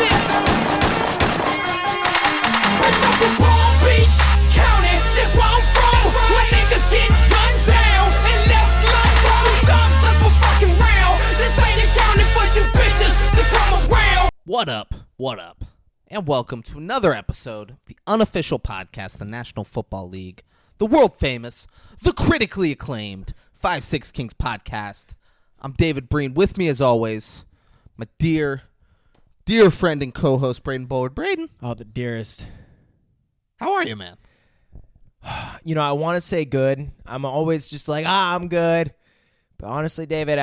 this. Fresh off the Palm Beach County, that's where I'm from. Where niggas get gunned down and left slung from. Thumbs up for fucking round. This ain't accounting for you bitches to come around. What up? What up? And welcome to another episode of the unofficial podcast of the National Football League, the world famous, the critically acclaimed 5-6 Kings podcast. I'm David Breen. With me, as always, my dear friend and co-host, Braden Bullard. Braden. Oh, the dearest. How are you, man? You know, I want to say good. I'm always just like, I'm good. But honestly, David,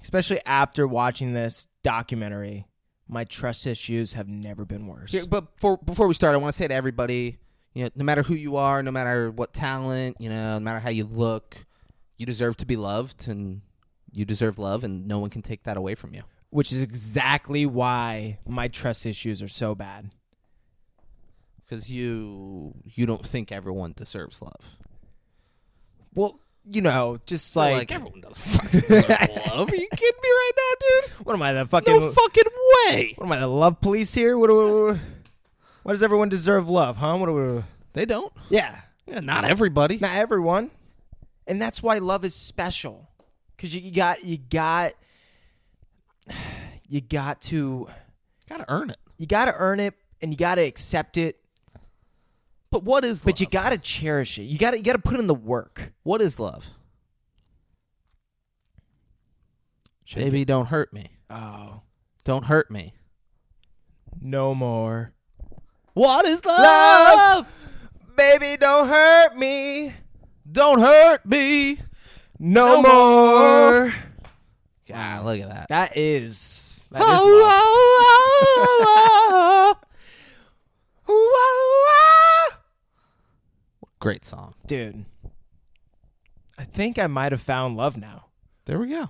especially after watching this documentary, my trust issues have never been worse. Yeah, but before we start, I want to say to everybody, no matter who you are, no matter what talent, no matter how you look, you deserve to be loved, and you deserve love, and no one can take that away from you. Which is exactly why my trust issues are so bad. Because you don't think everyone deserves love. Well, just like everyone does fucking deserve love. Are you kidding me right now, dude? What am I, the fucking... No fucking way! What am I, the love police here? Why does everyone deserve love, huh? They don't. Yeah. Yeah, not everybody. Not everyone. And that's why love is special. Because you got to earn it. You got to earn it, and you got to accept it. But what is love? But you got to cherish it. You got to put in the work. What is love? Baby, don't hurt me. Oh. Don't hurt me. No more. What is love? Baby, don't hurt me. Don't hurt me. No more. God, look at that. That is love. Great song. Dude, I think I might have found love now. There we go.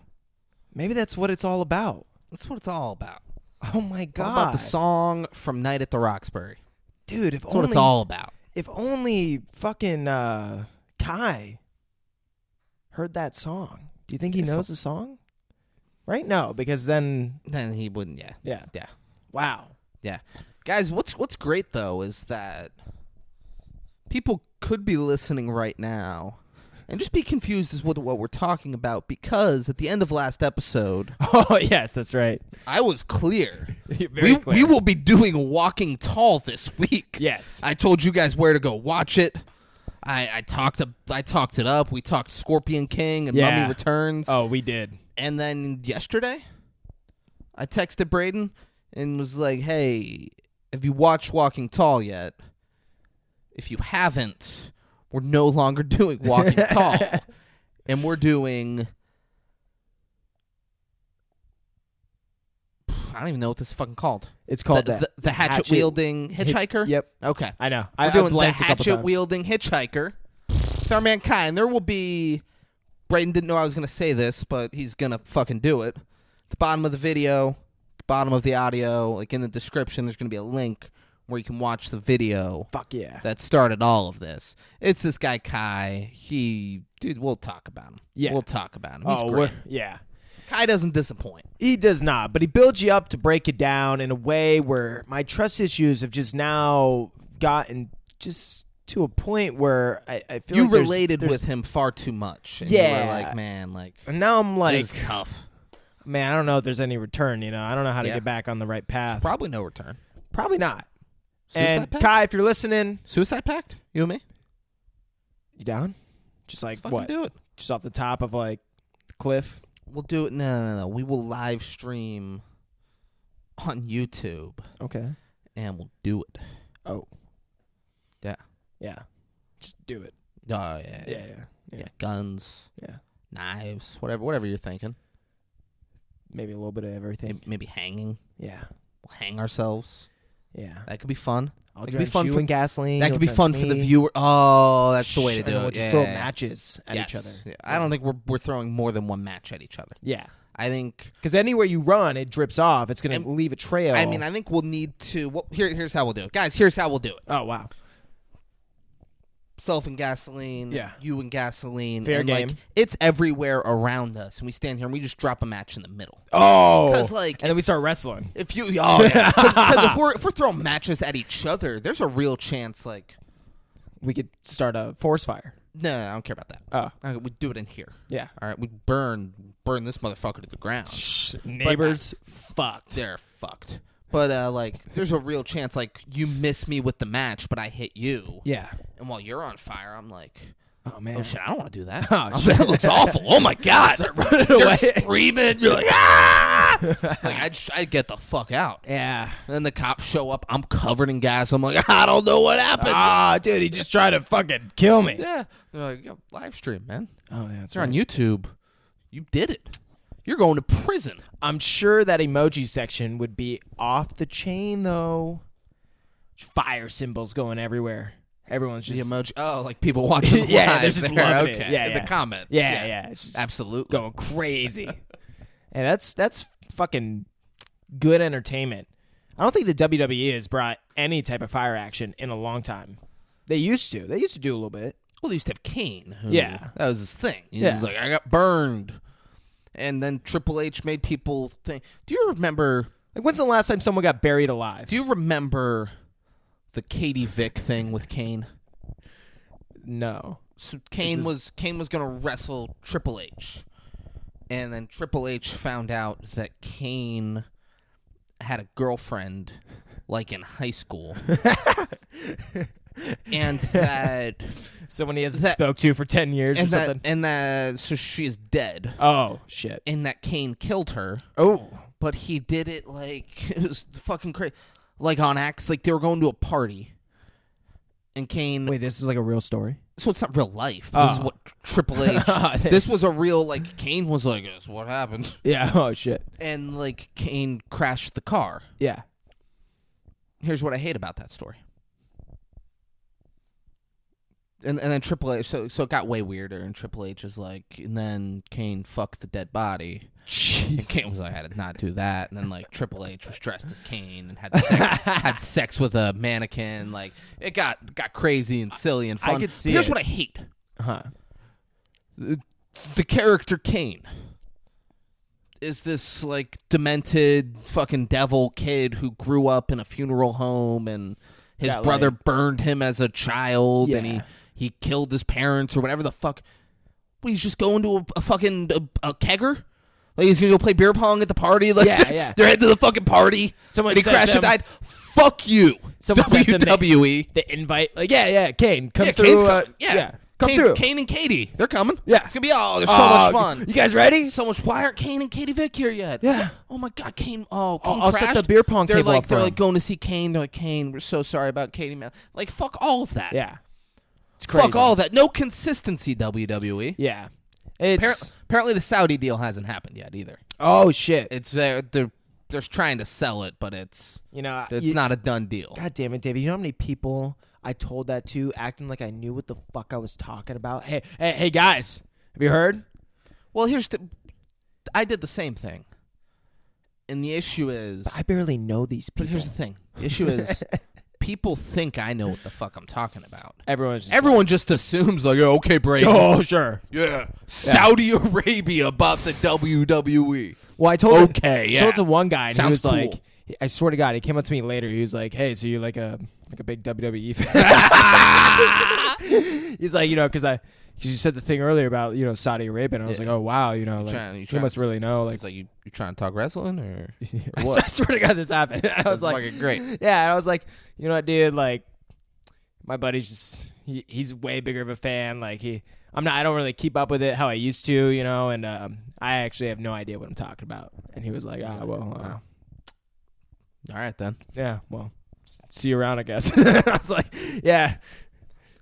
Maybe that's what it's all about. That's what it's all about. Oh, my It's God. all about the song from Night at the Roxbury. Dude, That's what it's all about. If only fucking Kai heard that song. Do you think he knows the song? Right? No, because then He wouldn't, yeah. Yeah. Yeah. Wow. Yeah. Guys, what's great, though, is that people could be listening right now and just be confused as what we're talking about, because at the end of last episode... Oh, yes, that's right. I was clear. Very clear. We will be doing Walking Tall this week. Yes. I told you guys where to go watch it. I talked it up. We talked Scorpion King and Mummy Returns. Oh, we did. And then yesterday, I texted Braden and was like, hey, have you watched Walking Tall yet? If you haven't, we're no longer doing Walking Tall. And we're doing... I don't even know what this is fucking called. It's called the Hatchet Wielding Hitchhiker? Yep. Okay. I know. We're doing the blanked a couple Hatchet times. Wielding Hitchhiker. Our mankind. There will be... Braden didn't know I was going to say this, but he's going to fucking do it. At the bottom of the video, the bottom of the audio, like in the description, there's going to be a link where you can watch the video. Fuck yeah. That started all of this. It's this guy, Kai. Dude, we'll talk about him. Yeah. We'll talk about him. He's great. Yeah. Kai doesn't disappoint. He does not, but he builds you up to break it down in a way where my trust issues have just now gotten just to a point where I feel you like related with him far too much. And you were like, man, like... And now I'm like... This is tough. Man, I don't know if there's any return, I don't know how to get back on the right path. Probably no return. Probably not. Suicide Pact? Kai, if you're listening... Suicide Pact? You and me? You down? Just like, Let's what? do it. Just off the top of, like, a cliff? We'll do it. No. We will live stream on YouTube. Okay. And we'll do it. Oh. Yeah. Yeah. Just do it. Oh, yeah. Guns. Yeah. Knives. Whatever you're thinking. Maybe a little bit of everything. Maybe hanging. Yeah. We'll hang ourselves. Yeah. That could be fun. I'll drench fun you in gasoline. That could be fun for the viewer. Oh, that's the way to do it. We'll just throw matches at each other. Yeah. I don't think we're throwing more than one match at each other. Yeah. I think... Because anywhere you run, it drips off. It's going to leave a trail. I mean, I think we'll need to... Well, here's how we'll do it. Guys, here's how we'll do it. Oh, wow. Self and gasoline, Yeah. you and gasoline, Fair and game. like it's everywhere around us, and we stand here and we just drop a match in the middle. Oh, 'Cause, like, and then we start wrestling. If you, oh yeah, because if we're throwing matches at each other, there's a real chance. Like, We could start a forest fire. no, I don't care about that. We do it in here. Yeah. All right, we burn this motherfucker to the ground. Neighbors fucked. They're fucked. But like, there's a real chance. Like, you miss me with the match, but I hit you. Yeah. And while you're on fire, I'm like, Oh man. oh shit, I don't want to do that. Oh, That looks awful. Oh my god. running You're away. screaming. You're like, ah! Like, I'd get the fuck out. Yeah. And then the cops show up. I'm covered in gas. I'm like, I don't know what happened. Ah, dude, he just tried to fucking kill me. Yeah. They're like, yo, live stream, man. Oh yeah, that's You're on YouTube. You did it. You're going to prison. I'm sure that emoji section would be off the chain though. Fire symbols going everywhere. Everyone's The just emoji. Oh, like people watching Yeah, live. they're just there. loving it. Okay. Yeah, In yeah. the comments. yeah. It's just Absolutely. going crazy. And that's fucking good entertainment. I don't think the WWE has brought any type of fire action in a long time. They used to. They used to do a little bit. Well, they used to have Kane. Who, Yeah. That was his thing. He Yeah. was like, I got burned. And then Triple H made people think. Do you remember? Like, when's the last time someone got buried alive? Do you remember the Katie Vick thing with Kane? No. So Kane was going to wrestle Triple H, and then Triple H found out that Kane had a girlfriend, like in high school, and that Someone he hasn't spoke to for 10 years or something. So she is dead, Oh, shit. and that Kane killed her. Oh. But he did it like it was fucking crazy, like on acts. Like they were going to a party, and Kane. Wait, this is like a real story? So it's not real life. This is what Triple H. This was a real, like, Kane was like, "This is what happened," Yeah. Oh, shit. and like Kane crashed the car. Yeah. Here's what I hate about that story. And then Triple H, so it got way weirder, and Triple H is like, and then Kane fucked the dead body. And Kane was like, I did not do that. And then like Triple H was dressed as Kane and had sex with a mannequin. Like it got crazy and silly and fun. I could see But here's it. what I hate: Uh-huh. the character Kane is this like demented fucking devil kid who grew up in a funeral home, and his Got, brother like- burned him as a child, and Yeah. he killed his parents or whatever the fuck. But he's just going to a fucking a kegger. Like he's gonna go play beer pong at the party. Like Yeah. they're heading to the fucking party. Someone and he sent crashed and them- died. Fuck you, Someone sent them WWE. The invite. Like, yeah, Kane. Come Yeah, through. Kane's coming. Come Kane, through. Kane and Katie, they're coming. Yeah. It's gonna be there's so much fun. You guys ready? So much. Why aren't Kane and Katie Vick here yet? Yeah. Oh my God, Kane. Oh, Kane I'll set crashed. the beer pong they're table like, up They're for like him. going to see Kane. They're like, Kane, we're so sorry about Katie, man. Like, fuck all of that. Yeah. It's crazy. Fuck all of that. No consistency, WWE. Yeah. It's Apparently, the Saudi deal hasn't happened yet either. oh shit. It's they're trying to sell it, but it's not a done deal. God damn it, David. You know how many people I told that to, acting like I knew what the fuck I was talking about? Hey, guys. Have you heard? Well, I did the same thing, and the issue is, I barely know these people. but here's the thing: the issue is, people think I know what the fuck I'm talking about. Everyone Just assumes like, oh, okay, Brady. oh, sure. Yeah, Saudi Arabia bought the WWE. Well, I told Okay, I yeah. told it to one guy, and Sounds he was cool. like, I swear to God, he came up to me later. He was like, hey, so you're like a big WWE fan? He's like, because you said the thing earlier about, Saudi Arabia, and I was like, oh, wow, You like, trying- you must really know. Like, It's like you trying to talk wrestling or I swear to God, this happened. I was like, fucking great. yeah, and I was like, you know what, dude, like, my buddy's just, he's way bigger of a fan. Like, I don't really keep up with it how I used to, and I actually have no idea what I'm talking about. And he was like, All right then. yeah, well, see you around, I guess. I was like, yeah.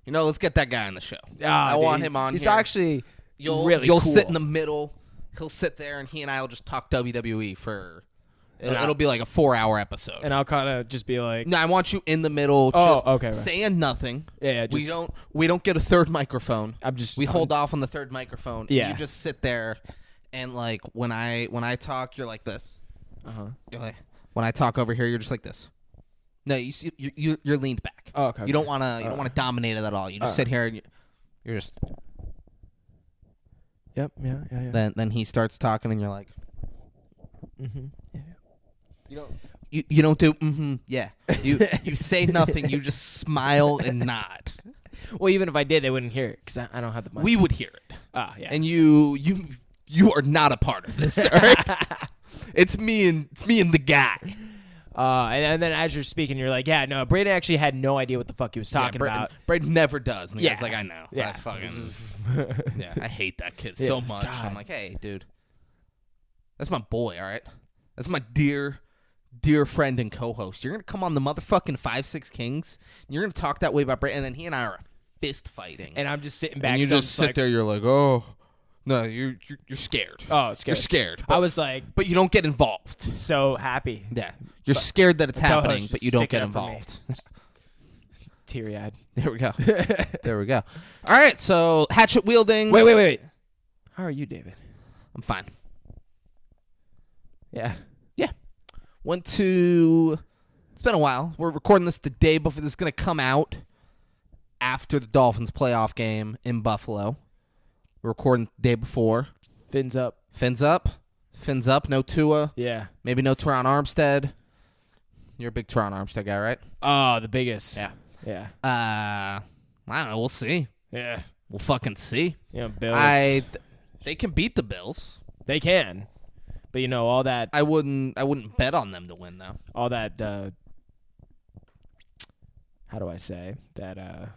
Let's get that guy on the show. I want him on He's here. actually You'll really you'll cool. sit in the middle. He'll sit there, and he and I will just talk WWE for. It'll be like a 4-hour episode. And I'll kind of just be like, No, I want you in the middle. Oh, just okay, right. saying nothing. yeah, just, We don't get a third microphone. We I'm- hold off on the third microphone. Yeah. And you just sit there, and like when I talk, you're like this. Uh-huh. You're like when I talk over here, you're just like this. No, you're leaned back. Oh, okay. You don't want to dominate it at all. You just sit here and you're just. Yep. Yeah. Then he starts talking and you're like. Mm-hmm. Yeah. You don't do yeah. You say nothing. You just smile and nod. Well, even if I did, they wouldn't hear it because I don't have the mic. We would hear it. Ah, yeah. And you are not a part of this. All right? It's me and the guy. And then as you're speaking, you're like, yeah, no, Braden actually had no idea what the fuck he was talking about. Braden never does. And the Yeah. guy's like, I know. Yeah. I fucking yeah. I hate that kid so much. God. I'm like, hey, dude, that's my boy. All right, that's my dear friend and co-host. You're gonna come on the motherfucking 5-6 Kings. And you're gonna talk that way about Braden, and then he and I are fist fighting. And I'm just sitting back. And you so just sit there. You're like, oh. No, you're scared. Oh, scared. You're scared. I was like, but you don't get involved. so happy. Yeah, you're scared that it's the co-host happening, just but you don't sticking get up for me. involved. Teary-eyed. There we go. There we go. All right, so Hatchet wielding. Wait. How are you, David? I'm fine. Yeah. Went to. It's been a while. We're recording this the day before this is going to come out after the Dolphins playoff game in Buffalo. We're recording the day before. Fins up. Fins up. No Tua. Yeah. Maybe no Teron Armstead. You're a big Teron Armstead guy, right? Oh, the biggest. Yeah. Yeah. I don't know. We'll see. Yeah. We'll fucking see. You know, Bills. They can beat the Bills. They can. But, all that. I wouldn't bet on them to win, though. All that. How do I say? That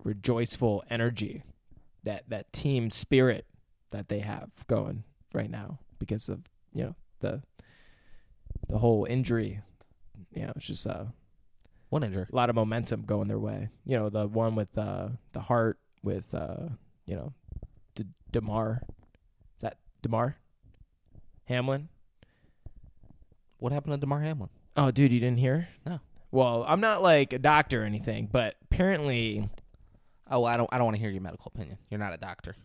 rejoiceful energy. That team spirit that they have going right now because of the whole injury. It's just What injury? a lot of momentum going their way. The one with the heart with DeMar. Is that DeMar Hamlin? What happened to DeMar Hamlin? Oh, dude, you didn't hear? No. Well, I'm not like a doctor or anything, but apparently. Oh, I don't want to hear your medical opinion. You're not a doctor.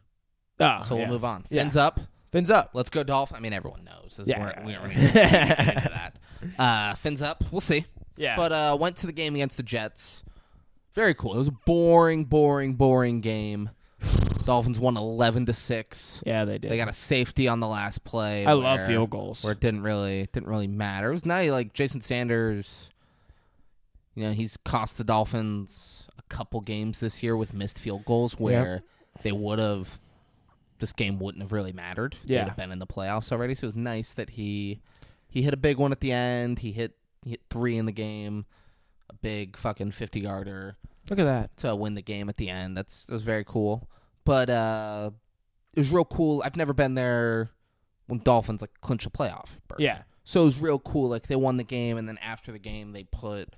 Oh, So we'll move on. Yeah. Fins up. Fins up. Let's go Dolphin. I mean, everyone knows. We Yeah. don't really need to get into that. Fins up. We'll see. Yeah. But went to the game against the Jets. Very cool. It was a boring game. Dolphins won 11-6. Yeah, they did. They got a safety on the last play. I love field goals. Where it didn't really matter. It was nice. Like Jason Sanders, he's cost the Dolphins a couple games this year with missed field goals where they would have. This game wouldn't have really mattered. Yeah. They'd have been in the playoffs already. So it was nice that he hit a big one at the end. He hit 3 in the game, a big fucking 50-yarder. Look at that. To win the game at the end. That was very cool. But it was real cool. I've never been there when Dolphins clinch a playoff berth. Yeah. So it was real cool. Like they won the game, and then after the game, they put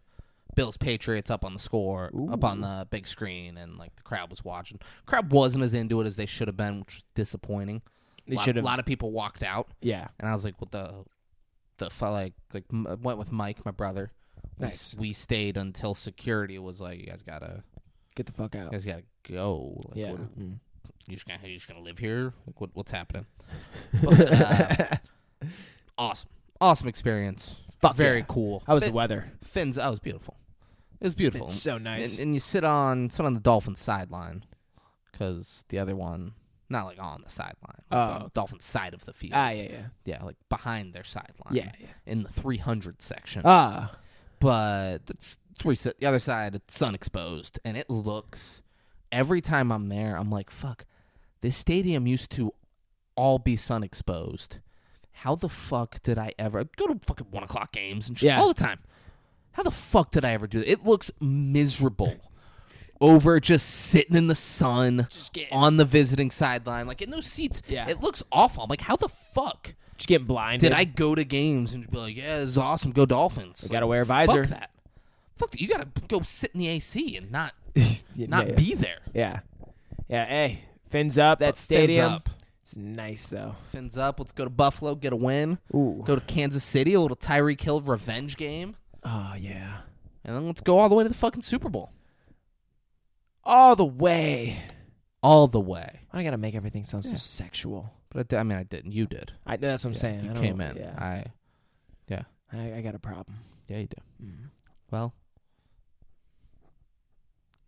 Bills Patriots up on the score, up on the big screen, and the crowd was watching. Crowd wasn't as into it as they should have been, which was disappointing. They should have. A lot of people walked out. Yeah. And I was like, what the went with Mike, my brother. Nice. We stayed until security was like, you guys gotta Get the fuck out. go. Yeah. You just gonna live here? What's happening? But, awesome experience. Fuck very yeah. cool. How was the weather? Fins. That was beautiful. It was beautiful. It's so nice. And you sit on the Dolphins sideline because the other one, not on the sideline, the Dolphins side of the field. Yeah. Behind their sideline. Yeah. In the 300 section. But that's where you sit. The other side, it's sun exposed, and it looks. Every time I'm there, I'm like, fuck. This stadium used to all be sun exposed. How the fuck did I ever go to fucking 1:00 games and shit all the time? How the fuck did I ever do that? It looks miserable. Over just sitting in the sun on the visiting sideline, in those seats. Yeah. It looks awful. I'm like, how the fuck Just getting blinded. did I go to games and be like, yeah, this is awesome, go Dolphins? You gotta wear a visor. Fuck that. Fuck that. You gotta go sit in the AC and not Yeah. be there. Yeah. Yeah. Hey, fins up. That stadium. Fins up. It's nice though. Fins up. Let's go to Buffalo, get a win. Ooh. Go to Kansas City, a little Tyreek Hill revenge game. Oh yeah. And then let's go all the way to the fucking Super Bowl. All the way. All the way. I gotta make everything sound so sexual. But I didn't. You did. That's what I'm saying. You I don't came know. in. Yeah. Yeah. I got a problem. Yeah, you do. Well,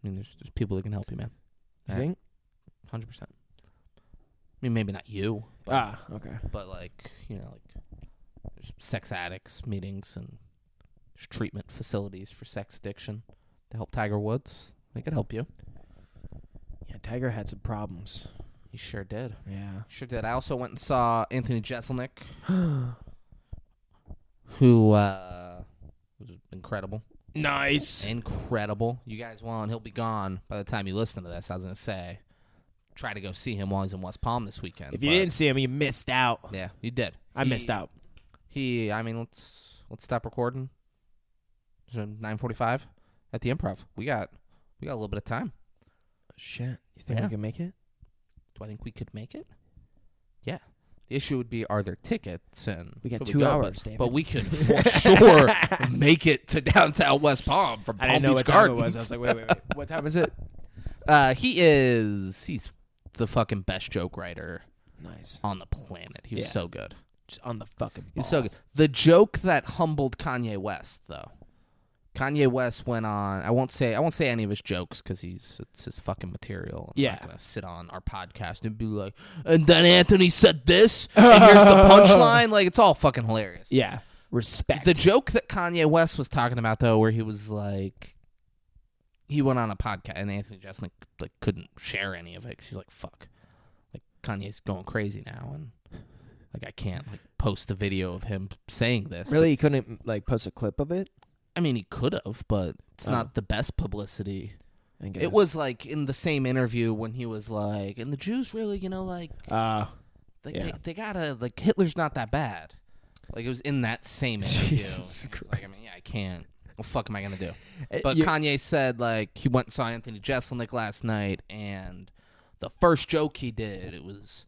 I mean, there's people that can help you, man. You think? 100%. I mean, maybe not you. But, Okay. But like, there's sex addicts meetings and there's treatment facilities for sex addiction to help Tiger Woods. They could help you. Yeah, Tiger had some problems. He sure did. Yeah. Sure did. I also went and saw Anthony Jeselnik, who was incredible. Nice. Incredible. You guys won. He'll be gone by the time you listen to this. I was going to say, try to go see him while he's in West Palm this weekend. If you didn't see him, you missed out. Yeah, you did. I missed out. I mean, let's stop recording. It's 9:45 at the Improv. We got a little bit of time. Shit. You think we can make it? Do I think we could make it? Yeah. The issue would be, are there tickets? And we got could 2 hours, David. But we could for sure make it to downtown West Palm from I Palm didn't know Beach what time Gardens. it was. I was like, wait. What time is it? He's the fucking best joke writer Nice. on the planet. He was so good. Just on the fucking ball. He was so good. The joke that humbled Kanye West, though. Kanye West went on. I won't say any of his jokes because it's his fucking material. I'm not gonna sit on our podcast and be like, and then Anthony said this, and here's the punchline. Like, it's all fucking hilarious. Yeah. Respect. The joke that Kanye West was talking about, though, where he was like, he went on a podcast, and Anthony Jeselnik like couldn't share any of it because he's like, fuck, like Kanye's going crazy now, and like I can't like post a video of him saying this. Really, you couldn't like post a clip of it? I mean, he could have, but it's not the best publicity. I guess. It was like in the same interview when he was like, and the Jews really, they gotta, like, Hitler's not that bad. Like, it was in that same interview. Jesus Christ. Like, I mean, I can't. What the fuck am I gonna do? But you- Kanye said, like, he went and saw Anthony Jeselnik last night, and the first joke he did, it was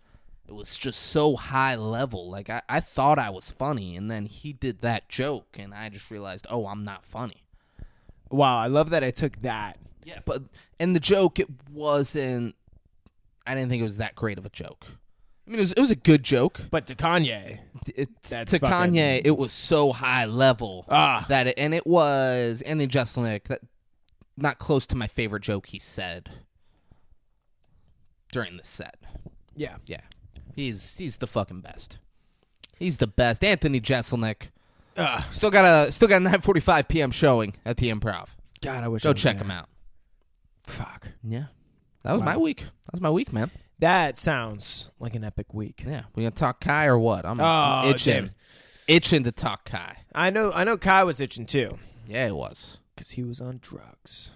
just so high level. Like, I thought I was funny, and then he did that joke, and I just realized, oh, I'm not funny. Wow, I love that I took that. Yeah, but and the joke, it wasn't. I didn't think it was that great of a joke. I mean, it was a good joke. But to Kanye, To Kanye, it was so high level that it was Anthony Jeselnik, that not close to my favorite joke he said during the set. Yeah. He's the fucking best. He's the best. Anthony Jeselnik. Still got a 9:45 p.m. showing at the Improv. God, I wish Go I was check there. him out. Fuck. Yeah. That was my week. That was my week, man. That sounds like an epic week. Yeah. We gonna talk Kai or what? I'm David. itching to talk Kai. I know Kai was itching too. Yeah, it was. Because he was on drugs.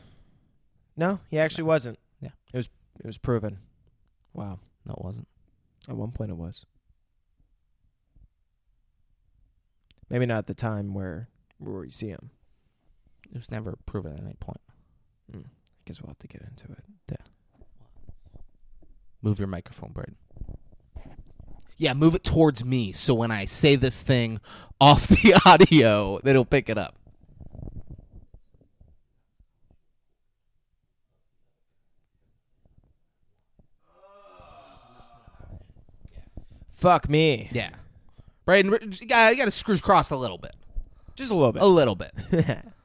No, he actually wasn't. Yeah. It was proven. Wow. No, it wasn't. At one point it was. Maybe not at the time where we see him. It was never proven at any point. I guess we'll have to get into it. Yeah. Move your microphone, Braden. Yeah, move it towards me so when I say this thing off the audio, it'll pick it up. Fuck me. Yeah. Braden, you got to screws crossed a little bit. Just a little bit. A little bit.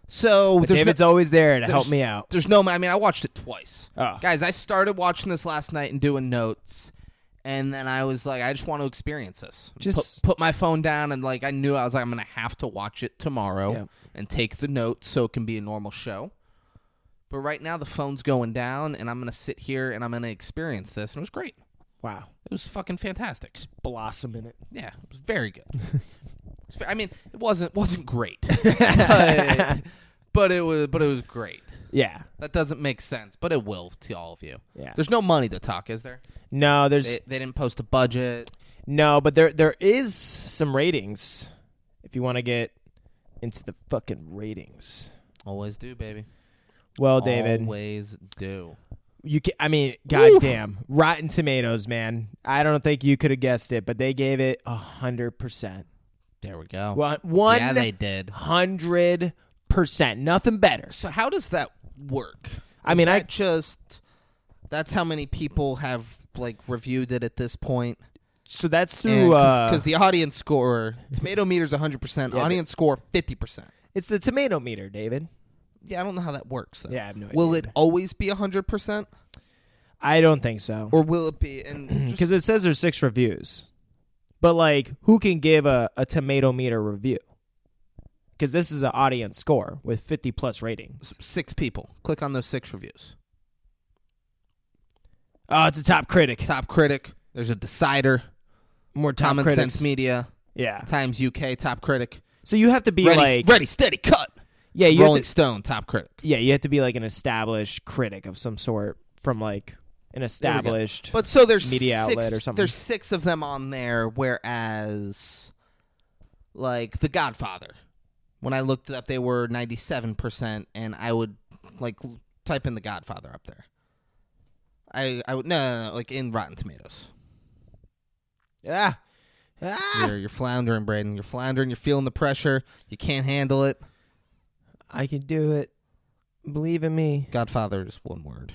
So But David's always there to help me out. There's no, I mean, I watched it twice. Oh. Guys, I started watching this last night and doing notes, and then I was like, I just want to experience this. Just put my phone down, and like I knew I was like, I'm gonna have to watch it tomorrow and take the notes so it can be a normal show. But right now the phone's going down, and I'm gonna sit here and I'm gonna experience this, and it was great. Wow. It was fucking fantastic. Blossom in it. Yeah, it was very good. I mean, it wasn't great, but it was great. Yeah. That doesn't make sense, but it will to all of you. Yeah. There's no money to talk, is there? No, there's They didn't post a budget. no, but there is some ratings. If you want to get into the fucking ratings. Always do, baby. Well, David, Always do. goddamn, Rotten Tomatoes, man. I don't think you could have guessed it, but they gave it 100%. There we go. Yeah, they did. 100%. Nothing better. So how does that work? That's how many people have like reviewed it at this point. So that's through because the audience score, tomato meter's 100%, Yeah, audience score 50%. It's the tomato meter, David. Yeah, I don't know how that works, though. Yeah, I have no idea. Will it always be 100%? I don't think so. Or will it be... Because it says there's 6 reviews. But, like, who can give a tomato meter review? Because this is an audience score with 50-plus ratings. 6 people. Click on those 6 reviews. Oh, it's a top critic. Top critic. There's a decider. More top Common critics. Sense Media. Yeah. Times UK, top critic. So you have to be Ready, steady, cut. Yeah, you Rolling Stone, top critic. Yeah, you have to be like an established critic of some sort from like an established but so there's media 6, outlet or something. There's 6 of them on there, whereas like The Godfather, when I looked it up, they were 97%, and I would like type in The Godfather up there. I would no, like in Rotten Tomatoes. Yeah. You're floundering, Braden. You're floundering. You're feeling the pressure. You can't handle it. I can do it. Believe in me. Godfather is one word.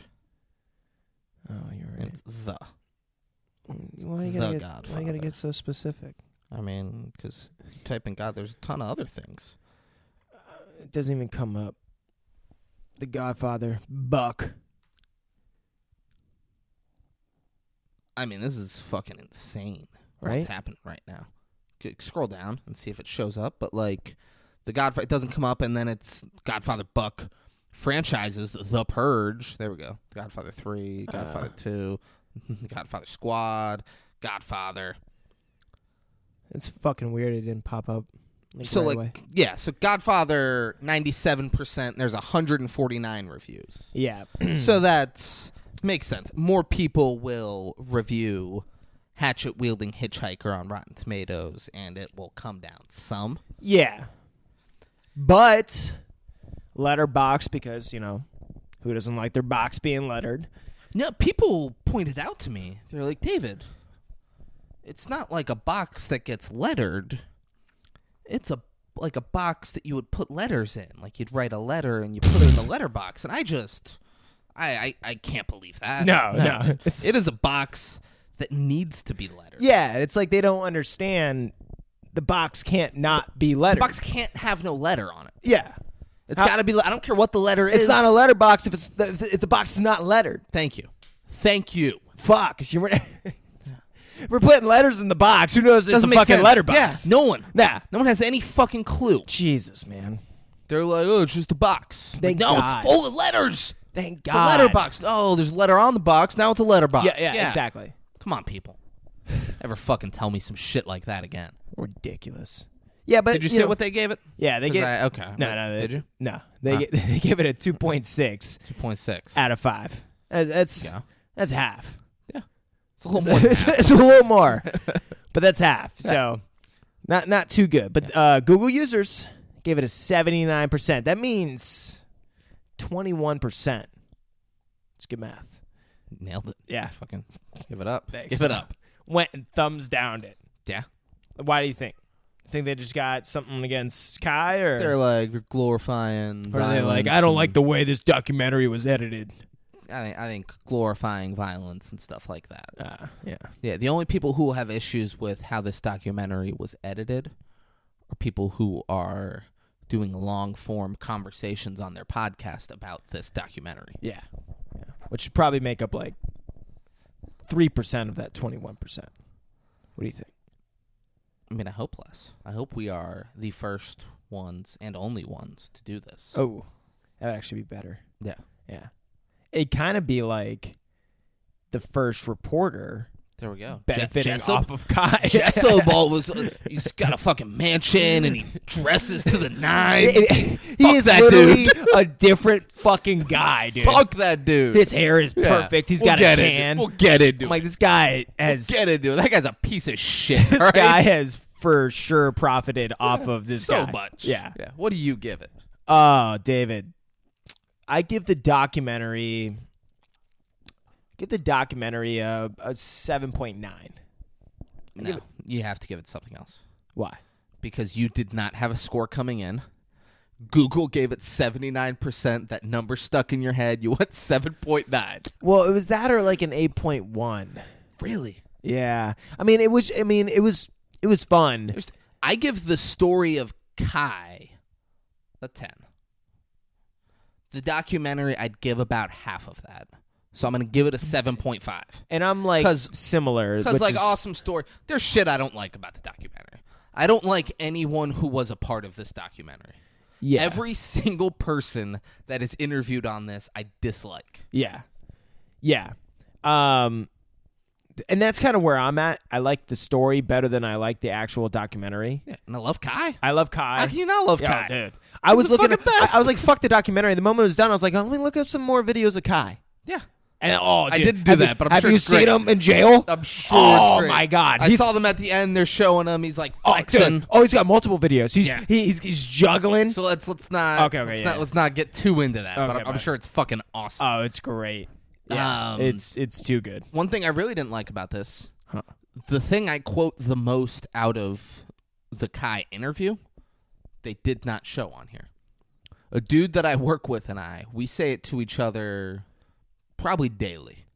Oh, you're And right. it's the. Why you The gotta Godfather. get so specific? I mean, because type in God, there's a ton of other things. It doesn't even come up. The Godfather. Buck. I mean, this is fucking insane. Right? What's happening right now? Scroll down and see if it shows up. But like, the Godfather, it doesn't come up, and then it's Godfather Buck franchises. The Purge. There we go. Godfather 3, Godfather 2, Godfather Squad, Godfather. It's fucking weird it didn't pop up. So right like, away. yeah. So Godfather 97%. There's 149 reviews. Yeah. So that's makes sense. More people will review Hatchet, Wielding, Hitchhiker on Rotten Tomatoes, and it will come down some. Yeah. But letterbox, because, you know, who doesn't like their box being lettered? No, people pointed out to me. They're like, David, it's not like a box that gets lettered. It's like a box that you would put letters in. Like you'd write a letter and you put it in the letterbox. And I can't believe that. No. It is a box that needs to be lettered. Yeah, it's like they don't understand the box can't not be The lettered. box can't have no letter on it. Yeah. It's got to be. I don't care what the letter is. It's not a letterbox if the box is not lettered. Thank you. Fuck. We're putting letters in the box. Who knows it's Doesn't a make fucking sense. letterbox? Yeah, no one. Nah. No one has any fucking clue. Jesus, man. They're like, oh, it's just a box. Thank no, God. it's full of letters. Thank It's God. a letterbox. No, there's a letter on the box. Now it's a letterbox. Yeah, exactly. Come on, people. Ever fucking tell me some shit like that again? Ridiculous. Yeah, but Did you see what they gave it? Yeah, they gave. Okay. No. Did you? No, they gave it a 2.6 2.6 out of 5. That's half. Yeah. It's a little more than half. It's a little more, but that's half. So, not too good. But Google users gave it a 79%. That means 21%. It's good math. Nailed it. Yeah. Fucking give it up. Thanks. Give it up. Went and thumbs downed it. Yeah. Why do you think? Think they just got something against Kai, or They're glorifying or are they like, violence I don't and- like the way this documentary was edited? I think glorifying violence and stuff like that. Yeah. Yeah, the only people who have issues with how this documentary was edited are people who are doing long-form conversations on their podcast about this documentary. Yeah. Which should probably make up like 3% of that 21%. What do you think? I mean, I hope less. I hope we are the first ones and only ones to do this. Oh, that would actually be better. Yeah. Yeah. It'd kind of be like the first reporter There we go. benefiting Jessup? off of Kai. Jessup he's got a fucking mansion and he dresses to the nines. He is that literally dude. a different fucking guy, dude. Fuck that dude. His hair is Yeah. perfect. He's We'll got a get it, tan. dude. We'll get it, dude. I'm like, this guy has Get it, dude. That guy's a piece of shit. this right? guy has for sure profited off of this so guy. much. Yeah. What do you give it? Oh, David. I give the documentary a 7.9. No, you have to give it something else. Why? Because you did not have a score coming in. Google gave it 79%. That number stuck in your head. You went 7.9. Well, it was that or like an 8.1. Really? Yeah. It was fun. I give the story of Kai a 10. The documentary, I'd give about half of that. So I'm going to give it a 7.5. And I'm like similar. Because awesome story. There's shit I don't like about the documentary. I don't like anyone who was a part of this documentary. Yeah. Every single person that is interviewed on this, I dislike. Yeah. Yeah. And that's kind of where I'm at. I like the story better than I like the actual documentary. Yeah, and I love Kai. I love Kai. How can you not love Kai? Dude. I was the looking at fucking best. I was like, fuck the documentary. The moment it was done, I was like, oh, let me look up some more videos of Kai. Yeah. And I dude, didn't do that, but I'm have sure you it's seen great. him in jail? I'm sure Oh, it's great. my God. I saw them at the end. They're showing him. He's like Oh, flexing. dude. Oh, he's got multiple videos. Yeah. He's juggling. So let's not let's not get too into that. Okay, but I'm bye. sure it's fucking awesome. Oh, it's great. Yeah, it's too good. One thing I really didn't like about this, Huh. the thing I quote the most out of the Kai interview, they did not show on here. A dude that I work with and we say it to each other probably daily.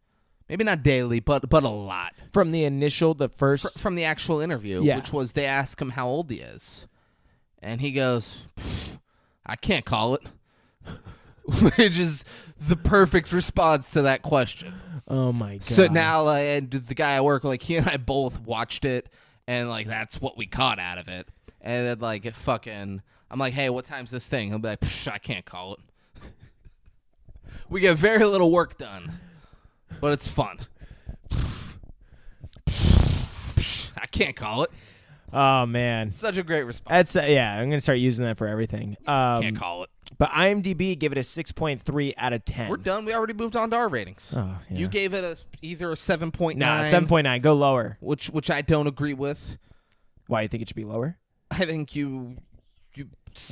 Maybe not daily, but a lot. From the first... From the actual interview, Yeah. which was they ask him how old he is. And he goes, I can't call it. Which is the perfect response to that question. Oh, my God. So now, and the guy I work with, he and I both watched it, and, that's what we caught out of it. And then, I'm like, hey, what time's this thing? He'll be like, I can't call it. We get very little work done, but it's fun. I can't call it. Oh, man. Such a great response. That's I'm going to start using that for everything. Can't call it. But IMDb gave it a 6.3 out of 10. We're done. We already moved on to our ratings. Oh, yeah. You gave it either a 7.9. Nah, 7.9. Go lower. Which I don't agree with. Why, you think it should be lower? I think you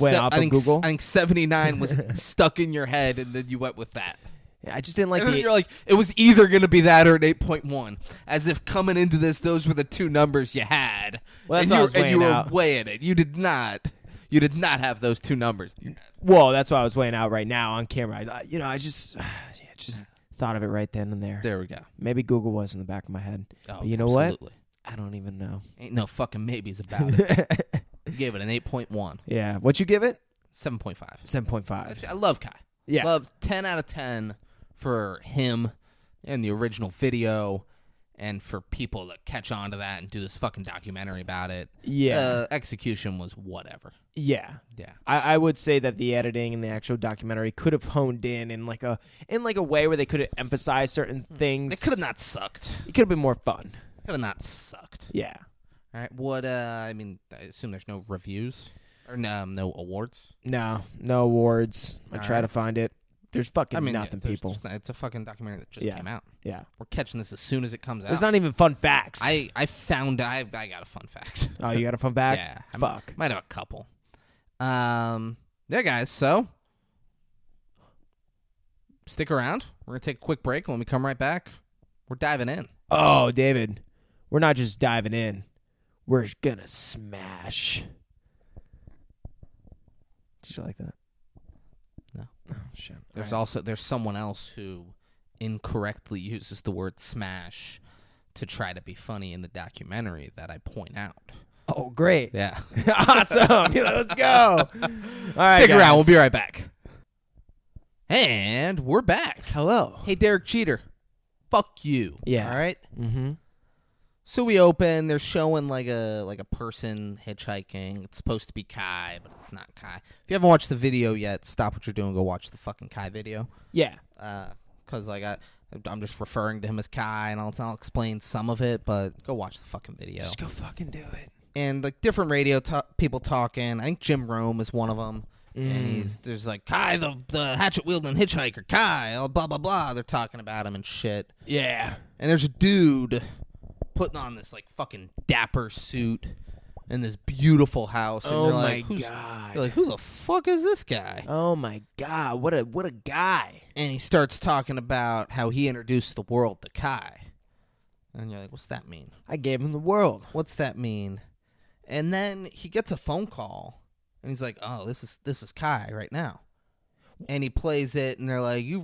went off of Google? I think 79 was stuck in your head, and then you went with that. Yeah, I just didn't like And then the... you're like, it was either going to be that or an 8.1, as if coming into this, those were the two numbers you had. Well, that's and what I was you were weighing out. weighing it. You did not have those two numbers in your head. Well, that's what I was weighing out right now on camera. I just thought of it right then and there. There we go. Maybe Google was in the back of my head. Oh, But you know absolutely. what? I don't even know. Ain't no fucking maybes about it. You gave it an 8.1. Yeah. What'd you give it? 7.5. 7.5. I love Kai. Yeah. Love 10 out of 10 for him and the original video, and for people that catch on to that and do this fucking documentary about it. Yeah. Execution was whatever. Yeah. Yeah. I would say that the editing and the actual documentary could have honed in like a way where they could have emphasized certain things. It could have not sucked. It could have been more fun. Could have not sucked. Yeah. All right. What? I assume there's no reviews or no awards. No awards. I All try right. to find it. There's fucking nothing, there's people. it's a fucking documentary that just Yeah. came out. Yeah. We're catching this as soon as it comes out. There's not even fun facts. I found I got a fun fact. Oh, you got a fun fact? Yeah. Fuck. Might have a couple. Yeah, guys. So stick around. We're gonna take a quick break. When we come right back, we're diving in. Oh, David, we're not just diving in. We're gonna smash. Did you like that? No. Oh, shit. There's someone else who incorrectly uses the word smash to try to be funny in the documentary that I point out. Oh, great. Yeah. Awesome. Yeah, let's go. All right, Stick around. guys. We'll be right back. And we're back. Hello. Hey, Derek Jeter. Fuck you. Yeah. All right? Mm-hmm. So we open. They're showing like a person hitchhiking. It's supposed to be Kai, but it's not Kai. If you haven't watched the video yet, stop what you're doing. Go watch the fucking Kai video. Yeah. Because I'm just referring to him as Kai, and I'll explain some of it, but go watch the fucking video. Just go fucking do it. And like different radio people talking. I think Jim Rome is one of them. And there's like Kai, the hatchet wielding hitchhiker, Kai, blah blah blah. They're talking about him and shit. Yeah. And there's a dude putting on this like fucking dapper suit in this beautiful house. And Oh you're my like, God. You're like, who the fuck is this guy? Oh my God. What a guy. And he starts talking about how he introduced the world to Kai. And you're like, what's that mean? I gave him the world. What's that mean? And then he gets a phone call, and he's like, "Oh, this is Kai right now." And he plays it, and they're like, you're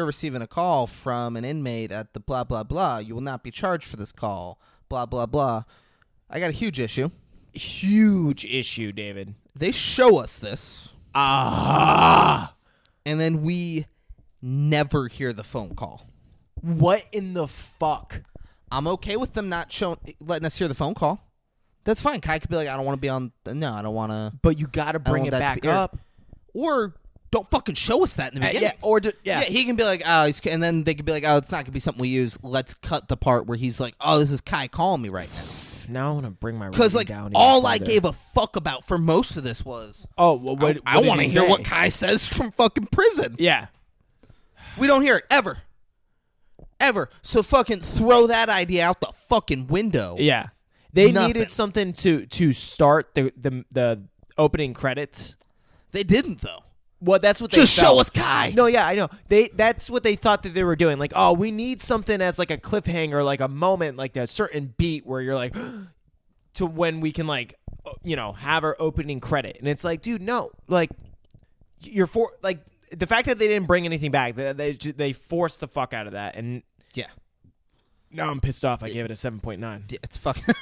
receiving a call from an inmate at the blah blah blah. You will not be charged for this call. Blah blah blah. I got a huge issue. Huge issue, David. They show us this. And then we never hear the phone call. What in the fuck? I'm okay with them not letting us hear the phone call. That's fine. Kai could be like, I don't want to be on. No, I don't want to. But you got to bring it back up. Or don't fucking show us that in the beginning. He can be like, oh, and then they could be like, oh, it's not going to be something we use. Let's cut the part where he's like, oh, this is Kai calling me right now. Now I want to bring my because rating down. All I gave a fuck about for most of this was what I want to hear what Kai says from fucking prison. Yeah, we don't hear it ever. So fucking throw that idea out the fucking window. Yeah, they needed something to start the opening credits. They didn't though. Well, that's what they just felt. show us Kai. No, yeah, I know. That's what they thought that they were doing. Like, oh, we need something as like a cliffhanger, like a moment, like a certain beat where you're like, to when we can like, have our opening credit. And it's like, dude, no, like the fact that they didn't bring anything back, they forced the fuck out of that. And yeah, now I'm pissed off. I gave it a 7.9. Yeah, it's fucking.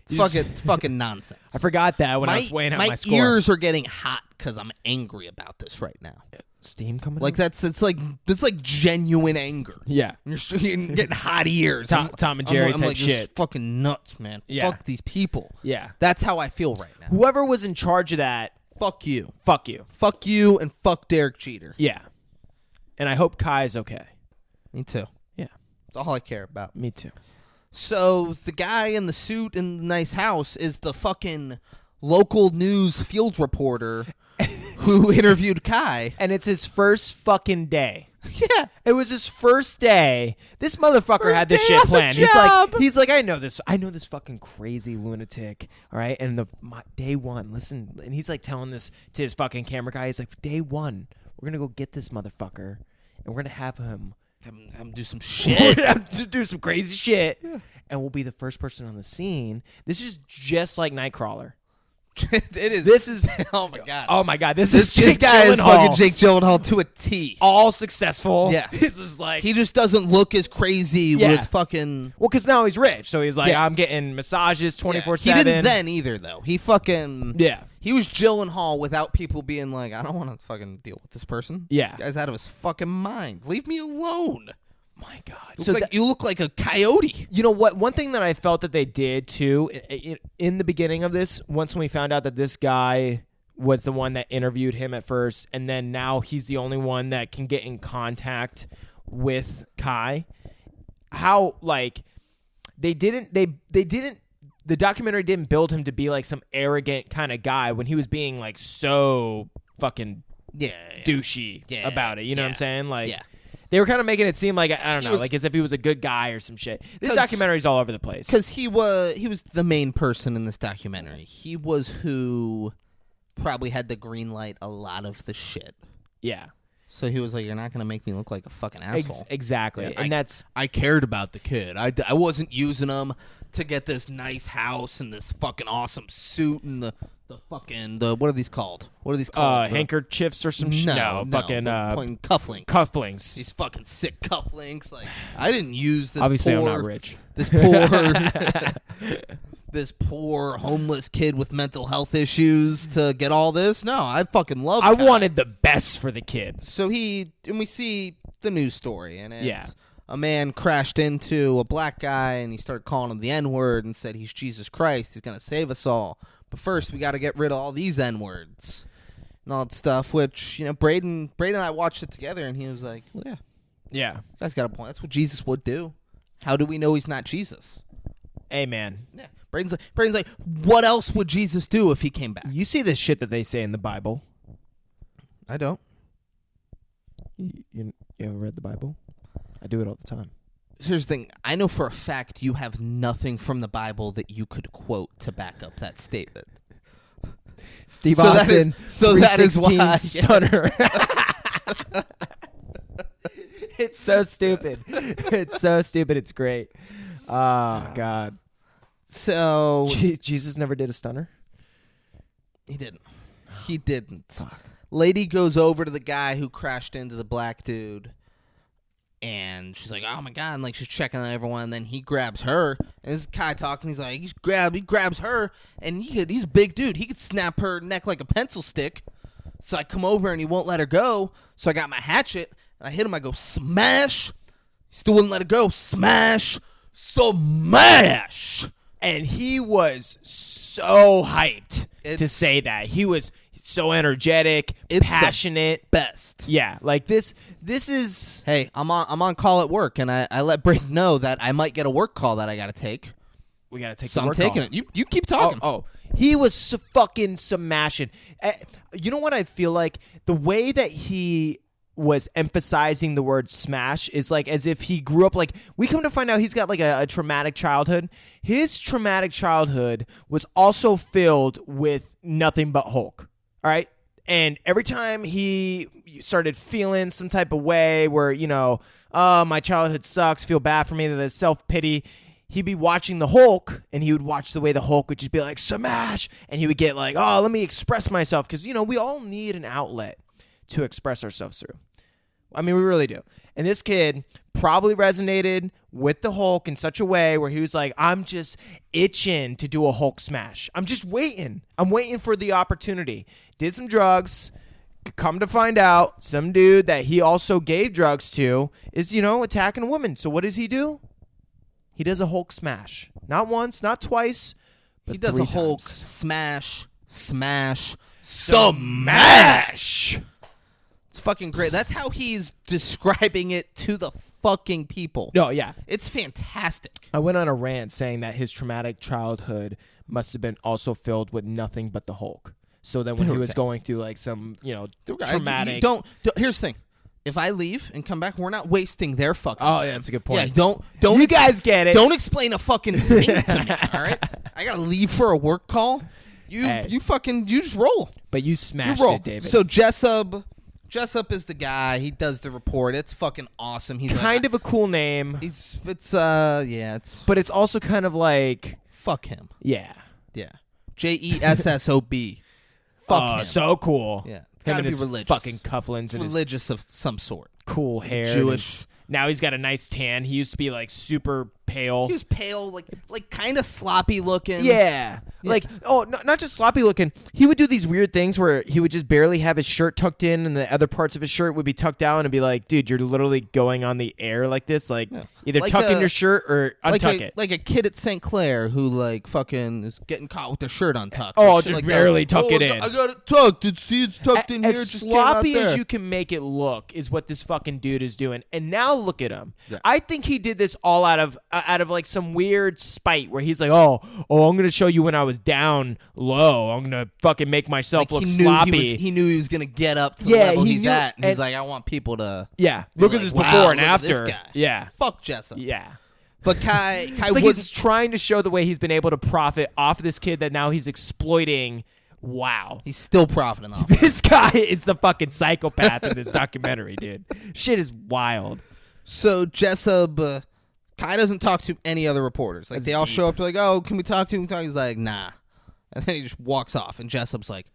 It's fucking nonsense. I forgot that when I was weighing out my score. My ears are getting hot because I'm angry about this right now. Steam coming like out? It's like genuine anger. Yeah, you're getting hot ears. Tom and Jerry I'm type like, shit. This is fucking nuts, man. Yeah. Fuck these people. Yeah, that's how I feel right now. Whoever was in charge of that, fuck you. Fuck you. Fuck you and fuck Derek Jeter. Yeah, and I hope Kai's okay. Me too. Yeah, that's all I care about. Me too. So the guy in the suit in the nice house is the fucking local news field reporter who interviewed Kai. And it's his first fucking day. Yeah. It was his first day. This motherfucker had this shit planned. He's like, I know this fucking crazy lunatic. All right. And day one, listen. And he's like telling this to his fucking camera guy. He's like, day one, we're going to go get this motherfucker. And we're going to have him. Do some shit. To do some crazy shit. Yeah. And we'll be the first person on the scene. This is just like Nightcrawler. It is. This is. Oh my god. Oh my god. This guy is fucking Jake Gyllenhaal to a T. All successful. Yeah. This is like he just doesn't look as crazy with fucking. Well, because now he's rich, so he's like, I'm getting massages 24/7. He didn't then either, though. He fucking He was Gyllenhaal without people being like, I don't want to fucking deal with this person. Yeah, the guy's out of his fucking mind. Leave me alone. My God. So you look like a coyote. You know what? One thing that I felt that they did, too, in the beginning of this, once we found out that this guy was the one that interviewed him at first, and then now he's the only one that can get in contact with Kai, how, like, the documentary didn't build him to be, like, some arrogant kind of guy when he was being, like, so fucking douchey about it. You know what I'm saying? Like, they were kind of making it seem like, I don't know, like as if he was a good guy or some shit. This documentary's all over the place. Because he was the main person in this documentary. He was who probably had the green light a lot of the shit. Yeah. So he was like, you're not going to make me look like a fucking asshole. Exactly. Yeah, and I cared about the kid. I wasn't using him to get this nice house and this fucking awesome suit and the fucking what are these called? What are these called? Handkerchiefs or some shit? No, fucking cufflinks. Cufflinks. These fucking sick cufflinks. Like I didn't use this. Obviously, poor, I'm not rich. This poor, this poor homeless kid with mental health issues to get all this. No, I fucking love. I wanted the best for the kid. So we see the news story and it's a man crashed into a black guy and he started calling him the N-word and said he's Jesus Christ. He's gonna save us all. But first, we got to get rid of all these N-words and all that stuff, which, Braden and I watched it together, and he was like, well, yeah. You guys got a point. That's what Jesus would do. How do we know he's not Jesus? Amen. Yeah. Braden's like, what else would Jesus do if he came back? You see this shit that they say in the Bible? I don't. You ever read the Bible? I do it all the time. Here's the thing. I know for a fact you have nothing from the Bible that you could quote to back up that statement. Steve Austin. That is why. Stunner. It's so stupid. It's so stupid. It's great. Oh, God. So. Jesus never did a stunner? He didn't. He didn't. Fuck. Lady goes over to the guy who crashed into the black dude. And she's like, oh my God, and like she's checking on everyone, and then he grabs her, and this Kai talking, he's like, he grabs her, and he's a big dude, he could snap her neck like a pencil stick. So I come over and he won't let her go, so I got my hatchet, and I hit him, I go, smash, he still wouldn't let her go, smash, smash. And he was so hyped to say that. He was so energetic, passionate. Best. Yeah, like this is... Hey, I'm on call at work, and I let Brayden know that I might get a work call that I got to take. We got to take So the I'm work taking call. it. You keep talking. Oh. He was fucking smashing. You know what I feel like? The way that he was emphasizing the word smash is like as if he grew up like... We come to find out he's got like a traumatic childhood. His traumatic childhood was also filled with nothing but Hulk. All right. And every time he started feeling some type of way where, you know, my childhood sucks, feel bad for me, the self-pity, he'd be watching the Hulk, and he would watch the way the Hulk would just be like, smash! And he would get like, oh, let me express myself. Because, you know, we all need an outlet to express ourselves through. I mean, we really do. And this kid probably resonated with the Hulk in such a way where he was like, I'm just itching to do a Hulk smash. I'm just waiting. I'm waiting for the opportunity. Did some drugs. Come to find out, some dude that he also gave drugs to is, you know, attacking a woman. So what does he do? He does a Hulk smash. Not once, not twice, but he does 3 a Hulk times. smash. Smash! It's fucking great. That's how he's describing it to the fucking people. No, yeah. It's fantastic. I went on a rant saying that his traumatic childhood must have been also filled with nothing but the Hulk. So then when he was going through like some, you know, traumatic... Don't. Here's the thing. If I leave and come back, we're not wasting their fucking Oh, time. yeah, that's a good point. Yeah, don't. You guys get it. Don't explain a fucking thing to me, all right? I got to leave for a work call. You just roll. But you You smashed roll. it, David. So Jessup is the guy. He does the report. It's fucking awesome. He's kind of a cool name. It's But it's also kind of like... fuck him. Yeah. Yeah. JESSOB. Fuck him. So cool. Yeah. It's Him got to and be his religious. fucking cufflinks and his Religious of some sort. cool hair. and Jewish. his- Now he's got a nice tan. He used to be like super pale. He was pale, like kind of sloppy looking. Yeah. Like, not just sloppy looking. He would do these weird things where he would just barely have his shirt tucked in and the other parts of his shirt would be tucked down and be like, dude, you're literally going on the air like this. Like, either Like tuck in your shirt or untuck it. Like a kid at St. Clair who like fucking is getting caught with their shirt untucked. Oh, Shit just like barely that. tuck it in. I got it tucked. It's tucked in here. As Just get out sloppy there. as you can make it look is what this fucking dude is doing. And now look at him. Yeah. I think he did this all out of like some weird spite where he's like, oh, I'm gonna show you when I was down low. I'm gonna fucking make myself look sloppy. He knew he was gonna get up to the Yeah, level he he's knew- at, and he's and- like, I want people to Yeah, be look at like, this wow, before and look at this after. guy. Yeah, Fuck Jessup. yeah. But Kai It's like wouldn't. he's trying to show the way he's been able to profit off this kid that now he's exploiting. Wow. He's still profiting off. This guy is the fucking psychopath in this documentary, dude. Shit is wild. So Jessup, Kai doesn't talk to any other reporters. Like they all show up to like, oh, can we talk to him? He's like, nah, and then he just walks off. And Jessup's like,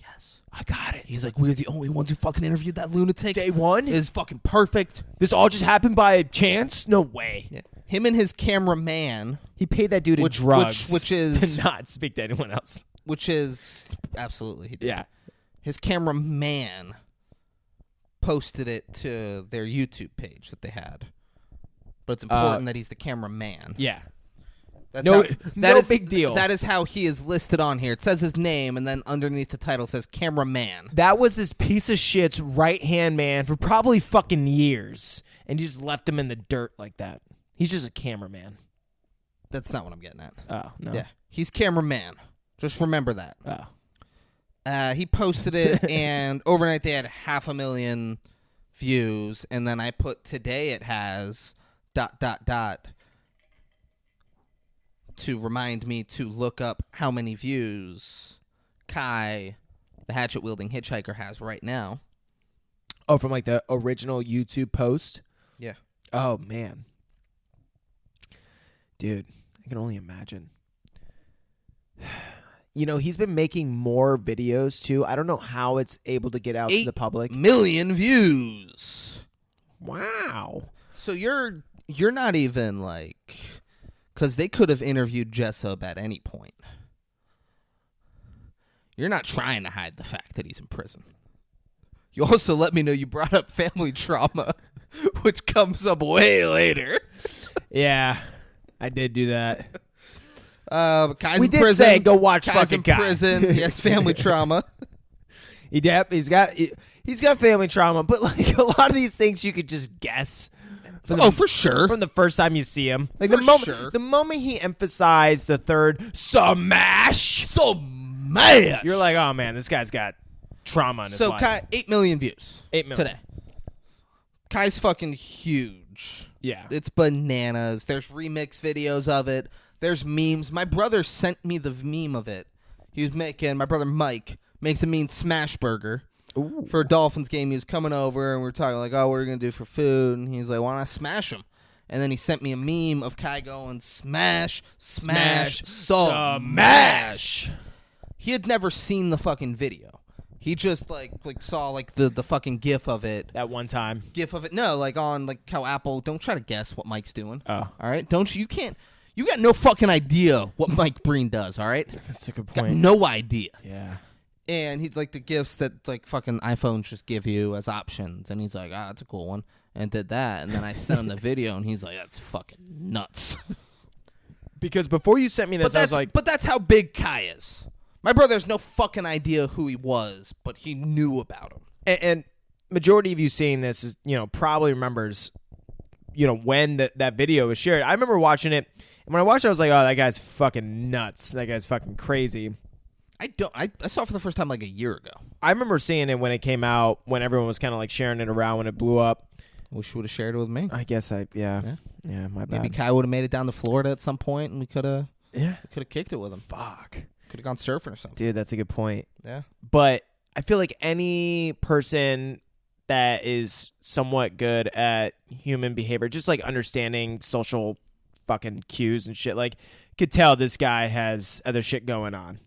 yes, I got it. he's like, we're the only ones who fucking interviewed that lunatic. Day one? Is fucking perfect. This all just happened by chance? No way. Yeah. Him and his cameraman, He paid that dude in drugs, which is to not speak to anyone else. which is absolutely he did. Yeah. His cameraman posted it to their YouTube page that they had. But it's important that he's the cameraman. Yeah. That's No- how- no is- big deal. That is how he is listed on here. It says his name, and then underneath the title says cameraman. That was this piece of shit's right-hand man for probably fucking years. And you just left him in the dirt like that. He's just a cameraman. That's not what I'm getting at. Oh, no. Yeah, he's cameraman. Just remember that. Oh. He posted it, and overnight they had 500,000 views, and then I put today it has ... to remind me to look up how many views Kai, the hatchet wielding hitchhiker, has right now. Oh, from like the original YouTube post? Yeah. Oh, man. Dude, I can only imagine. You know, he's been making more videos, too. I don't know how it's able to get out to the public. 8 million views. Wow. So you're not even like, because they could have interviewed Jessup at any point. You're not trying to hide the fact that he's in prison. You also let me know you brought up family trauma, which comes up way later. Yeah, I did do that. Kai's We in did prison. say go watch Kai's fucking in Kai. prison. He has family trauma. He's got family trauma, but like a lot of these things you could just guess. For sure. From the first time you see him, like For the moment, sure. the moment he emphasized the third smash, Man. you're like, oh man, this guy's got trauma in his So life. Kai, 8 million views. 8 million. Today. Kai's fucking huge. Yeah. It's bananas. There's remix videos of it. There's memes. My brother sent me the meme of it. My brother Mike makes a mean smash burger. Ooh. For a Dolphins game. He was coming over and we were talking like, oh, what are we going to do for food? And he's like, why don't I smash him? And then he sent me a meme of Kai going, smash. He had never seen the fucking video. He just like saw like the fucking gif of it. That one time. No, like on like how Apple. Don't try to guess what Mike's doing. Oh. All right. You can't. You got no fucking idea what Mike Breen does. All right. That's a good Got point. no idea. Yeah. And he like the gifts that like fucking iPhones just give you as options, and he's like, that's a cool one, and did that, and then I sent him the video, and he's like, that's fucking nuts. Because before you sent me this, I was like, but that's how big Kai is. My brother has no fucking idea who he was, but he knew about him. and majority of you seeing this is, probably remembers, when that video was shared. I remember watching it, and when I watched it, I was like, oh, that guy's fucking nuts. That guy's fucking crazy. I saw it for the first time like a year ago. I remember seeing it when it came out, when everyone was kind of like sharing it around when it blew up. Wish you would have shared it with me. I guess yeah, my bad. Maybe Kai would have made it down to Florida at some point, and we could have kicked it with him. Fuck. Could have gone surfing or something. Dude, that's a good point. Yeah. But I feel like any person that is somewhat good at human behavior, just like understanding social fucking cues and shit, like could tell this guy has other shit going on.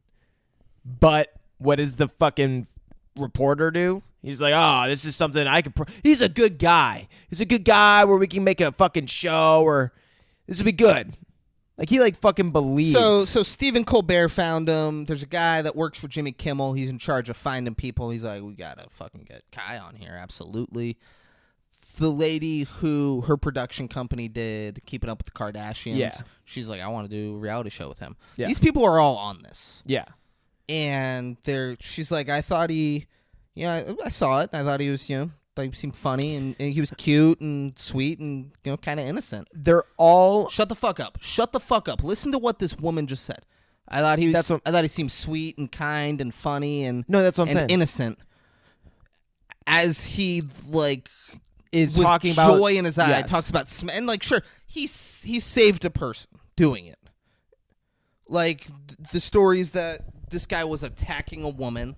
But what does the fucking reporter do? He's like, oh, this is something I could... He's a good guy. He's a good guy where we can make a fucking show, or this would be good. Like, he like fucking believes. So Stephen Colbert found him. There's a guy that works for Jimmy Kimmel. He's in charge of finding people. He's like, we gotta fucking get Kai on here. Absolutely. The lady who her production company did Keeping Up with the Kardashians. Yeah. She's like, I want to do a reality show with him. Yeah. These people are all on this. Yeah. And she's like, I thought I saw it. I thought he was, thought he seemed funny and he was cute and sweet and, kind of innocent. They're all... Shut the fuck up. Shut the fuck up. Listen to what this woman just said. I thought I thought he seemed sweet and kind and funny and No, that's what I'm saying. innocent. As he is with talking about joy in his eye, Yes. talks about and sure, he saved a person doing it. Like the stories that this guy was attacking a woman,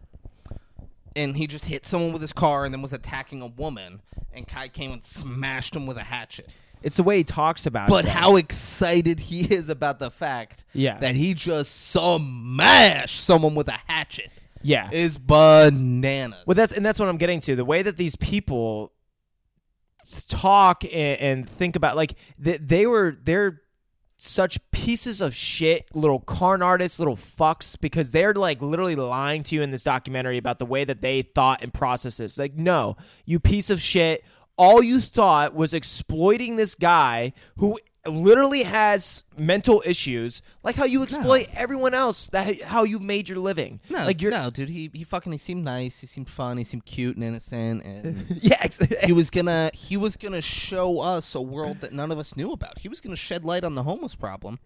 and he just hit someone with his car, and then was attacking a woman, and Kai came and smashed him with a hatchet. It's the way he talks about But it. how excited he is about the fact Yeah. that he just smashed someone with a hatchet Yeah. is bananas. Well, that's what I'm getting to. The way that these people talk and think about, like, they're such pieces of shit, little con artists, little fucks, because they're like literally lying to you in this documentary about the way that they thought and processed this. Like, no, you piece of shit. All you thought was exploiting this guy who literally has mental issues, like how you exploit everyone else. How you made your living. No, dude. He seemed nice. He seemed fun. He seemed cute and innocent. And Yeah, exactly. he was gonna show us a world that none of us knew about. He was gonna shed light on the homeless problem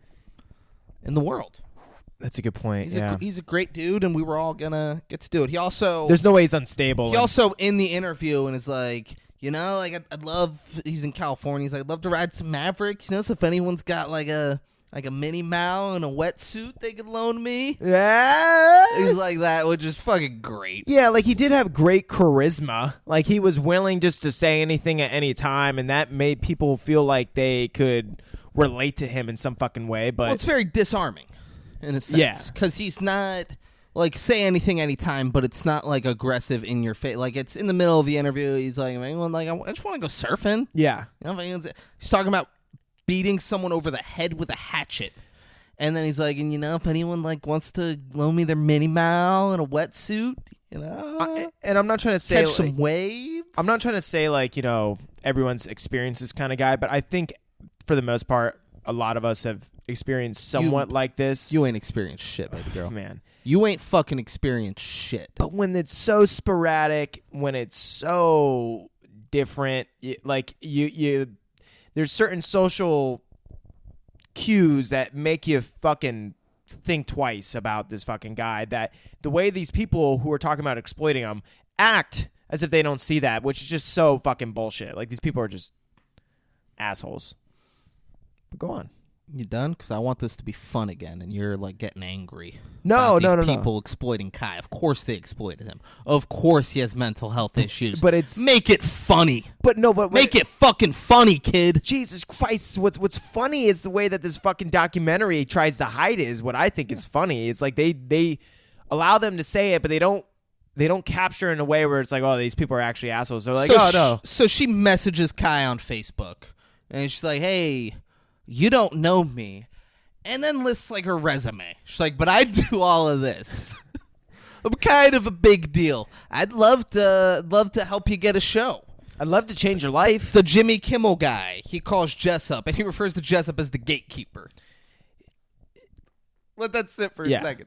in the world. That's a good point. He's a great dude, and we were all gonna get to do it. He also There's no way he's unstable. He also in the interview and is like, I'd love. He's in California. He's like, I'd love to ride some Mavericks. So if anyone's got like a mini Mao and a wetsuit, they could loan me. Yeah. He's like that, which is fucking great. Yeah, like he did have great charisma. Like he was willing just to say anything at any time, and that made people feel like they could relate to him in some fucking way. But Well, it's very disarming in a sense. Yeah. Because he's not. like say anything anytime, but it's not like aggressive in your face. Like it's in the middle of the interview. He's like, anyone like I just want to go surfing. Yeah. You know, he's talking about beating someone over the head with a hatchet. And then he's like, and if anyone like wants to loan me their Minnie Mouse in a wetsuit, and I'm not trying to say catch some waves. I'm not trying to say like, everyone's experienced this kind of guy, but I think for the most part, a lot of us have experienced somewhat like this. You ain't experienced shit, baby girl. Man. You ain't fucking experienced shit. But when it's so sporadic, when it's so different, there's certain social cues that make you fucking think twice about this fucking guy, that the way these people who are talking about exploiting him act as if they don't see that, which is just so fucking bullshit. Like, these people are just assholes. But go on. You done? Because I want this to be fun again, and you're like getting angry. No. People exploiting Kai. Of course they exploited him. Of course he has mental health issues. But it's make it funny. But make it fucking funny, kid. Jesus Christ! What's funny is the way that this fucking documentary tries to hide it. Is what I think is funny. It's like they allow them to say it, but they don't capture it in a way where it's like, oh, these people are actually assholes. They're like, no. So she messages Kai on Facebook, and she's like, hey, you don't know me, and then lists like her resume. She's like, but I do all of this. I'm kind of a big deal. I'd love to help you get a show. I'd love to change your life. The Jimmy Kimmel guy, he calls Jessup, and he refers to Jessup as the gatekeeper. Let that sit for a second.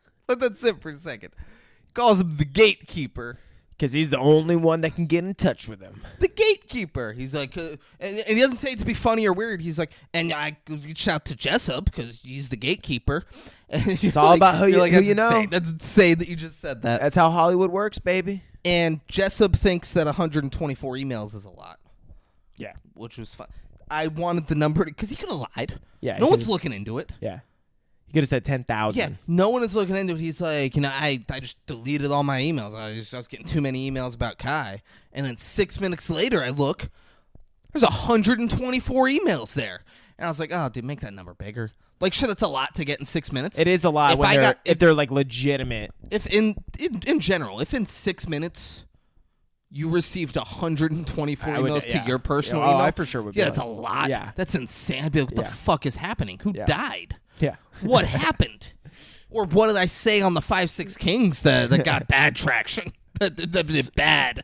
He calls him the gatekeeper. Because he's the only one that can get in touch with him. The gatekeeper. He's like, and he doesn't say it to be funny or weird. He's like, and I reached out to Jessup because he's the gatekeeper. And it's all about who you know. That's insane that you just said that. That's how Hollywood works, baby. And Jessup thinks that 124 emails is a lot. Yeah. Which was fun. I wanted the number because he could have lied. Yeah. No one's looking into it. Yeah. You could have said 10,000. Yeah, no one is looking into it. He's like, I just deleted all my emails. I was getting too many emails about Kai. And then 6 minutes later, I look, there's 124 emails there. And I was like, oh, dude, make that number bigger. Like, sure, that's a lot to get in 6 minutes. It is a lot if they're like legitimate. If in general, if in 6 minutes you received 124 emails to your personal email. I for sure would be. Yeah, that's a lot. Yeah. That's insane. I'd be like, what the fuck is happening? Who died? Yeah. What happened? Or what did I say on the 5-6 Kings that got bad traction? that did bad.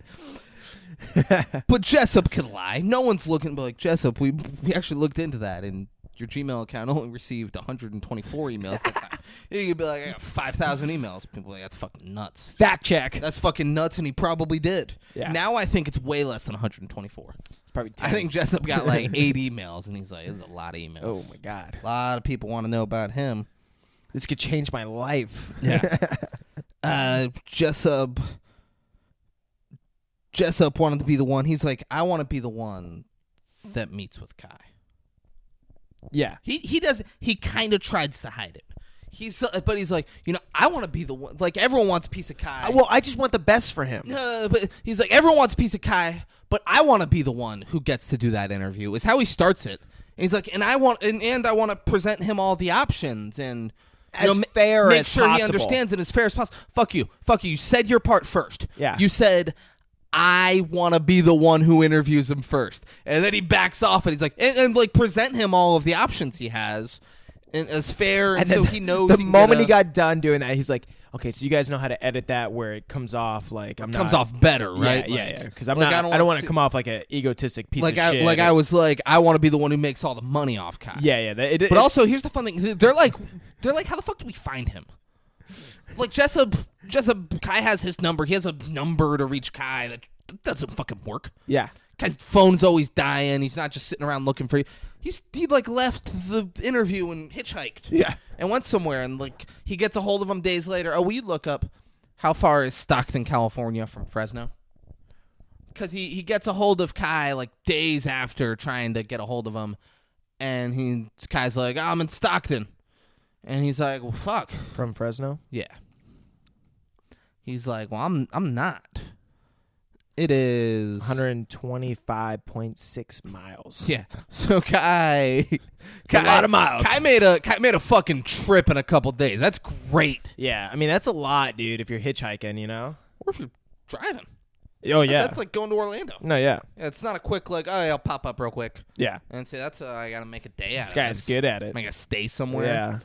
But Jessup can lie. No one's looking, but like, Jessup, we actually looked into that, and your Gmail account only received 124 emails that time. You could be like, I got 5,000 emails. People are like, that's fucking nuts. Fact check. That's fucking nuts, and he probably did. Yeah. Now I think it's way less than 124. It's probably 10. I think Jessup got like 8 emails, and he's like, this is a lot of emails. Oh, my God. A lot of people want to know about him. This could change my life. Yeah. Jessup wanted to be the one. He's like, I want to be the one that meets with Kai. Yeah. He does. He kind of tries to hide it. But he's like, I want to be the one. Like, everyone wants a piece of Kai. Well, I just want the best for him. But he's like, everyone wants a piece of Kai, but I want to be the one who gets to do that interview. Is how he starts it. And he's like, and I want to present him all the options and as fair make as sure possible. He understands it as fair as possible. Fuck you. You said your part first. Yeah. You said, I want to be the one who interviews him first. And then he backs off and he's like, and like present him all of the options he has and as fair. And so he knows. The moment he got done doing that, he's like, okay, so you guys know how to edit that where it comes off like comes off better, right? Yeah. Because I don't want to come off like an egotistic piece of shit. I was like, I want to be the one who makes all the money off Kai. Yeah. But also, here's the fun thing. They're like, how the fuck do we find him? Like Jessup, Kai has his number. He has a number to reach Kai. That doesn't fucking work. Yeah. Kai's phone's always dying. He's not just sitting around looking for you. He like left the interview and hitchhiked. Yeah. And went somewhere and like he gets a hold of him days later. Oh, will you look up how far is Stockton, California from Fresno? Because he gets a hold of Kai like days after trying to get a hold of him, and Kai's like, I'm in Stockton. And he's like, well, fuck. From Fresno? Yeah. He's like, well, I'm not. It is 125.6 miles. Yeah. So Kai, a lot of miles. Kai made a fucking trip in a couple days. That's great. Yeah, I mean that's a lot, dude. If you're hitchhiking, you know, Or if you're driving. oh yeah, That's like going to Orlando. no, yeah, Yeah, it's not a quick like, oh, yeah, I'll pop up real quick yeah. and say that's I gotta make a day out This of guy's this. good at it. I gotta stay somewhere. Yeah.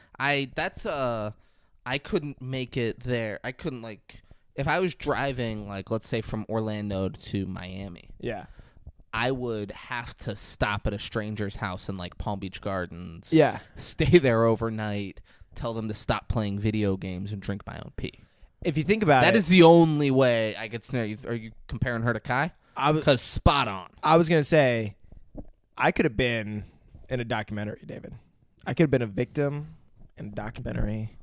I couldn't make it there. I couldn't like if I was driving like let's say from Orlando to Miami. Yeah, I would have to stop at a stranger's house in like Palm Beach Gardens. yeah. Stay there overnight. Tell them to stop playing video games and drink my own pee. If you think about That it, is the only way I could snare you. Are you comparing her to Kai? Because spot on. I was gonna say, I could have been in a documentary, David. I could have been a victim in a documentary,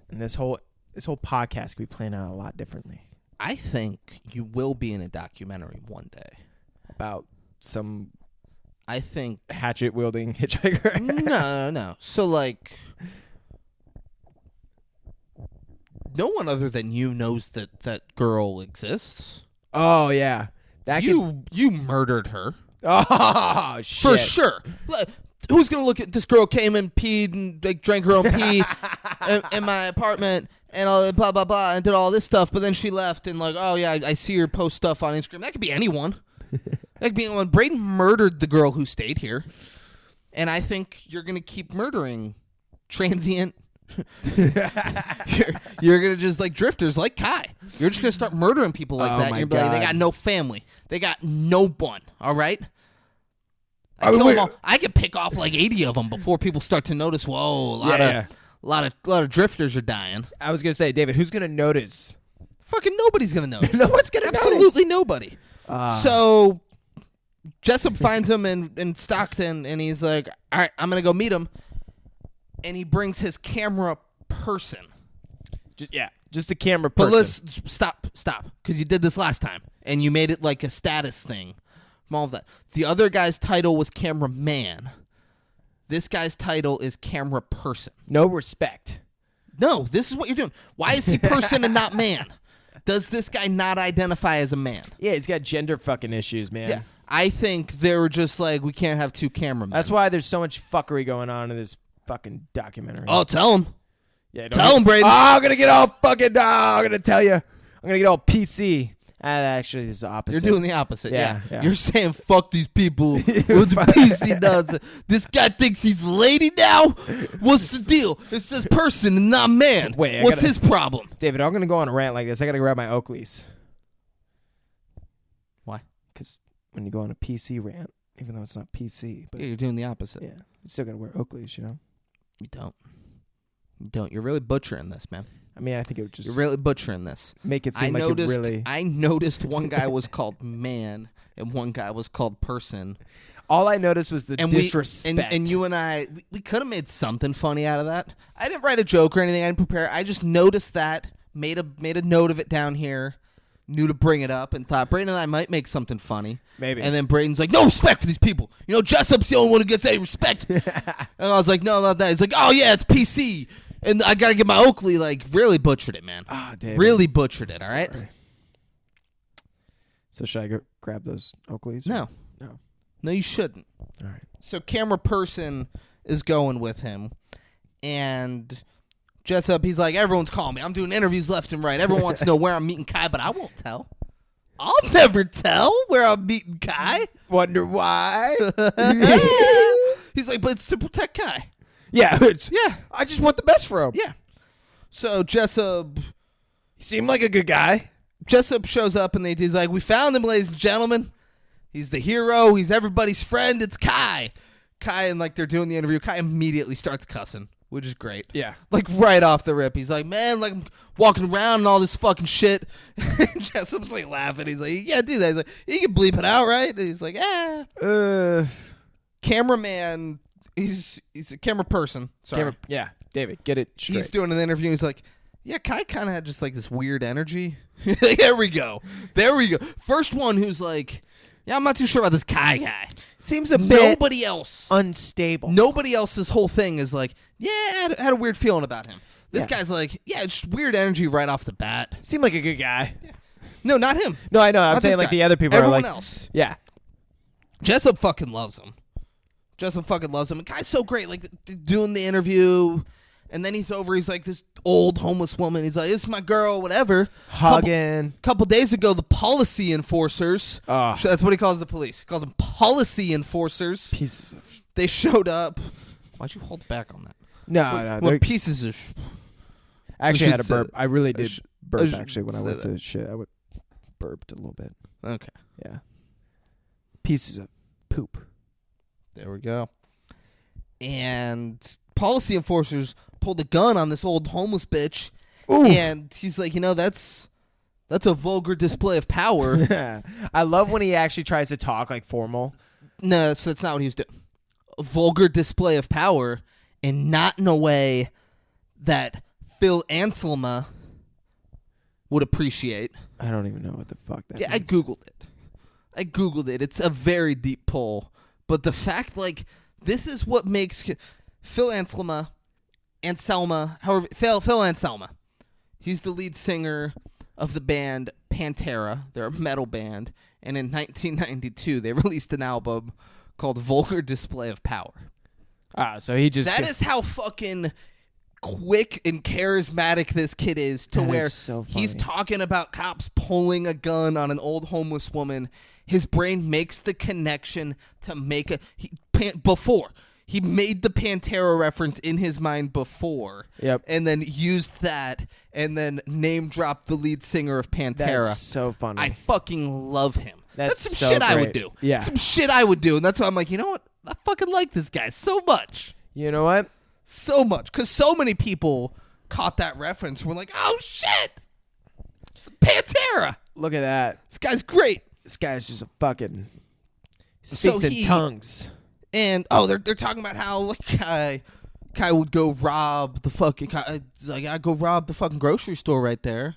and this whole podcast could be playing out a lot differently. I think you will be in a documentary one day. About some I think hatchet wielding hitchhiker. no. So like, no one other than you knows that girl exists. Oh yeah, that You murdered her. Oh shit, For sure. Who's gonna look at this girl came and peed and like drank her own pee in my apartment and all blah blah blah and did all this stuff, but then she left and like, oh yeah, I see her post stuff on Instagram. That could be anyone. That could be anyone. Braden murdered the girl who stayed here, and I think you're gonna keep murdering transient. you're gonna just like drifters like Kai. You're just gonna start murdering people like Oh that. my And you're like, they God. got no family. They got no one. All right. I mean, Kill 'em wait. all. I could pick off like 80 of them before people start to notice. Whoa, Yeah. a lot of drifters are dying. I was gonna say, David, who's gonna notice? Fucking nobody's gonna notice. No one's gonna Absolutely nobody. notice. So Jessup finds him in Stockton, and he's like, "All right, I'm gonna go meet him." And he brings his camera person. Just the camera But person. let's stop, because you did this last time, and you made it like a status thing from all of that. The other guy's title was cameraman. This guy's title is camera person. No respect. No, this is what you're doing. Why is he person and not man? Does this guy not identify as a man? Yeah, he's got gender fucking issues, man. Yeah. I think they were just like, we can't have two cameramen. That's why there's so much fuckery going on in this fucking documentary. Oh, tell him. yeah, tell him, Braden. Oh, I'm gonna get all fucking. I'm gonna tell you. I'm gonna get all PC. Actually, this is the opposite. You're doing the opposite. Yeah, Yeah. yeah. You're saying fuck these people. What the PC does. This guy thinks he's a lady now. What's the deal? It says person and not man. Wait, I what's gotta- his problem? David, I'm gonna go on a rant like this. I gotta grab my Oakleys. Why? Because when you go on a PC rant, even though it's not PC, but Yeah, you're doing the opposite. yeah, you still gotta wear Oakleys, you know. You don't. You don't. You're really butchering this, man. I mean, I think it would just You're really butchering this. make it I seem like noticed. it really. I noticed one guy was called man and one guy was called person. All I noticed was the And disrespect. and you and I, we could have made something funny out of that. I didn't write a joke or anything. I didn't prepare. I just noticed that, made a note of it down here, knew to bring it up, and thought Braden and I might make something funny. Maybe. And then Braden's like, no respect for these people. You know, Jessup's the only one who gets any respect. And I was like, no, not that. He's like, oh yeah, it's PC. And I gotta get my Oakley. Like, really butchered it, man. Ah, David. Really butchered it. All right. Sorry. So should I go grab those Oakleys? No, No. no, you shouldn't. All right. So camera person is going with him, and Jessup, he's like, everyone's calling me. I'm doing interviews left and right. Everyone wants to know where I'm meeting Kai, but I won't tell. I'll never tell where I'm meeting Kai. Wonder why? He's like, but it's to protect Kai. Yeah, Yeah, I just want the best for him. yeah. So Jessup He seemed like a good guy. shows up, and he's like, we found him, ladies and gentlemen. He's the hero. He's everybody's friend. It's Kai. Kai, and like they're doing the interview, Kai immediately starts cussing, which is great. Yeah. Like right off the rip. He's like, man, like I'm walking around and all this fucking shit. Jessup's like laughing. He's like, you can't do that. He's like, you can bleep it out, right? And he's like, cameraman, he's a camera person. Sorry. Yeah, David, get it straight. He's doing an interview. He's like, yeah, Kai kind of had just like this weird energy. There we go. First one who's like, yeah, I'm not too sure about this Kai guy. Seems a bit Nobody else. unstable. Nobody else's whole thing is like, yeah, I had a weird feeling about him. This Yeah. guy's like, yeah, it's just weird energy right off the bat. Seemed like a good guy. No, not him. No, I know. I'm Not saying this like guy. the other people Everyone are like, else. yeah. Jessup fucking loves him. Jessup fucking loves him. The guy's so great. Like doing the interview, and then he's over. He's like this old homeless woman. He's like, "This is my girl," whatever. Hugging. Couple days ago, the policy enforcers. Oh. That's what he calls the police. He calls them policy enforcers. Pieces of. They showed up. Why'd you hold back on that? No. What pieces of? I actually had a should say burp. I really did burp should actually when I say went that. to shit. I burped a little bit. Okay, Yeah. Pieces of poop. there we go. And policy enforcers pulled a gun on this old homeless bitch. Oof. And he's like, that's a vulgar display of power. I love when he actually tries to talk like formal. No, that's not what he was doing. A vulgar display of power, and not in a way that Phil Anselma would appreciate. I don't even know what the fuck that Yeah, I means. Googled it. It's a very deep pull. But the fact, like, this is what makes Phil Anselma, however, Phil Anselma. He's the lead singer of the band Pantera. They're a metal band. And in 1992, they released an album called Vulgar Display of Power. So he just. That is how fucking quick and charismatic this kid is, to That where is so he's funny. talking about cops pulling a gun on an old homeless woman. His brain makes the connection to make before. He made the Pantera reference in his mind before. Yep. And then used that and then name dropped the lead singer of Pantera. That's so funny. I fucking love him. That's some so shit I would great. do. Yeah. Some shit I would do. And that's why I'm like, you know what? I fucking like this guy so much. You know what? So much. Because so many people caught that reference. We're like, oh, shit. It's Pantera. Look at that. This guy's great. This guy's just a fucking. Speaks in tongues. And, they're talking about how, like, Kai would go rob the fucking... Like, I go rob the fucking grocery store right there.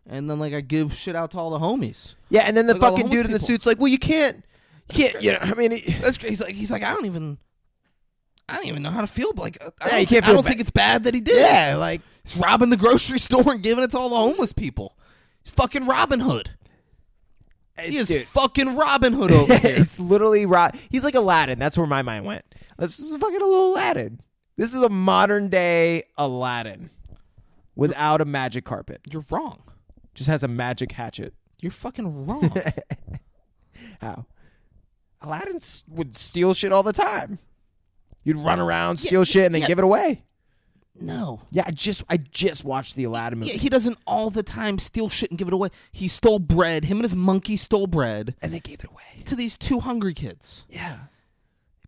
And then, like, I give shit out to all the homies. Yeah, and then the Like all the fucking homeless dude in the people. suit's like, well, you can't, you know, I mean, That's great. He's like, I don't even know how to feel. Like, Yeah, you can't I feel don't bad. think it's bad that he did. yeah, like, He's robbing the grocery store and giving it to all the homeless people. He's fucking Robin Hood. He is dude. fucking Robin Hood over here. It's literally he's like Aladdin. That's where my mind went. This is fucking a little Aladdin. This is a modern day Aladdin without a magic carpet. You're wrong. Just has a magic hatchet. You're fucking wrong. How? Aladdin would steal shit all the time. You'd run around, steal shit, and then yeah. give it away. No. Yeah, I just watched the Aladdin movie. Yeah, he doesn't all the time steal shit and give it away. He stole bread. Him and his monkey stole bread And they gave it away. to these two hungry kids. Yeah.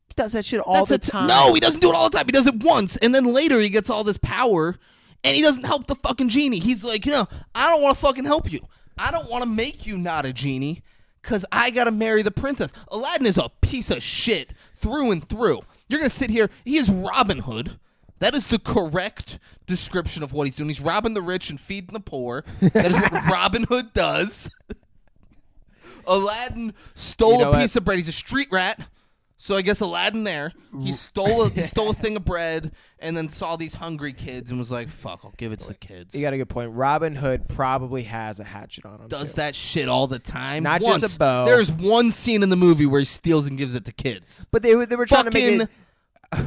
He does that shit all the time. No, he doesn't do it all the time. He does it once, and then later he gets all this power, and he doesn't help the fucking genie. He's like, I don't want to fucking help you. I don't want to make you not a genie, because I got to marry the princess. Aladdin is a piece of shit through and through. You're going to sit here. He is Robin Hood. That is the correct description of what he's doing. He's robbing the rich and feeding the poor. That is what Robin Hood does. Aladdin stole a piece of bread. He's a street rat. So I guess Aladdin there. He stole a thing of bread and then saw these hungry kids and was like, fuck, I'll give it to the kids. You got a good point. Robin Hood probably has a hatchet on him. Does too. that shit all the time. Not Once. just a bow. There's one scene in the movie where he steals and gives it to kids. But they were trying to make it.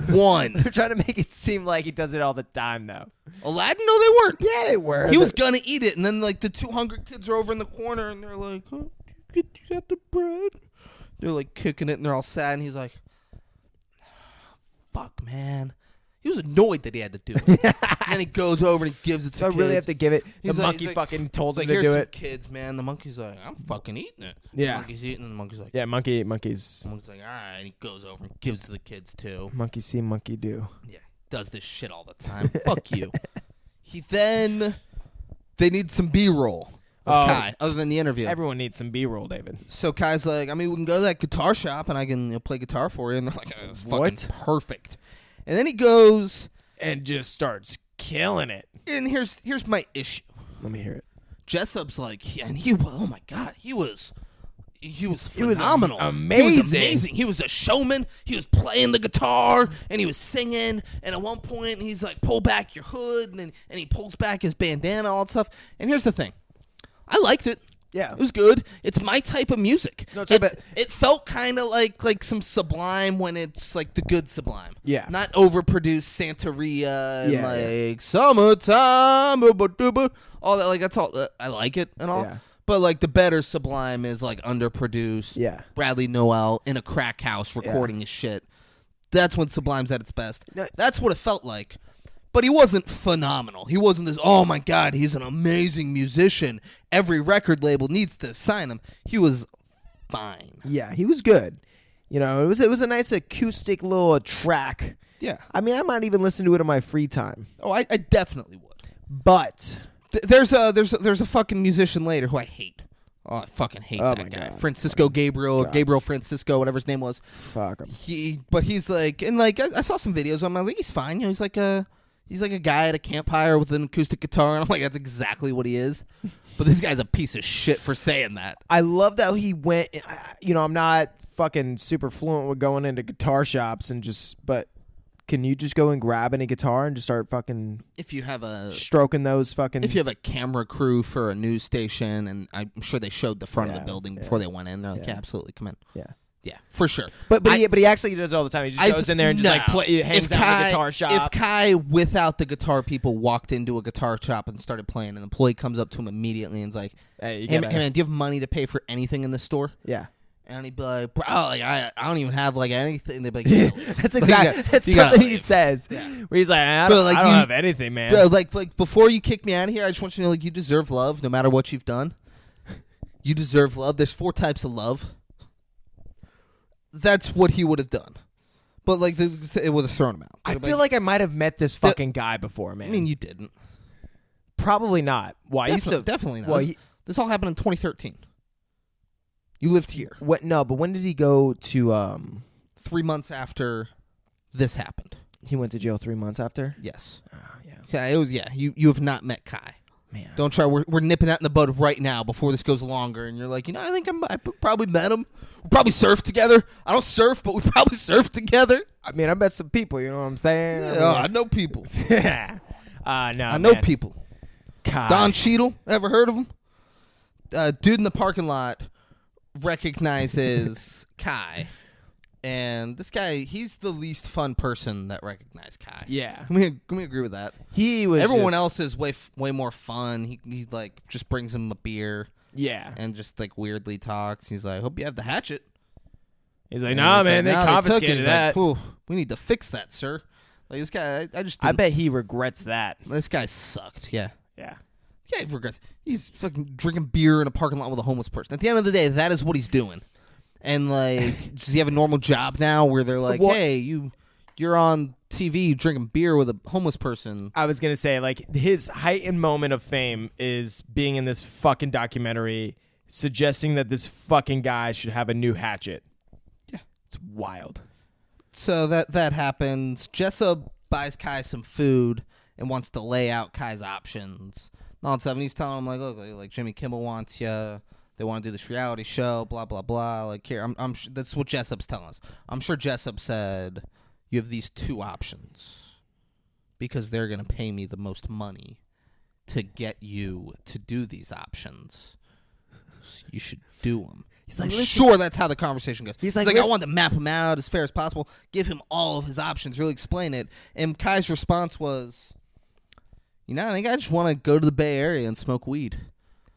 One. They're trying to make it seem like he does it all the time, though. Aladdin? No, they weren't. Yeah, they were. He was gonna eat it, and then like the 200 kids are over in the corner, and they're like, "Oh, you got the bread?" They're like kicking it, and they're all sad. And he's like, "Fuck, man." He was annoyed that he had to do it. And then he goes over and he gives it to So I kids. really have to give it. He's The like- monkey he's like- fucking told It's him like, to here's do some it. kids, man. The monkey's like, I'm fucking eating it. Yeah. The monkey's eating, and the monkey's like, Yeah, monkeys. The monkey's like, all right. And he goes over and gives to the kids too. Monkey see, monkey do. Yeah, does this shit all the time. Fuck you. They need some B-roll of Kai, other than the interview. Everyone needs some B-roll, David. So Kai's like, we can go to that guitar shop and I can play guitar for you. And they're like, it's fucking What? perfect. And then he goes, And just starts killing it. and here's my issue. Let me hear it. Jessup's like, yeah, and oh my God, he was was phenomenal. amazing. He was amazing. He was a showman. He was playing the guitar and he was singing. And at one point, he's like, pull back your hood. And he pulls back his bandana, all that stuff. And here's the thing. I liked it. Yeah. It was good. It's my type of music. It's no type of... It felt kind of like some Sublime when it's like the good Sublime. Yeah. Not overproduced Santeria and Yeah, Summertime, all that. Like that's all. I like it and all. Yeah. But like the better Sublime is like underproduced. Yeah. Bradley Noel in a crack house recording his shit. That's when Sublime's at its best. No. That's what it felt like. But he wasn't phenomenal. He wasn't this, oh my God, he's an amazing musician. Every record label needs to sign him. He was fine. Yeah, he was good. You know, it was a nice acoustic little track. Yeah. I mean, I might even listen to it in my free time. Oh, I definitely would. But There's a fucking musician later who I hate. Oh, I fucking hate Oh that my guy. God. Francisco Gabriel, God. Gabriel Francisco, whatever his name was. fuck him. He's like, and like I saw some videos of him. I was like, he's fine. You know, he's like a guy at a campfire with an acoustic guitar, and I'm like, that's exactly what he is. But this guy's a piece of shit for saying that. I love that he went. You know, I'm not fucking super fluent with going into guitar shops and but can you just go and grab any guitar and just start fucking If you have stroking those fucking? If you have a camera crew for a news station, and I'm sure they showed the front of the building before they went in, they're like, yeah, absolutely, come in. Yeah, for sure. But he actually does it all the time. He just goes in there and just hangs out in the guitar shop. If Kai, without the guitar people, walked into a guitar shop and started playing, an employee comes up to him immediately and is like, hey man, do you have money to pay for anything in the store? Yeah. And he'd be like, bro, like, I don't even have like anything. They'd be like, that's exactly that's something he says. Yeah. Where he's like, I don't have anything, man. Bro, like before you kick me out of here, I just want you to know, like, you deserve love no matter what you've done. You deserve love. There's 4 types of love. That's what he would have done. But like it would have thrown him out. I feel like I might have met this fucking guy before, man. I mean, you didn't. Probably not. Why? Definitely not. Well, this all happened in 2013. You lived here. What? No, but when did he go to? 3 months after this happened. He went to jail 3 months after. Yes. Oh, yeah. Okay. It was You have not met Kai. Man. Don't try. We're nipping that in the bud right now before this goes longer, and you're like, you know, I probably met him. We probably surfed together. I don't surf, but we probably surfed together. I mean, I met some people. You know what I'm saying? Yeah, I know people. No, I know people. Kai. Don Cheadle. Ever heard of him? Dude in the parking lot recognizes Kai. And this guy, he's the least fun person that recognized Kai. Yeah. Can we agree with that? He was. Everyone else is way more fun. He like just brings him a beer. Yeah. And just like weirdly talks. He's like, hope you have the hatchet. He's like, nah, man, they confiscated that. Like, we need to fix that, sir. Like this guy, I just. I bet he regrets that. This guy sucked. Yeah. Yeah. Yeah, he regrets. He's fucking drinking beer in a parking lot with a homeless person. At the end of the day, that is what he's doing. And like, does he have a normal job now where they're like, hey, you're on TV drinking beer with a homeless person? I was gonna say, like, his heightened moment of fame is being in this fucking documentary, suggesting that this fucking guy should have a new hatchet. Yeah, it's wild. So that happens. Jessa buys Kai some food and wants to lay out Kai's options. And he's telling him like, look, like Jimmy Kimmel wants you. They want to do this reality show, blah blah blah. Like here, I'm that's what Jessup's telling us. I'm sure Jessup said you have these 2 options because they're gonna pay me the most money to get you to do these options. So you should do them. He's like, I'm sure that's how the conversation goes. He's like, I want to map him out as fair as possible, give him all of his options, really explain it. And Kai's response was, you know, I think I just want to go to the Bay Area and smoke weed.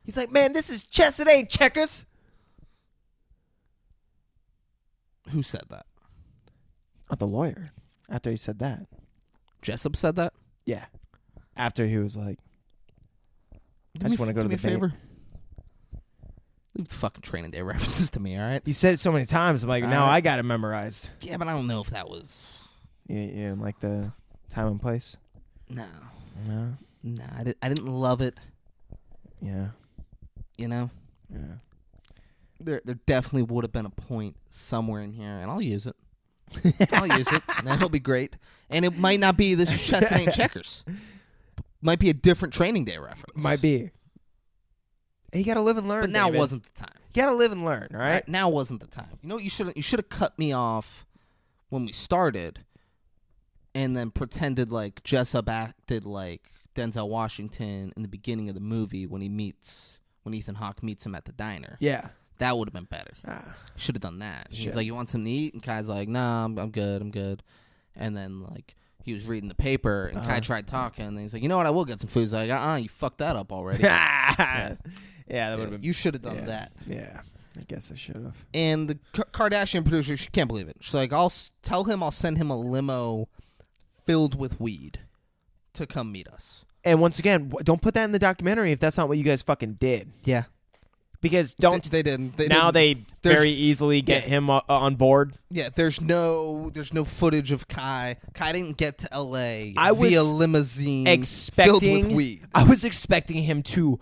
He's like, man, this is chess. It ain't checkers. Who said that? Oh, the lawyer. After he said that. Jessup said that? Yeah. After he was like, I just want to go to the favor. Leave the fucking Training Day references to me, all right? He said it so many times. I'm like, now I got it memorized. Yeah, but I don't know if that was... Yeah, like the time and place? No. No? No, I didn't love it. Yeah. You know? Yeah. There definitely would have been a point somewhere in here, and I'll use it. I'll use it, and that'll be great. And it might not be this chess and ain't checkers. Might be a different Training Day reference. Might be. You got to live and learn, but now David. wasn't the time. You got to live and learn, all right? Now wasn't the time. You know what you should have cut me off when we started and then pretended like Jessup acted like Denzel Washington in the beginning of the movie when he meets when Ethan Hawke meets him at the diner. Yeah. That would have been better. Should have done that. He's like, you want something to eat? And Kai's like, nah, I'm good. And then, like, he was reading the paper, and Kai tried talking, and he's like, you know what, I will get some food. He's like, you fucked that up already. Yeah, that would have been... You should have done that. Yeah, I guess I should have. And the Kardashian producer, she can't believe it. She's like, I'll send him a limo filled with weed to come meet us. And once again, don't put that in the documentary if that's not what you guys fucking did. Yeah. Because they didn't. They very easily get him on board. Yeah, there's no footage of Kai. Kai didn't get to L.A. I via was limousine filled with weed. I was expecting him to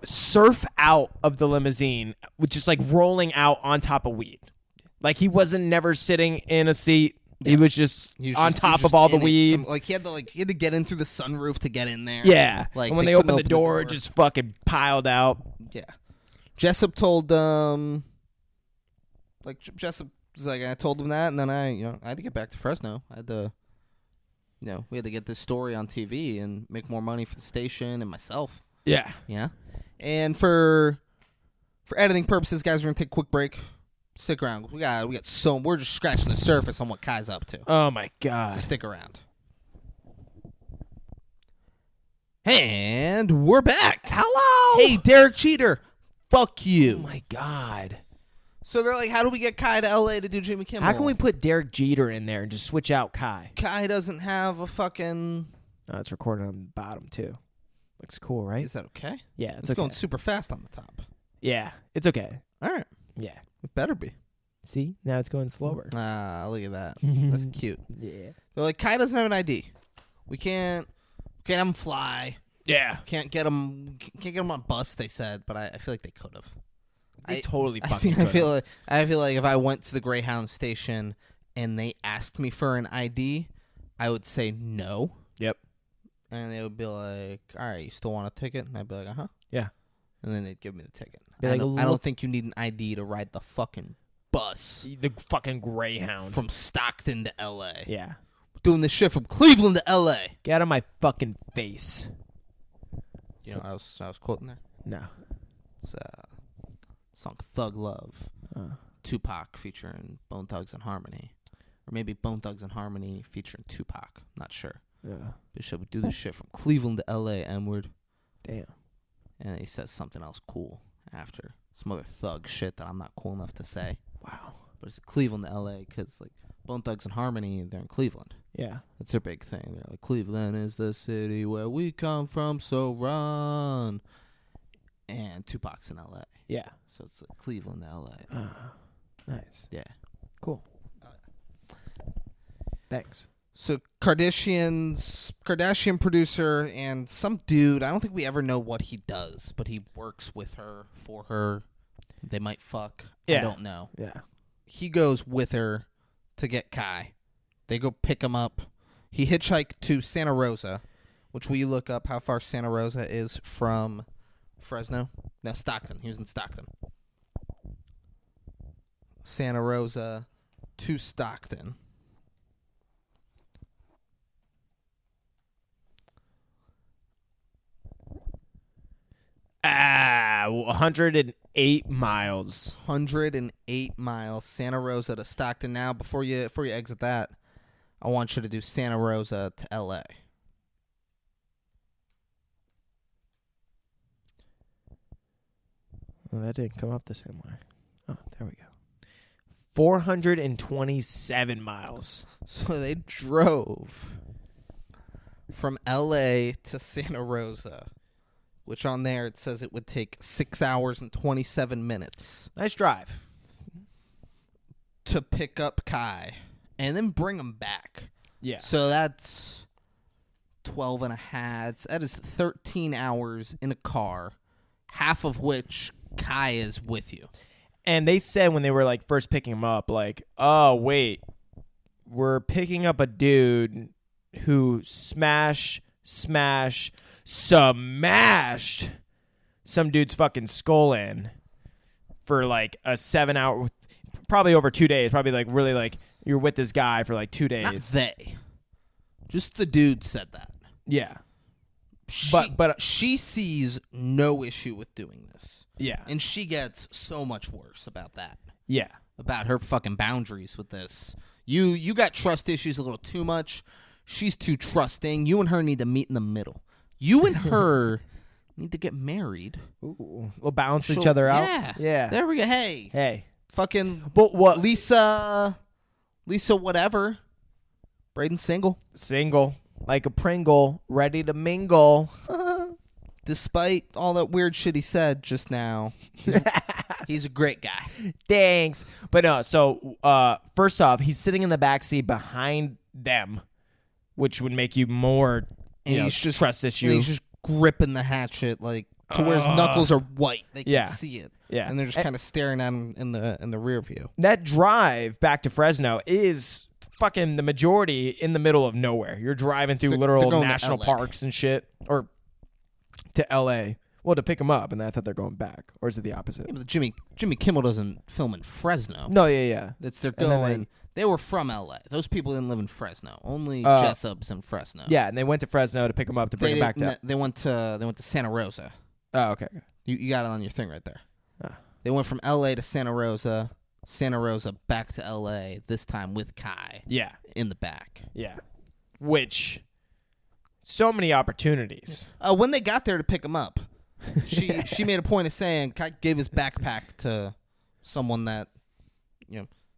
surf out of the limousine with just like rolling out on top of weed. Like he wasn't never sitting in a seat. Yeah. He was just on top of all the weed. He had to get in through the sunroof to get in there. Yeah. Like and when they opened the door, it just fucking piled out. Yeah. Jessup told Jessup was like, I told him that, and then I had to get back to Fresno. I had to, we had to get this story on TV and make more money for the station and myself. Yeah. Yeah. And for editing purposes, guys, we're gonna take a quick break. Stick around. We're just scratching the surface on what Kai's up to. Oh my god. So stick around. And we're back. Hello. Hey, Derek Cheater. Fuck you. Oh my god. So they're like, how do we get Kai to L.A. to do Jimmy Kimmel? How can we put Derek Jeter in there and just switch out Kai? Kai doesn't have a fucking... No, it's recorded on the bottom, too. Looks cool, right? Is that okay? Yeah, it's going super fast on the top. Yeah, it's okay. All right. Yeah. It better be. See? Now it's going slower. Look at that. That's cute. Yeah. They're like, Kai doesn't have an ID. We can't have him fly. Yeah. Can't get him on a bus, they said, but I feel like they could have. They totally fucking could have. I feel like if I went to the Greyhound station and they asked me for an ID, I would say no. Yep. And they would be like, all right, you still want a ticket? And I'd be like, uh-huh. Yeah. And then they'd give me the ticket. I don't think you need an ID to ride the fucking bus. The fucking Greyhound. From Stockton to L.A. Yeah. Doing this shit from Cleveland to L.A. Get out of my fucking face. You know what I was quoting there? No. It's song Thug Love. Tupac featuring Bone Thugs and Harmony. Or maybe Bone Thugs and Harmony featuring Tupac. Not sure. Yeah. But should we do this shit from Cleveland to L.A., N-word? Damn. And he says something else cool after. Some other thug shit that I'm not cool enough to say. Wow. But it's Cleveland to L.A. because, like, Bone Thugs and Harmony, they're in Cleveland. Yeah. That's their big thing. They're like, Cleveland is the city where we come from, so run. And Tupac's in L.A. Yeah. So it's like Cleveland to L.A. Nice. Yeah. Cool. Thanks. So Kardashian producer and some dude, I don't think we ever know what he does, but he works with her, for her. They might fuck. Yeah. I don't know. Yeah. He goes with her to get Kai. They go pick him up. He hitchhiked to Santa Rosa, which will you look up how far Santa Rosa is from Fresno? No, Stockton. He was in Stockton. Santa Rosa to Stockton. 108 miles. 108 miles, Santa Rosa to Stockton. Now, before you exit that, I want you to do Santa Rosa to L.A. Well, that didn't come up the same way. Oh, there we go. 427 miles. So they drove from L.A. to Santa Rosa, which on there it says it would take 6 hours and 27 minutes. Nice drive. To pick up Kai and then bring him back. Yeah. So that's 12 and a half. That is 13 hours in a car, half of which Kai is with you. And they said when they were like first picking him up, like, oh, wait, we're picking up a dude who smashed some dude's fucking skull in for like a 7 hour, probably over 2 days, probably like really like you're with this guy for like 2 days. Not they. Just the dude said that. Yeah. But she sees no issue with doing this. yeah. And she gets so much worse about that. Yeah. About her fucking boundaries with this. You got trust issues a little too much. She's too trusting. You and her need to meet in the middle. You and her need to get married. Ooh, we'll balance each other out. Yeah. Yeah. There we go. Hey. Fucking But what? Lisa whatever. Braden's single. Single. Like a Pringle. Ready to mingle. Despite all that weird shit he said just now, he's a great guy. Thanks. But no, so first off, he's sitting in the backseat behind them, which would make you more He's just trust issue. And he's just gripping the hatchet like to where his knuckles are white. They can see it. Yeah. And they're just kind of staring at him in the rear view. That drive back to Fresno is fucking the majority in the middle of nowhere. You're driving through They're literal going to national LA. parks and shit. Or to L.A. Well, to pick them up, and I thought they're going back. Or is it the opposite? Yeah, but Jimmy Kimmel doesn't film in Fresno. No, yeah. They're And then going. They were from L.A. Those people didn't live in Fresno. Only Jessup's in Fresno. Yeah, and they went to Fresno to pick them up to bring them back to. They went to Santa Rosa. Oh, okay. You got it on your thing right there. Ah. They went from L.A. to Santa Rosa back to L.A. This time with Kai. Yeah, In the back. yeah. Which, so many opportunities. When they got there to pick him up, she made a point of saying Kai gave his backpack to someone that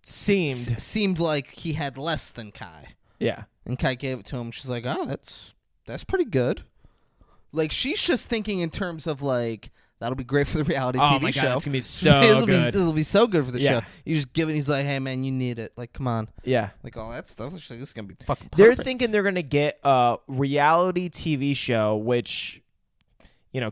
seemed like he had less than Kai. Yeah. And Kai gave it to him. She's like, oh, that's pretty good. Like, she's just thinking in terms of, like, that'll be great for the reality TV Oh my show. God, it's going to be so good. This will be so good for the Yeah. show. You just give it, he's like, hey, man, you need it. Like, come on. Yeah. Like, all that stuff. She's like, this is going to be fucking They're perfect. thinking they're going to get a reality TV show, which,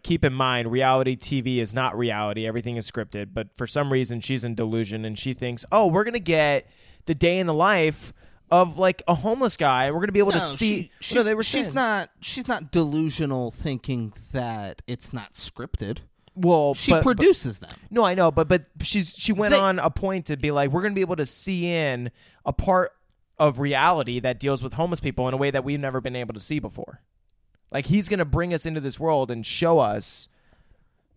keep in mind, reality TV is not reality. Everything is scripted. But for some reason, she's in delusion, and she thinks, oh, we're going to get the day in the life of, like, a homeless guy, and we're going to be able to see. She's not delusional thinking that it's not scripted. Well, She produces them. No, I know, but she went on a point to be like, we're going to be able to see in a part of reality that deals with homeless people in a way that we've never been able to see before. Like, he's going to bring us into this world and show us.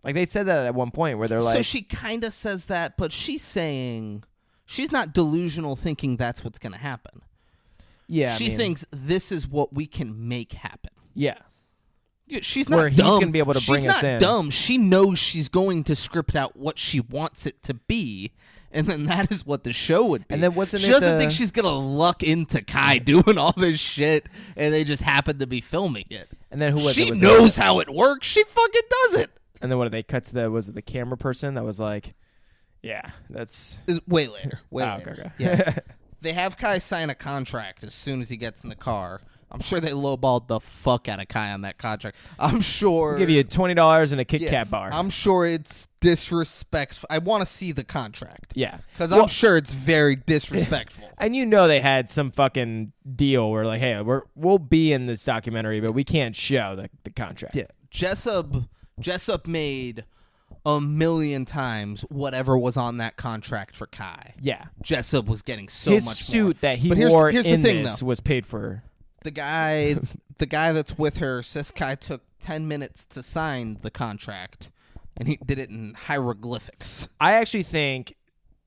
Like, they said that at one point where they're like... So she kind of says that, but she's saying... She's not delusional thinking that's what's going to happen. Yeah, She thinks this is what we can make happen. Yeah. She's not Where dumb. he's gonna be able to bring us in. She's not dumb. She knows she's going to script out what she wants it to be, and then that is what the show would be. And then wasn't she it doesn't the- think she's going to luck into Kai doing all this shit, and they just happen to be filming it. And then who was it? She Was knows how it works. She fucking does it. And then what did they cut to was it the camera person that was like, yeah, that's... Way later. Okay. Yeah. They have Kai sign a contract as soon as he gets in the car. I'm sure they lowballed the fuck out of Kai on that contract. I'm sure. We'll give you $20 and a Kit Yeah, Kat bar. I'm sure it's disrespectful. I want to see the contract. Yeah. Because I'm sure it's very disrespectful. And they had some fucking deal where like, hey, we'll be in this documentary, but we can't show the contract. Yeah. Jessup made a million times whatever was on that contract for Kai. Yeah. Jessup was getting so His much suit more. that he But wore here's in the thing, this though. was paid for. The guy that's with her says Kai took 10 minutes to sign the contract, and he did it in hieroglyphics. I actually think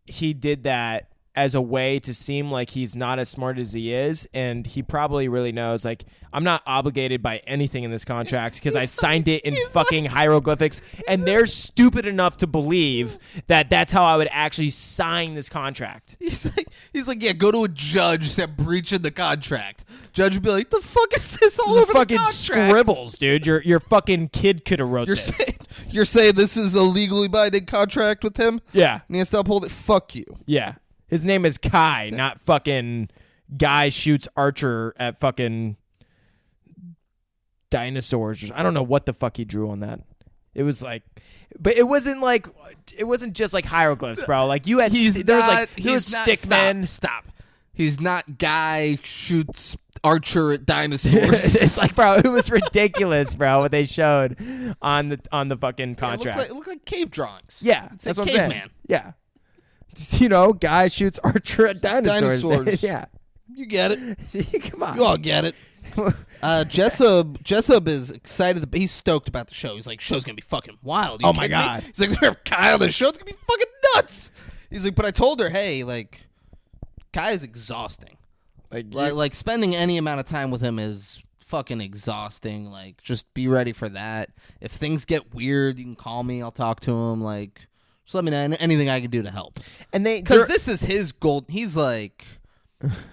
he did that as a way to seem like he's not as smart as he is, and he probably really knows, like, I'm not obligated by anything in this contract because I signed it in fucking hieroglyphics, and they're stupid enough to believe that that's how I would actually sign this contract. He's like, yeah, go to a judge, say breaching the contract. Judge would be like, the fuck is this all This is over fucking the contract? scribbles, dude. Your fucking kid could have wrote this. You're saying this is a legally binding contract with him? Yeah. And he has to uphold it? Fuck you. Yeah. His name is Kai, not fucking guy shoots archer at fucking dinosaurs. I don't know what the fuck he drew on that. It was like, but it wasn't just like hieroglyphs, bro. Like there was stick men. Stop. He's not guy shoots archer at dinosaurs. It's like, bro, it was ridiculous, bro, what they showed on the fucking contract. It looked like cave drawings. Yeah, It's that's like what I'm saying. caveman. Yeah. Guy shoots archer at dinosaurs. Dinosaurs. Yeah. You get it. Come on. You all get it. Jessup is excited. He's stoked about the show. He's like, show's going to be fucking wild. You Oh, my kidding me? God. He's like, Kyle, the show's going to be fucking nuts. He's like, but I told her, hey, like, Kai is exhausting. Like spending any amount of time with him is fucking exhausting. Like, just be ready for that. If things get weird, you can call me. I'll talk to him. Like, just let me know anything I can do to help. And Because this is his goal. He's like,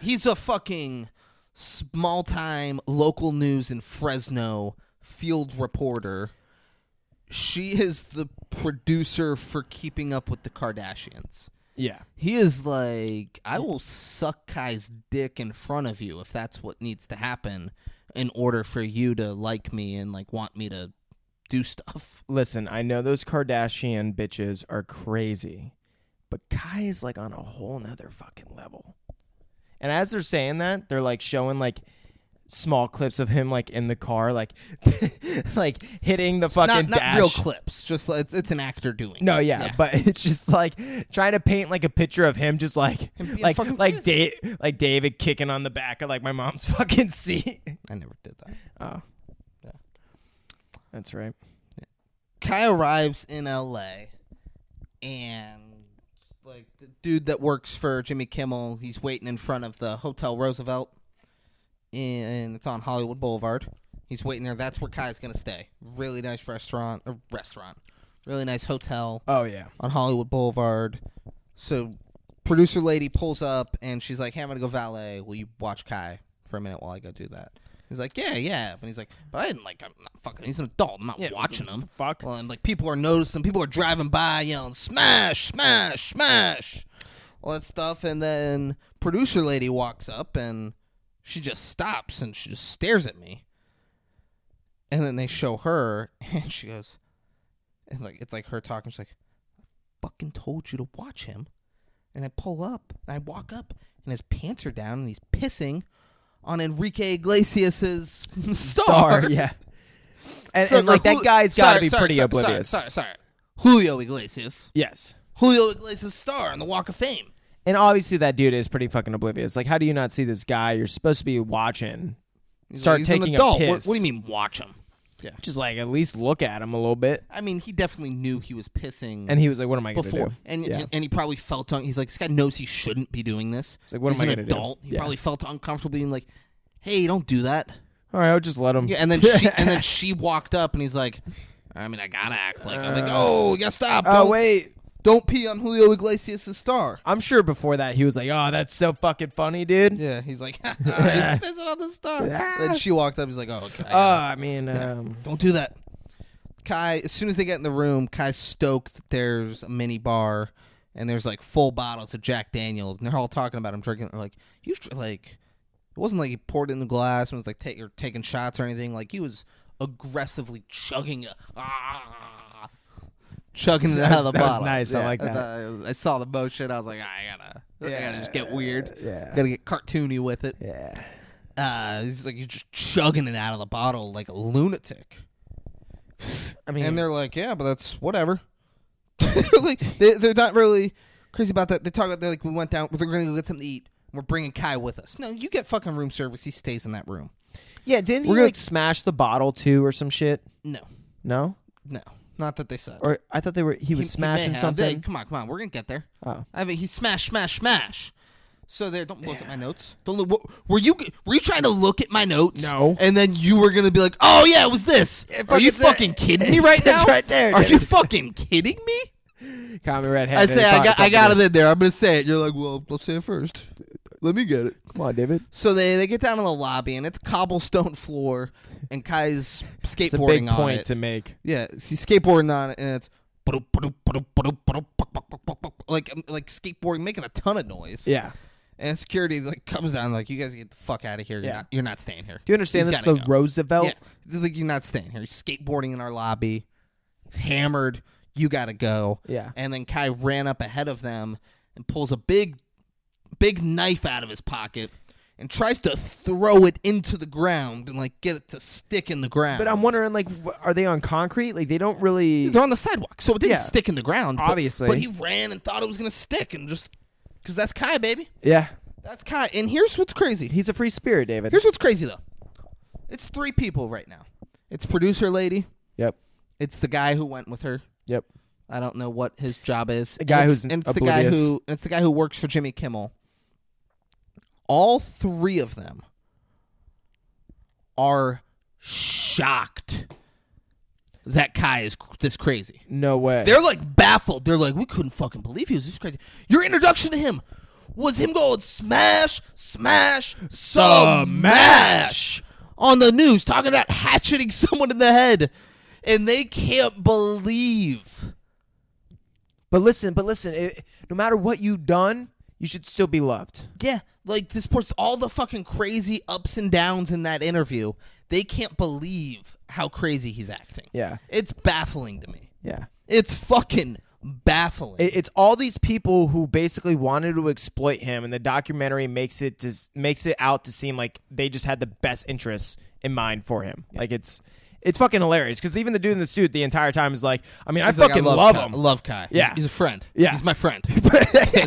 he's a fucking small-time local news in Fresno field reporter. She is the producer for Keeping Up with the Kardashians. Yeah. He is like, I will suck Kai's dick in front of you if that's what needs to happen in order for you to like me and like want me to do stuff. Listen, I know those Kardashian bitches are crazy, but Kai is like on a whole nother fucking level. And as they're saying that, they're like showing like small clips of him like in the car, like like hitting the fucking not dash. real clips, just it's an actor doing No, it. yeah, but it's just like trying to paint like a picture of him just like fucking like David kicking on the back of like my mom's fucking seat. I never did that. Oh. Yeah. That's right. Kai arrives in LA and like the dude that works for Jimmy Kimmel, he's waiting in front of the Hotel Roosevelt, and it's on Hollywood Boulevard. He's waiting there. That's where Kai's gonna stay. Really nice restaurant. Really nice hotel. Oh yeah. On Hollywood Boulevard. So producer lady pulls up and she's like, hey, I'm gonna go valet. Will you watch Kai for a minute while I go do that? He's like, yeah. And he's like, but I'm not fucking, he's an adult. I'm not watching him. Fuck. Well, and like people are noticing. People are driving by yelling, smash, smash, smash. All that stuff. And then producer lady walks up and she just stops and she just stares at me. And then they show her and she goes, and like it's like her talking. She's like, I fucking told you to watch him. And I pull up and I walk up and his pants are down and he's pissing on Enrique Iglesias's star. Yeah. And like that guy's got to be pretty oblivious. Sorry. Julio Iglesias. Yes. Julio Iglesias' star on the Walk of Fame. And obviously that dude is pretty fucking oblivious. Like, how do you not see this guy you're supposed to be watching start taking a piss? What do you mean watch him? Yeah. Just like at least look at him a little bit. I mean, he definitely knew he was pissing. And he was like, what am I going to before. do? And he probably felt, he's like, this guy knows he shouldn't be doing this. He's like, what am I going to do? He's an adult. He probably felt uncomfortable being like, hey, don't do that. All right, I'll just let him. Yeah, and then she walked up and he's like, I mean, I gotta act like, I'm like, oh, you gotta stop. Oh, wait. Don't pee on Julio Iglesias' star. I'm sure before that he was like, oh, that's so fucking funny, dude. Yeah, he's like, he's pissing on the star. Then she walked up, he's like, oh, okay. Don't do that. Kai, as soon as they get in the room, Kai's stoked that there's a mini bar and there's like full bottles of Jack Daniels and they're all talking about him drinking. They're like, it wasn't like he poured it in the glass and was like taking shots or anything. Like he was aggressively chugging it out of the bottle. That was nice. I like that. I saw the motion. I was like, I gotta just get weird. Yeah. Gotta get cartoony with it. Yeah. He's just chugging it out of the bottle like a lunatic. I mean, and they're like, yeah, but that's whatever. Like they're not really crazy about that. They're like, we went down. We're going to go get something to eat. We're bringing Kai with us. No, you get fucking room service. He stays in that room. Yeah, didn't he like smash the bottle too or some shit? No, not that they said. Or I thought he was smashing something. Hey, come on. We're gonna get there. Oh, he smash. So there, don't look at my notes. Don't look. Were you trying to look at my notes? No. And then you were gonna be like, oh yeah, it was this. Are you fucking kidding me right now? Right there. Are you fucking kidding me? Call me redhead. I say I got it in there. I'm gonna say it. You're like, well, let's say it first. Let me get it. Come on, David. So they get down in the lobby and it's cobblestone floor and Kai's skateboarding it's a big on point it. to make. Yeah, he's skateboarding on it and it's like skateboarding, making a ton of noise. Yeah. And security like comes down like, you guys get the fuck out of here. You're not staying here. Do you understand this? The Roosevelt? Yeah. Like, you're not staying here. He's skateboarding in our lobby. He's hammered. You gotta go. Yeah. And then Kai ran up ahead of them and pulls a big knife out of his pocket and tries to throw it into the ground and like get it to stick in the ground. But I'm wondering, like, are they on concrete? Like, they don't really. They're on the sidewalk, so it didn't stick in the ground. Obviously. But he ran and thought it was gonna stick and just because that's Kai, baby. Yeah. That's Kai. And here's what's crazy. He's a free spirit, David. Here's what's crazy though. It's 3 people right now. It's producer lady. Yep. It's the guy who went with her. Yep. I don't know what his job is. The guy who's it's oblivious. the guy who works for Jimmy Kimmel. All 3 of them are shocked that Kai is this crazy. No way. They're like baffled. They're like, we couldn't fucking believe he was this crazy. Your introduction to him was him going smash, smash, smash on the news, talking about hatcheting someone in the head. And they can't believe. But listen, no matter what you've done, you should still be loved. Yeah, like this person, all the fucking crazy ups and downs in that interview, they can't believe how crazy he's acting. Yeah. It's baffling to me. Yeah. It's fucking baffling. It's all these people who basically wanted to exploit him, and the documentary makes it out to seem like they just had the best interests in mind for him. Yeah. Like it's fucking hilarious because even the dude in the suit the entire time is like, I mean, I fucking love Kai. him. I love Kai. Yeah. He's a friend. Yeah. He's my friend.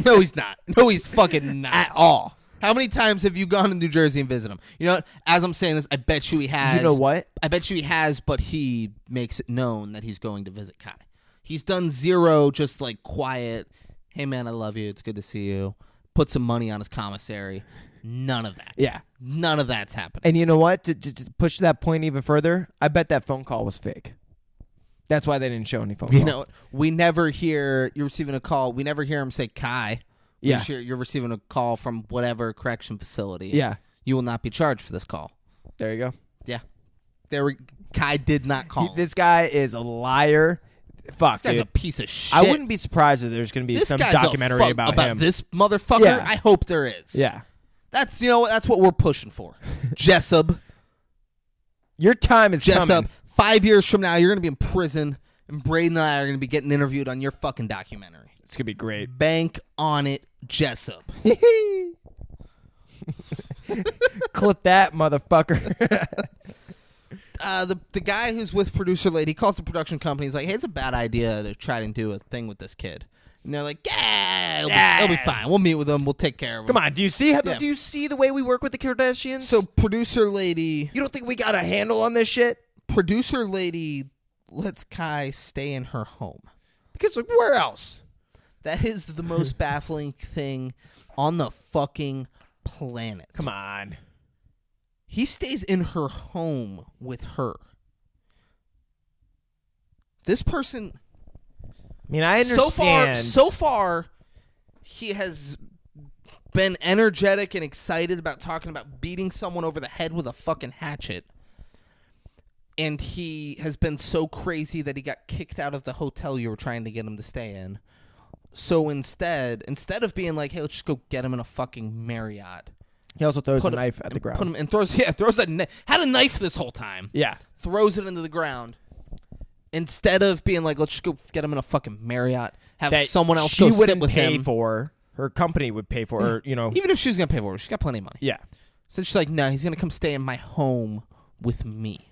No, he's not. No, he's fucking not. At all. How many times have you gone to New Jersey and visited him? You know what? As I'm saying this, I bet you he has. You know what? I bet you he has, but he makes it known that he's going to visit Kai. He's done zero, just like quiet, hey man, I love you. It's good to see you. Put some money on his commissary. None of that. Yeah. None of that's happening. And you know what? To push that point even further, I bet that phone call was fake. That's why they didn't show any phone call. You know, we never hear you're receiving a call. We never hear him say Kai. Yeah. You're receiving a call from whatever correction facility. Yeah. You will not be charged for this call. There you go. Yeah. Kai did not call. This guy is a liar. Fuck, this guy's dude. a piece of shit. I wouldn't be surprised if there's going to be some documentary about him. This motherfucker? Yeah. I hope there is. Yeah. That's what we're pushing for. Jessup. Your time is coming. 5 years from now, you're going to be in prison, and Braden and I are going to be getting interviewed on your fucking documentary. It's going to be great. Bank on it, Jessup. Clip that, motherfucker. The guy who's with producer lady calls the production company. He's like, hey, it's a bad idea to try and do a thing with this kid. And they're like, yeah, it'll be fine. We'll meet with him. We'll take care of him. Come on, do you see the way we work with the Kardashians? So producer lady, you don't think we got a handle on this shit? Producer lady lets Kai stay in her home. Because like, where else? That is the most baffling thing on the fucking planet. Come on. He stays in her home with her. This person... I mean, I understand. So far, he has been energetic and excited about talking about beating someone over the head with a fucking hatchet. And he has been so crazy that he got kicked out of the hotel you were trying to get him to stay in. So instead of being like, hey, let's just go get him in a fucking Marriott. He also throws a knife at the ground. Put him and throws had a knife this whole time. Yeah. Throws it into the ground. Instead of being like, let's just go get him in a fucking Marriott, have that someone else she go sit wouldn't with pay him. for. Her company would pay for her, you know. Even if she's going to pay for it, she's got plenty of money. Yeah. So she's like, no, he's going to come stay in my home with me.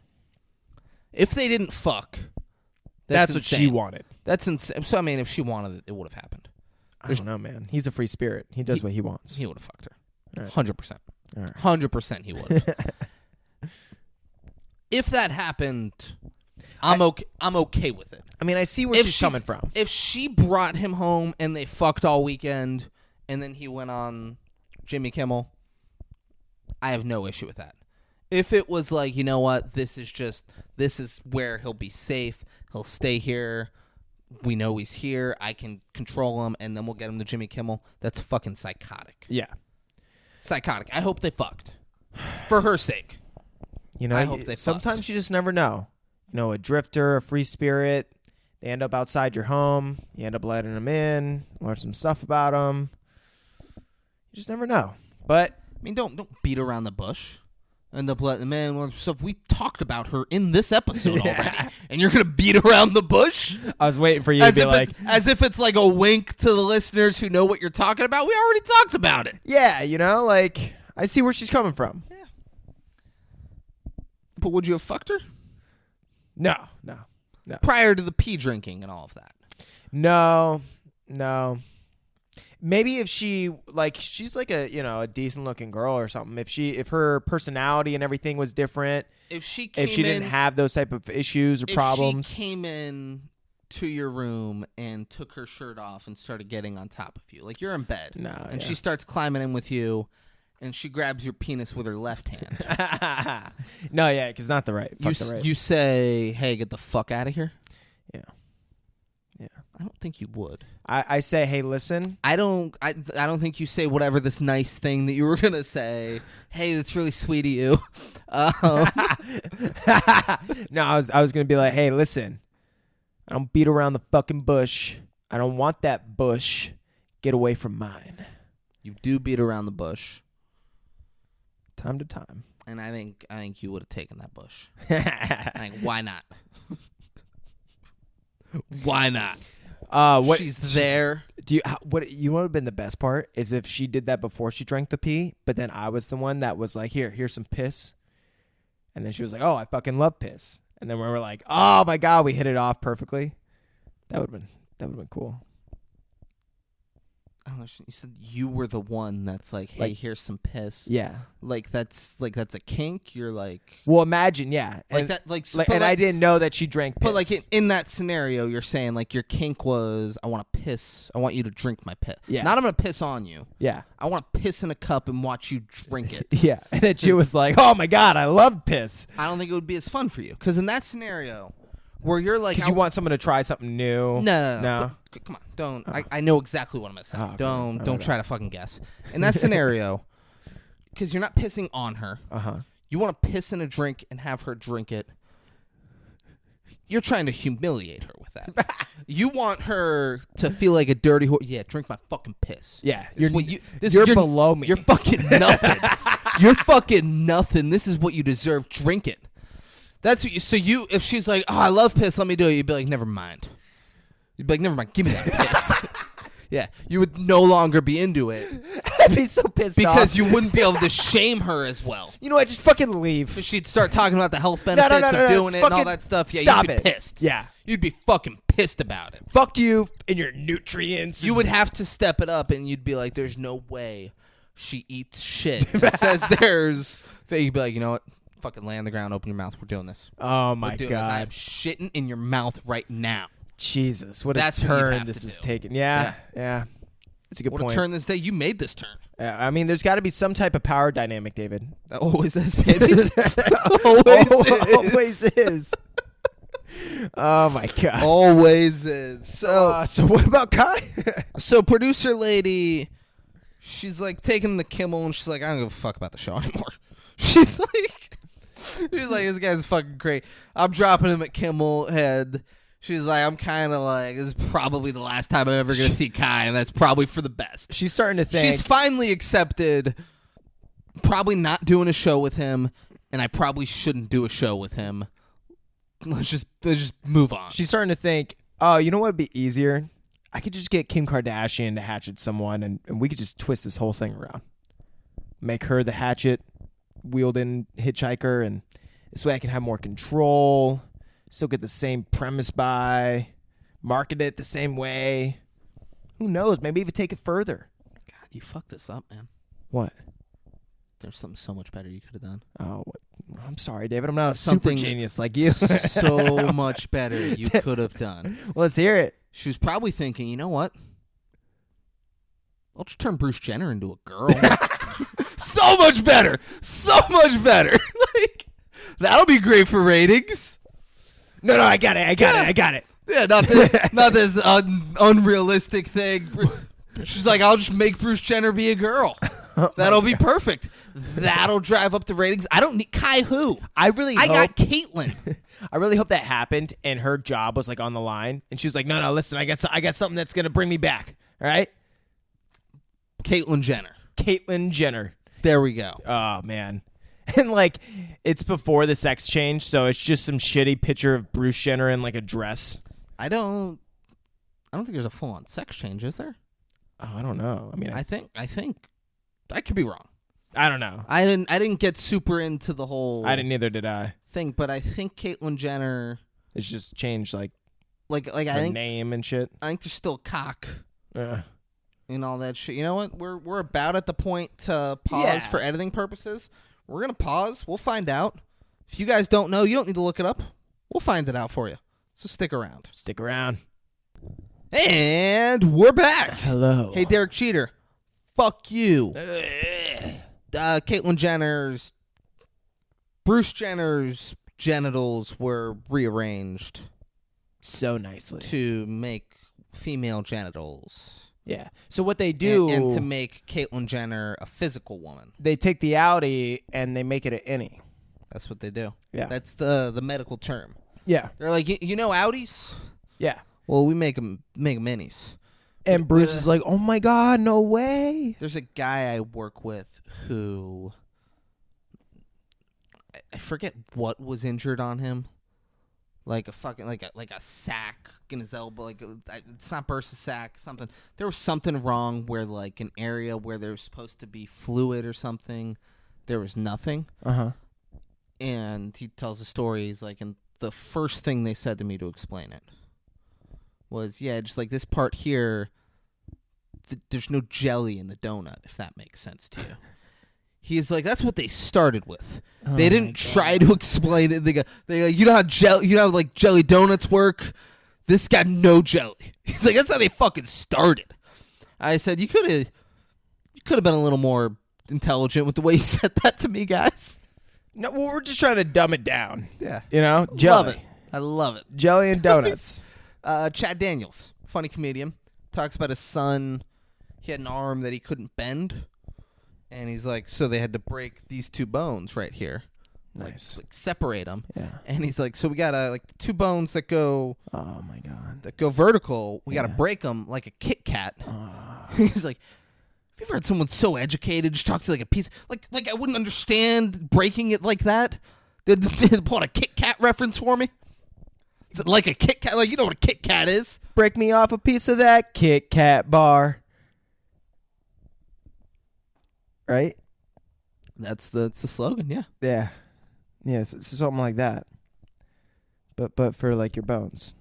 If they didn't fuck, that's what she wanted. That's insane. So, I mean, if she wanted it, it would have happened. I don't know, man. He's a free spirit. He does what he wants. He would have fucked her. Right. 100%. All right. 100% he would have. If that happened... I'm okay with it. I mean, I see where she's coming from. If she brought him home and they fucked all weekend and then he went on Jimmy Kimmel, I have no issue with that. If it was like, you know what, this is where he'll be safe, he'll stay here, we know he's here, I can control him, and then we'll get him to Jimmy Kimmel, that's fucking psychotic. Yeah. Psychotic. I hope they fucked. For her sake. You know, I hope they sometimes fucked. you just never know. You know, a drifter, a free spirit, they end up outside your home. You end up letting them in, learn some stuff about them. You just never know. But I mean, don't beat around the bush. End up letting them in. So we talked about her in this episode already, and you're gonna beat around the bush. I was waiting for you to be like, as if it's like a wink to the listeners who know what you're talking about. We already talked about it. yeah, you know, like I see where she's coming from. Yeah. But would you have fucked her? No. Prior to the pee drinking and all of that. No. Maybe if she's like a decent looking girl or something. If her personality and everything was different, if she didn't have those type of issues or problems, if she came in to your room and took her shirt off and started getting on top of you, like you're in bed, and she starts climbing in with you, and she grabs your penis with her left hand. No, yeah, because not the right. You say, "Hey, get the fuck out of here." Yeah. I don't think you would. I say, "Hey, listen." I don't think you say whatever this nice thing that you were gonna say. Hey, that's really sweet of you. No, I was gonna be like, "Hey, listen. I don't beat around the fucking bush. I don't want that bush. Get away from mine." You do beat around the bush. Time to time. And I think you would have taken that bush. Why not? Why not? What she's there. What you would have been the best part is if she did that before she drank the pee, but then I was the one that was like, here's some piss, and then she was like, "Oh, I fucking love piss," and then we were like, "Oh my god, we hit it off perfectly." That would have been cool. I don't know. You said you were the one that's like, "Hey, here's some piss." Yeah, that's a kink. You're like, well, imagine, yeah, like and, that, like, and I didn't know that she drank piss. But like in that scenario, you're saying like your kink was, I want to piss. I want you to drink my piss. Yeah, not I'm gonna piss on you. Yeah, I want to piss in a cup and watch you drink it. Yeah, and then she was like, "Oh my god, I love piss." I don't think it would be as fun for you because in that scenario, where you're like, because you want someone to try something new. No. Come on, don't. Oh. I know exactly what I'm gonna say. Oh, okay. Don't try to fucking guess. In that scenario, because you're not pissing on her. You want to piss in a drink and have her drink it. You're trying to humiliate her with that. You want her to feel like a dirty whore. Yeah, drink my fucking piss. Yeah, you're below me. You're fucking nothing. You're fucking nothing. This is what you deserve. Drink it. That's what you. So if she's like, "Oh, I love piss. Let me do it," you'd be like, "Never mind." You'd be like, "Never mind. Give me that piss." Yeah, you would no longer be into it. I'd be so pissed because off. you wouldn't be able to shame her as well. You know what? Just fucking leave. Because she'd start talking about the health benefits of doing it and all that stuff. Yeah, stop you'd be pissed. Yeah. You'd be fucking pissed about it. Fuck you and your nutrients. You would have to step it up, and you'd be like, "There's no way she eats shit." It says there's... You'd be like, "You know what? Fucking lay on the ground, open your mouth. We're doing this." Oh, my God. I am shitting in your mouth right now. Jesus, what a turn this is taking. Yeah. It's a good point. What a turn this day. You made this turn. Yeah, I mean, there's got to be some type of power dynamic, David. That always has been. Always is. Oh, my God. Always is. So what about Kai? So producer lady, she's like taking the Kimmel, and she's like, "I don't give a fuck about the show anymore." She's like, "This guy's fucking great. I'm dropping him at Kimmel head." She's like, "I'm kind of like, this is probably the last time I'm ever going to see Kai, and that's probably for the best." She's starting to think. She's finally accepted probably not doing a show with him, and I probably shouldn't do a show with him. Let's just move on. She's starting to think, oh, you know what would be easier? I could just get Kim Kardashian to hatchet someone, and we could just twist this whole thing around. Make her the Hatchet, Wielding Hitchhiker, and this way I can have more control. Still get the same premise market it the same way. Who knows? Maybe even take it further. God, you fucked this up, man. What? There's something so much better you could have done. Oh, I'm sorry, David. I'm not a super genius like you. So much better you could have done. Let's hear it. She was probably thinking, you know what? I'll just turn Bruce Jenner into a girl. So much better. So much better. Like, that'll be great for ratings. No, I got it. Yeah, not this unrealistic thing. She's like, I'll just make Bruce Jenner be a girl. That'll be perfect. That'll drive up the ratings. I don't need Kai who. I got Caitlyn. I really hope that happened and her job was like on the line and she was like, no, listen, I got something that's gonna bring me back. All right, Caitlyn Jenner. There we go. Oh man. And like it's before the sex change, so it's just some shitty picture of Bruce Jenner in like a dress. I don't think there's a full on sex change, is there? Oh, I don't know. I mean, I think I could be wrong. I don't know. I didn't get super into the whole. Neither did I. Thing, but I think Caitlyn Jenner. It's just changed like I think name and shit. I think there's still cock. and all that shit. You know what? We're about at the point to pause for editing purposes. We're gonna pause. We'll find out. If you guys don't know, you don't need to look it up. We'll find it out for you. So stick around. Stick around. And we're back. Hello. Hey, Derek Cheater. Fuck you. Caitlyn Jenner's, Bruce Jenner's genitals were rearranged So nicely. to make female genitals. Yeah. So what they do... And to make Caitlyn Jenner a physical woman. They take the outie and they make it an innie. That's what they do. Yeah. That's the medical term. Yeah. They're like, you know outies? Yeah. Well, we make them innies. And Bruce is like, oh my God, no way. There's a guy I work with who... I forget what was injured on him. Like a fucking like a sack in his elbow. Like it's not bursa sac. Something. There was something wrong where like an area where there was supposed to be fluid or something, there was nothing. And he tells the story. He's like, and the first thing they said to me to explain it was, yeah, just like this part here. There's no jelly in the donut, if that makes sense to you. He's like, that's what they started with. They didn't try to explain it. They go, you know how like jelly donuts work? This got no jelly. He's like, that's how they fucking started. I said, you could have been a little more intelligent with the way you said that to me, guys. No, well, we're just trying to dumb it down. Yeah. You know? Jelly. Love it. I love it. Jelly and donuts. Chad Daniels, funny comedian, talks about his son. He had an arm that he couldn't bend. And he's like, so they had to break these two bones right here. Nice. Like separate them. Yeah. And he's like, so we got to, like, the two bones that go... Oh, my God. That go vertical, we got to break them like a Kit Kat. He's like, have you ever had someone so educated just talk to you like a piece... Like I wouldn't understand breaking it like that? They pull out a Kit Kat reference for me? Is it like a Kit Kat? Like, you know what a Kit Kat is? Break me off a piece of that Kit Kat bar. Right? That's the slogan, yeah. Yeah. Yeah, it's something like that. But for like your bones.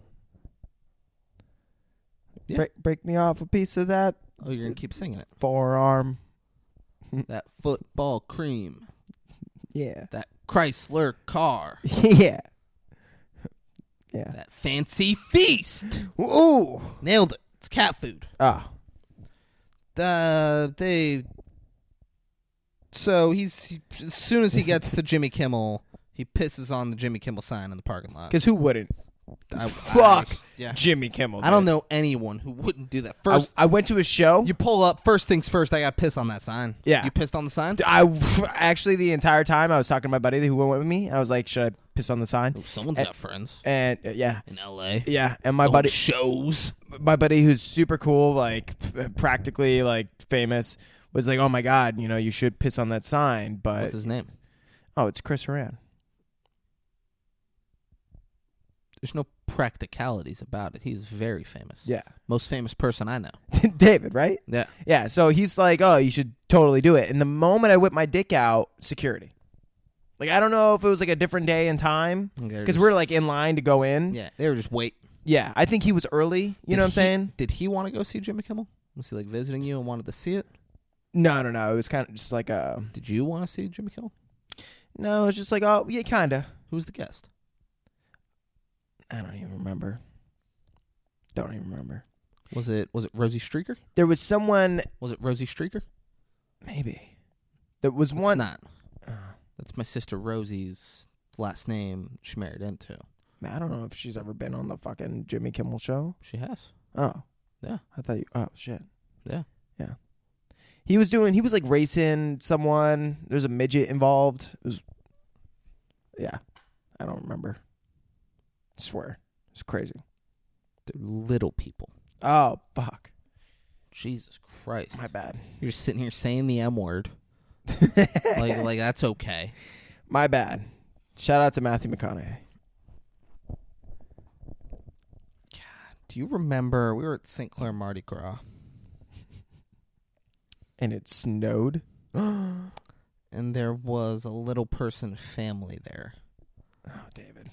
Yeah. Break me off a piece of that Oh, you're going to keep singing it. forearm. That football cream. Yeah. That Chrysler car. Yeah. Yeah. That fancy feast. Ooh. Nailed it. It's cat food. Ah. So as soon as he gets to Jimmy Kimmel, he pisses on the Jimmy Kimmel sign in the parking lot. Because who wouldn't? Fuck. Yeah. Jimmy Kimmel. I don't know anyone who wouldn't do that. First, I went to a show. you pull up. First things first, I got pissed on that sign. Yeah. You pissed on the sign? Actually, the entire time I was talking to my buddy who went with me, and I was like, should I piss on the sign? Oh, someone's got friends And yeah. in L.A. Yeah. And my Going buddy, shows. my buddy who's super cool, like practically like famous, was like, oh my God, you should piss on that sign. But What's his name? Oh, it's Chris Horan. There's no practicalities about it. He's very famous. Yeah. Most famous person I know. David, right? Yeah. Yeah. So he's like, oh, you should totally do it. And the moment I whip my dick out, security. Like, I don't know if it was like a different day and time because we're like in line to go in. Yeah, they were just wait. Yeah. I think he was early. You know what I'm saying? Did he want to go see Jimmy Kimmel? Was he like visiting you and wanted to see it? No. It was kind of just like Did you want to see Jimmy Kimmel? No, it was just like, oh, yeah, kind of. Who's the guest? I don't even remember. Don't even remember. Was it Rosie Streaker? There was someone. Was it Rosie Streaker? Maybe. There was It's one. not. That's my sister Rosie's last name she married into. I don't know if she's ever been on the fucking Jimmy Kimmel show. She has. Oh. Yeah. I thought you. Oh, shit. Yeah. Yeah. He was like racing someone. There's a midget involved. It was. Yeah. I don't remember. I swear. It's crazy. They're little people. Oh, fuck. Jesus Christ. My bad. You're just sitting here saying the M word. like that's okay. My bad. Shout out to Matthew McConaughey. Do you remember we were at St. Clair Mardi Gras? And it snowed. And there was a little person family there. Oh, David.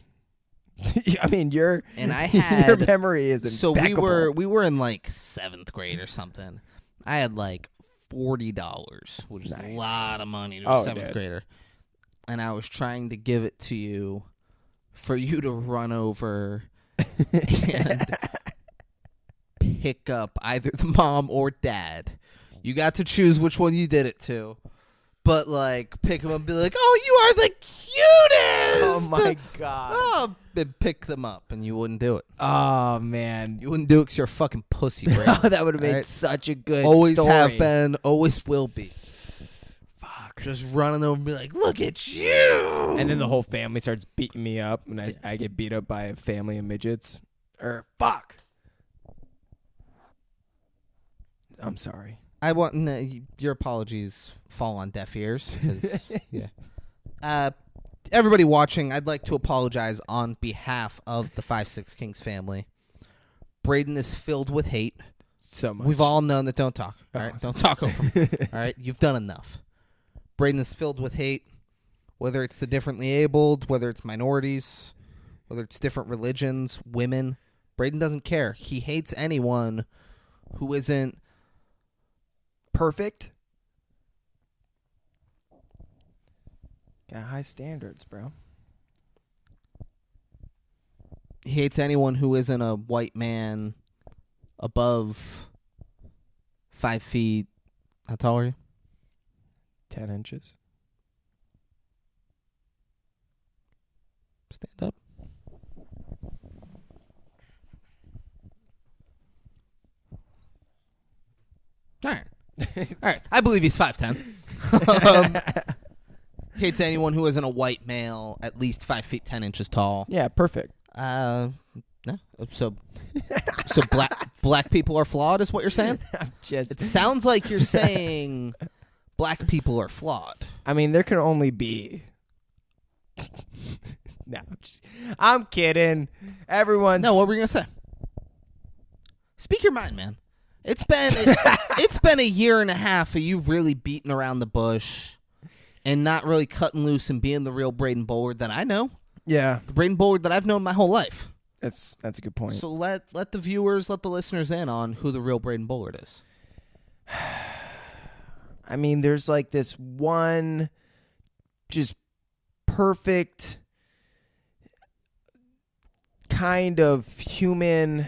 I mean, and I had your memory is so impeccable. we were in like 7th grade or something, I had like $40, which is a Nice. lot of money to a 7th dude. grader. And I was trying to give it to you for you to run over and pick up either the mom or dad. You got to choose which one you did it to. But, like, pick them up and be like, oh, you are the cutest! Oh, my God. Oh, and pick them up, and you wouldn't do it. Oh, man. You wouldn't do it because you're a fucking pussy, Brady. Oh, that would have made Right? such a good Always story. have been, always will be. Fuck. Just running over and be like, look at you! And then the whole family starts beating me up, and I get beat up by a family of midgets. Fuck. I'm sorry. I want your apologies fall on deaf ears. 'Cause, yeah. Everybody watching, I'd like to apologize on behalf of the 5-6 Kings family. Braden is filled with hate. So much. We've all known that. Don't talk. All right, awesome. don't talk over him. All right, you've done enough. Braden is filled with hate, whether it's the differently abled, whether it's minorities, whether it's different religions, women. Braden doesn't care. He hates anyone who isn't perfect. Got high standards, bro. He hates anyone who isn't a white man above 5 feet. How tall are you? 10 inches. Stand up. All right. All right. I believe he's 5'10". Hates anyone who isn't a white male, at least 5 feet 10 inches tall. Yeah, perfect. No. So black people are flawed, is what you're saying? I'm just. It sounds like you're saying black people are flawed. I mean, there can only be. No, I'm kidding. Everyone's. No, what were you gonna say? Speak your mind, man. It's been a year and a half of you really beating around the bush and not really cutting loose and being the real Braden Bullard that I know. Yeah, The Braden Bullard that I've known my whole life. that's a good point. So let the viewers, let the listeners in on who the real Braden Bullard is. I mean, there's like this one just perfect kind of human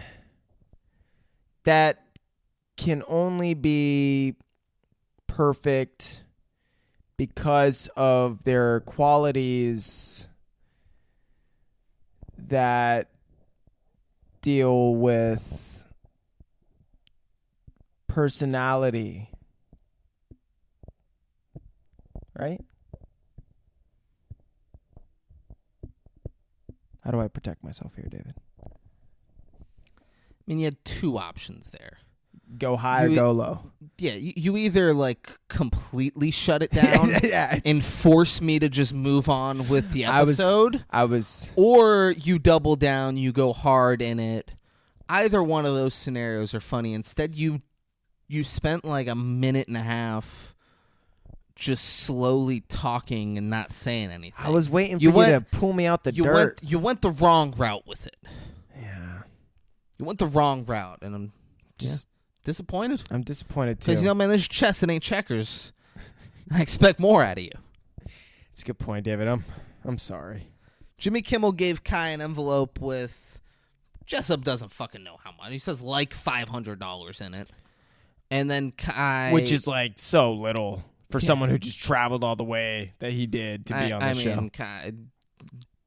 that can only be perfect because of their qualities that deal with personality. Right? How do I protect myself here, David? I mean, you had two options there. Go high or go low? Yeah, you either like completely shut it down Yeah, and force me to just move on with the I episode, was or you double down, you go hard in it. Either one of those scenarios are funny. Instead, you spent like a minute and a half just slowly talking and not saying anything. I was waiting for you to pull me out the dirt. You went the wrong route with it. Yeah. You went the wrong route, and I'm just disappointed. I'm disappointed too. Because, man, this is chess, it ain't checkers. I expect more out of you. It's a good point, David. I'm sorry. Jimmy Kimmel gave Kai an envelope with, Jessup doesn't fucking know how much. He says like $500 in it. And then Kai... Which is like so little for someone who just traveled all the way that he did to be on the show. Kai,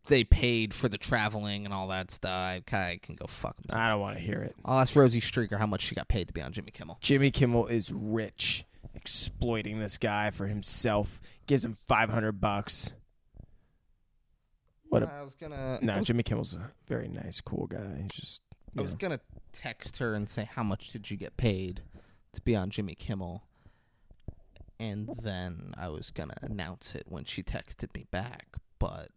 they paid for the traveling and all that stuff. Kai can go fuck himself. I don't want to hear it. I'll ask Rosie Streaker how much she got paid to be on Jimmy Kimmel. Jimmy Kimmel is rich, exploiting this guy for himself. Gives him $500. Jimmy Kimmel's a very nice, cool guy. He's just. I was gonna text her and say, how much did you get paid to be on Jimmy Kimmel? And then I was gonna announce it when she texted me back, but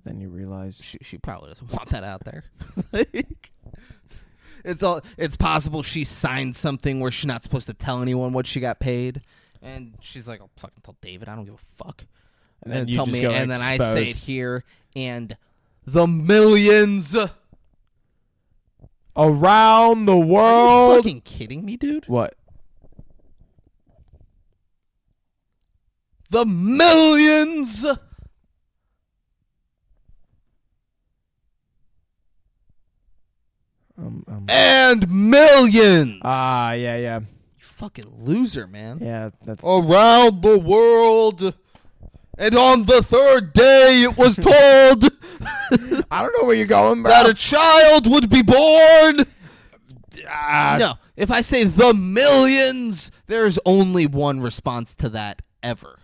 then you realize she probably doesn't want that out there. It's possible she signed something where she's not supposed to tell anyone what she got paid, and she's like, "I'll fucking tell David. I don't give a fuck." And then you tell just me, go and then I say it expose. here, and the millions Around the Are you world. fucking kidding me, dude? What? The millions and millions. Yeah. You fucking loser, man. Yeah, that's... Around the world. And on the third day, it was told I don't know where you're going, bro. that a child would be born. No, if I say the millions, there's only one response to that ever.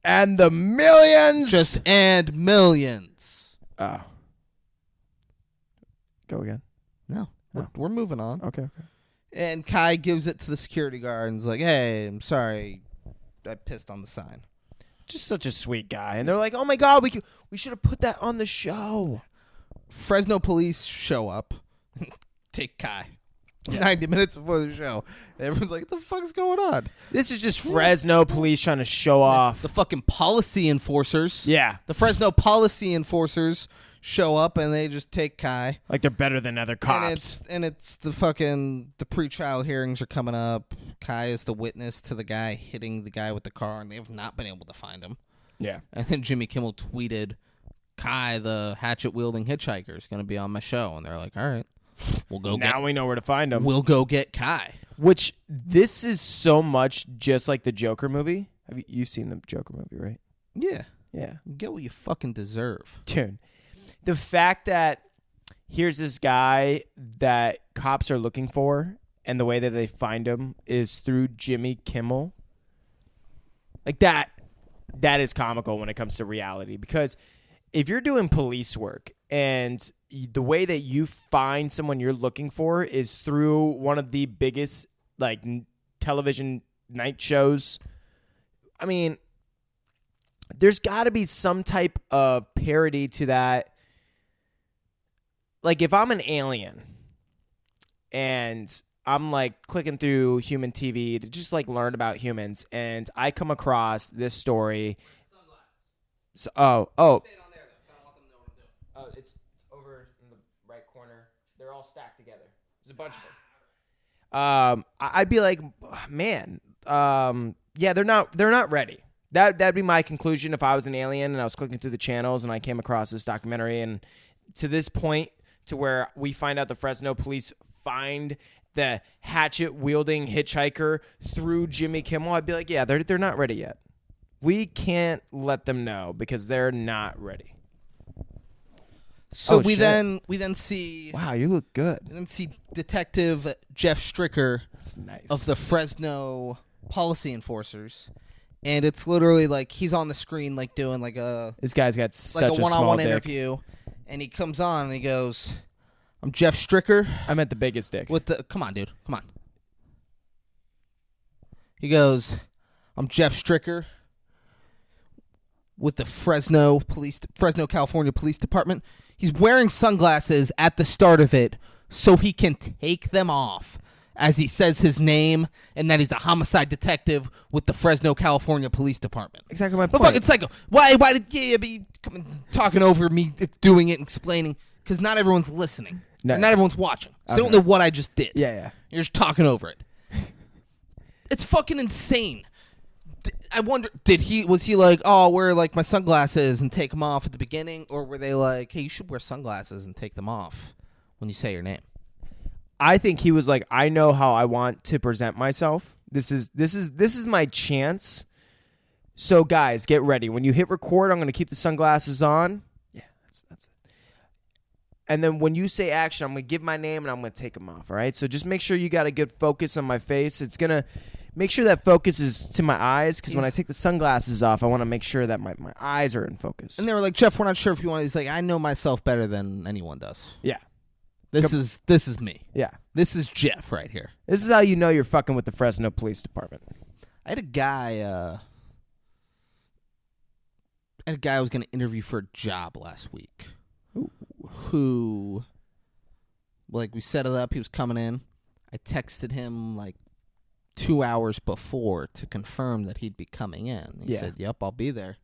And the millions. Just and millions. Oh. Go again. No, we're moving on. Okay. And Kai gives it to the security guard and is like, hey, I'm sorry, I pissed on the sign. Just such a sweet guy. And they're like, oh my God, we should have put that on the show. Fresno police show up, take Kai. 90 minutes before the show. And everyone's like, what the fuck's going on? This is just Fresno police trying to show off. The fucking policy enforcers. Yeah. The Fresno policy enforcers show up and they just take Kai. Like they're better than other cops. And it's the pre-trial hearings are coming up. Kai is the witness to the guy hitting the guy with the car, and they have not been able to find him. Yeah. And then Jimmy Kimmel tweeted, Kai, the hatchet wielding hitchhiker, is going to be on my show. And they're like, all right, we'll go now we know where to find him. We'll go get Kai. Which this is so much just like the Joker movie. Have you seen the Joker movie, right? Yeah. Yeah. You get what you fucking deserve. Dude, the fact that here's this guy that cops are looking for, and the way that they find him is through Jimmy Kimmel. Like that is comical when it comes to reality, because if you're doing police work and the way that you find someone you're looking for is through one of the biggest like television night shows, I mean, there's got to be some type of parody to that. Like if I'm an alien and I'm like clicking through human TV to just like learn about humans, and I come across this story. So, it's over in the right corner. They're all stacked together. There's a bunch of them. I'd be like, man, yeah, they're not ready. That'd be my conclusion if I was an alien and I was clicking through the channels and I came across this documentary, and to this point, to where we find out the Fresno police find the hatchet wielding hitchhiker through Jimmy Kimmel, I'd be like, yeah, they're not ready yet. We can't let them know because they're not ready. So we shit. then see Wow, you look good. we then see Detective Jeff Stricker That's nice. of the Fresno policy enforcers, and it's literally like he's on the screen like doing like a This guy's got such a small one-on-one dick. interview, and he comes on and he goes, I'm Jeff Stricker I meant the biggest dick. with the come on dude, come on. He goes, I'm Jeff Stricker with the Fresno California Police Department. He's wearing sunglasses at the start of it so he can take them off as he says his name and that he's a homicide detective with the Fresno California Police Department. Exactly my But point. fucking psycho. Why did you be talking over me doing it and explaining? Because not everyone's listening. No. Not everyone's watching. So they Okay. don't know what I just did. Yeah. You're just talking over it. It's fucking insane. I wonder, was he like, oh, I'll wear like my sunglasses and take them off at the beginning, or were they like, hey, you should wear sunglasses and take them off when you say your name? I think he was like, I know how I want to present myself. This is my chance. So guys, get ready. When you hit record, I'm going to keep the sunglasses on. Yeah, that's it. And then when you say action, I'm going to give my name and I'm going to take them off. All right. So just make sure you got a good focus on my face. It's going to make sure that focus is to my eyes, because when I take the sunglasses off, I want to make sure that my eyes are in focus. And they were like, Jeff, we're not sure if you want. He's like, I know myself better than anyone does. Yeah. This is me. Yeah. This is Jeff right here. This is how you know you're fucking with the Fresno Police Department. I had a guy I was going to interview for a job last week. Ooh. Who, like, we set it up. He was coming in. I texted him, like, 2 hours before to confirm that he'd be coming in. He said, yep, I'll be there.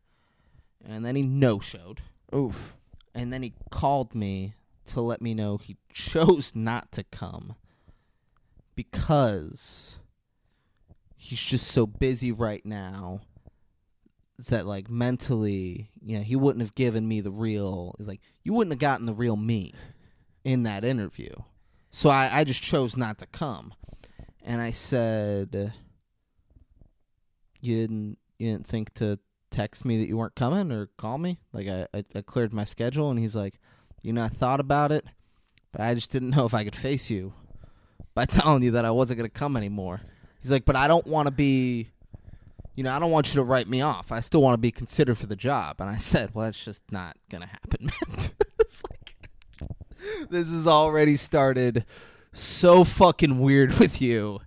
And then he no-showed. Oof. And then he called me to let me know he chose not to come because he's just so busy right now that, like, mentally, he wouldn't have given me the real, like, you wouldn't have gotten the real me in that interview. So I just chose not to come. And I said, you didn't think to text me that you weren't coming or call me? Like, I cleared my schedule. And he's like, I thought about it, but I just didn't know if I could face you by telling you that I wasn't going to come anymore. He's like, but I don't want to be, I don't want you to write me off. I still want to be considered for the job. And I said, well, that's just not going to happen, man. It's like, this has already started so fucking weird with you.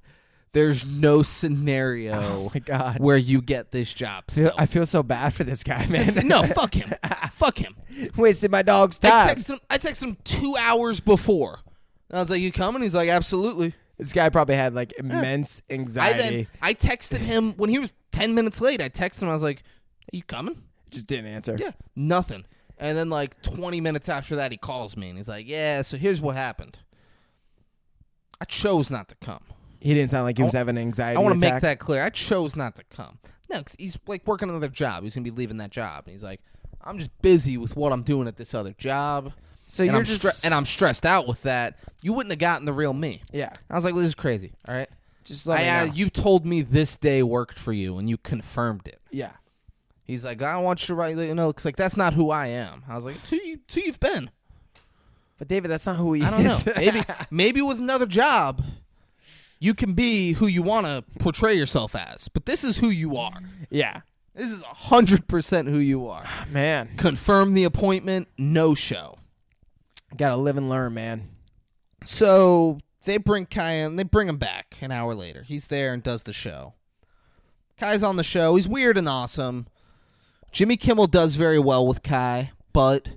There's no scenario where you get this job still. I feel so bad for this guy, man. No, fuck him. Fuck him. Wasted my dog's time. I texted him 2 hours before. And I was like, you coming? He's like, absolutely. This guy probably had, like, immense anxiety. I texted him when he was 10 minutes late. I texted him. I was like, are you coming? Just didn't answer. Yeah, nothing. And then, like, 20 minutes after that, he calls me. And he's like, yeah, so here's what happened. I chose not to come. He didn't sound like he was having an anxiety I want to attack. make that clear. I chose not to come. No, because he's, like, working another job. He's going to be leaving that job. And he's like, I'm just busy with what I'm doing at this other job. So and you're and I'm stressed out with that. You wouldn't have gotten the real me. Yeah. I was like, well, this is crazy. All right. Just let me know. You told me this day worked for you, and you confirmed it. Yeah. He's like, I want you to write. Looks like that's not who I am. I was like, who you've been. But David, that's not who he is. I don't know. Maybe with another job, you can be who you want to portray yourself as. But this is who you are. Yeah. This is 100% who you are. Man. Confirm the appointment, no show. Gotta live and learn, man. So they bring Kai in. They bring him back an hour later. He's there and does the show. Kai's on the show. He's weird and awesome. Jimmy Kimmel does very well with Kai, but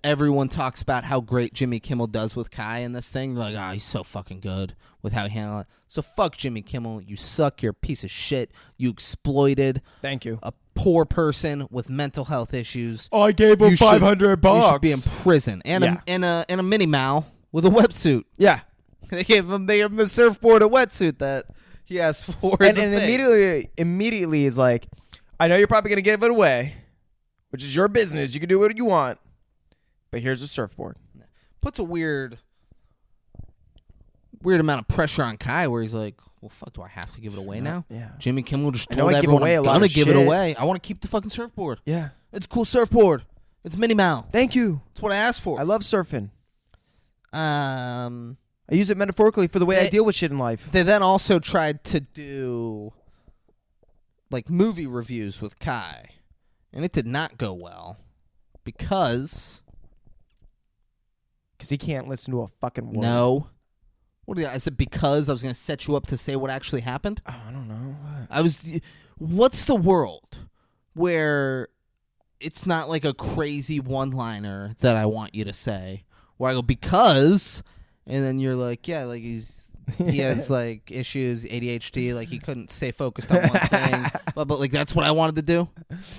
everyone talks about how great Jimmy Kimmel does with Kai in this thing. They're like, he's so fucking good with how he handles it. So fuck Jimmy Kimmel. You suck. You're a piece of shit. You exploited Thank you. a poor person with mental health issues. I gave him $500. You should be in prison. And a Minnie Mouse with a wetsuit. Yeah. They gave him the surfboard, a wetsuit that he asked for. And immediately is like, I know you're probably going to give it away, which is your business. You can do what you want. But here's a surfboard. Puts a weird amount of pressure on Kai where he's like, well, fuck, do I have to give it away now? Yeah. Jimmy Kimmel just I know told I give everyone away a I'm lot going of to give it shit. away. I want to keep the fucking surfboard. Yeah. It's a cool surfboard. It's Minnie Mouse. Thank you. That's what I asked for. I love surfing. I I use it metaphorically for the way I deal with shit in life. They then also tried to do like movie reviews with Kai, and it did not go well because he can't listen to a fucking word. No. Is it because I was going to set you up to say what actually happened? Oh, I don't know. What's the world where it's not like a crazy one-liner that I want you to say, where I go, because, and then you're like, yeah, like he has like issues, ADHD, like he couldn't stay focused on one thing, but like that's what I wanted to do?